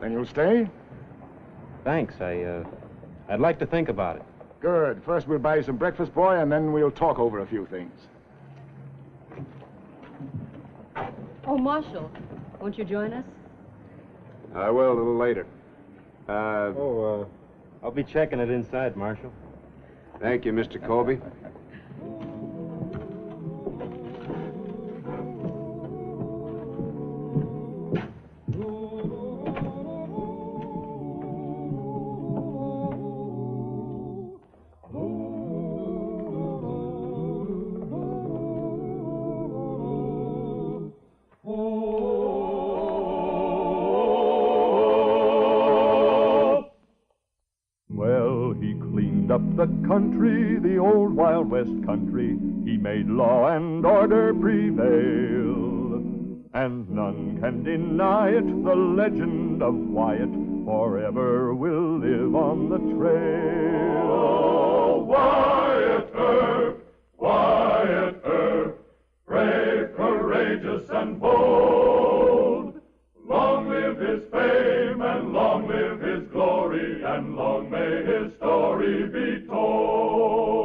Then you'll stay?
Thanks. I'd like to think about it.
Good. First we'll buy you some breakfast, boy, and then we'll talk over a few things.
Oh, Marshal, won't you join us?
I will a little later.
I'll be checking it inside, Marshal.
Thank you, Mr. Colby.
The country, the old Wild West country, he made law and order prevail. And none can deny it, the legend of Wyatt forever will live on the trail. Oh, Wyatt Earp, Wyatt long may his story be told.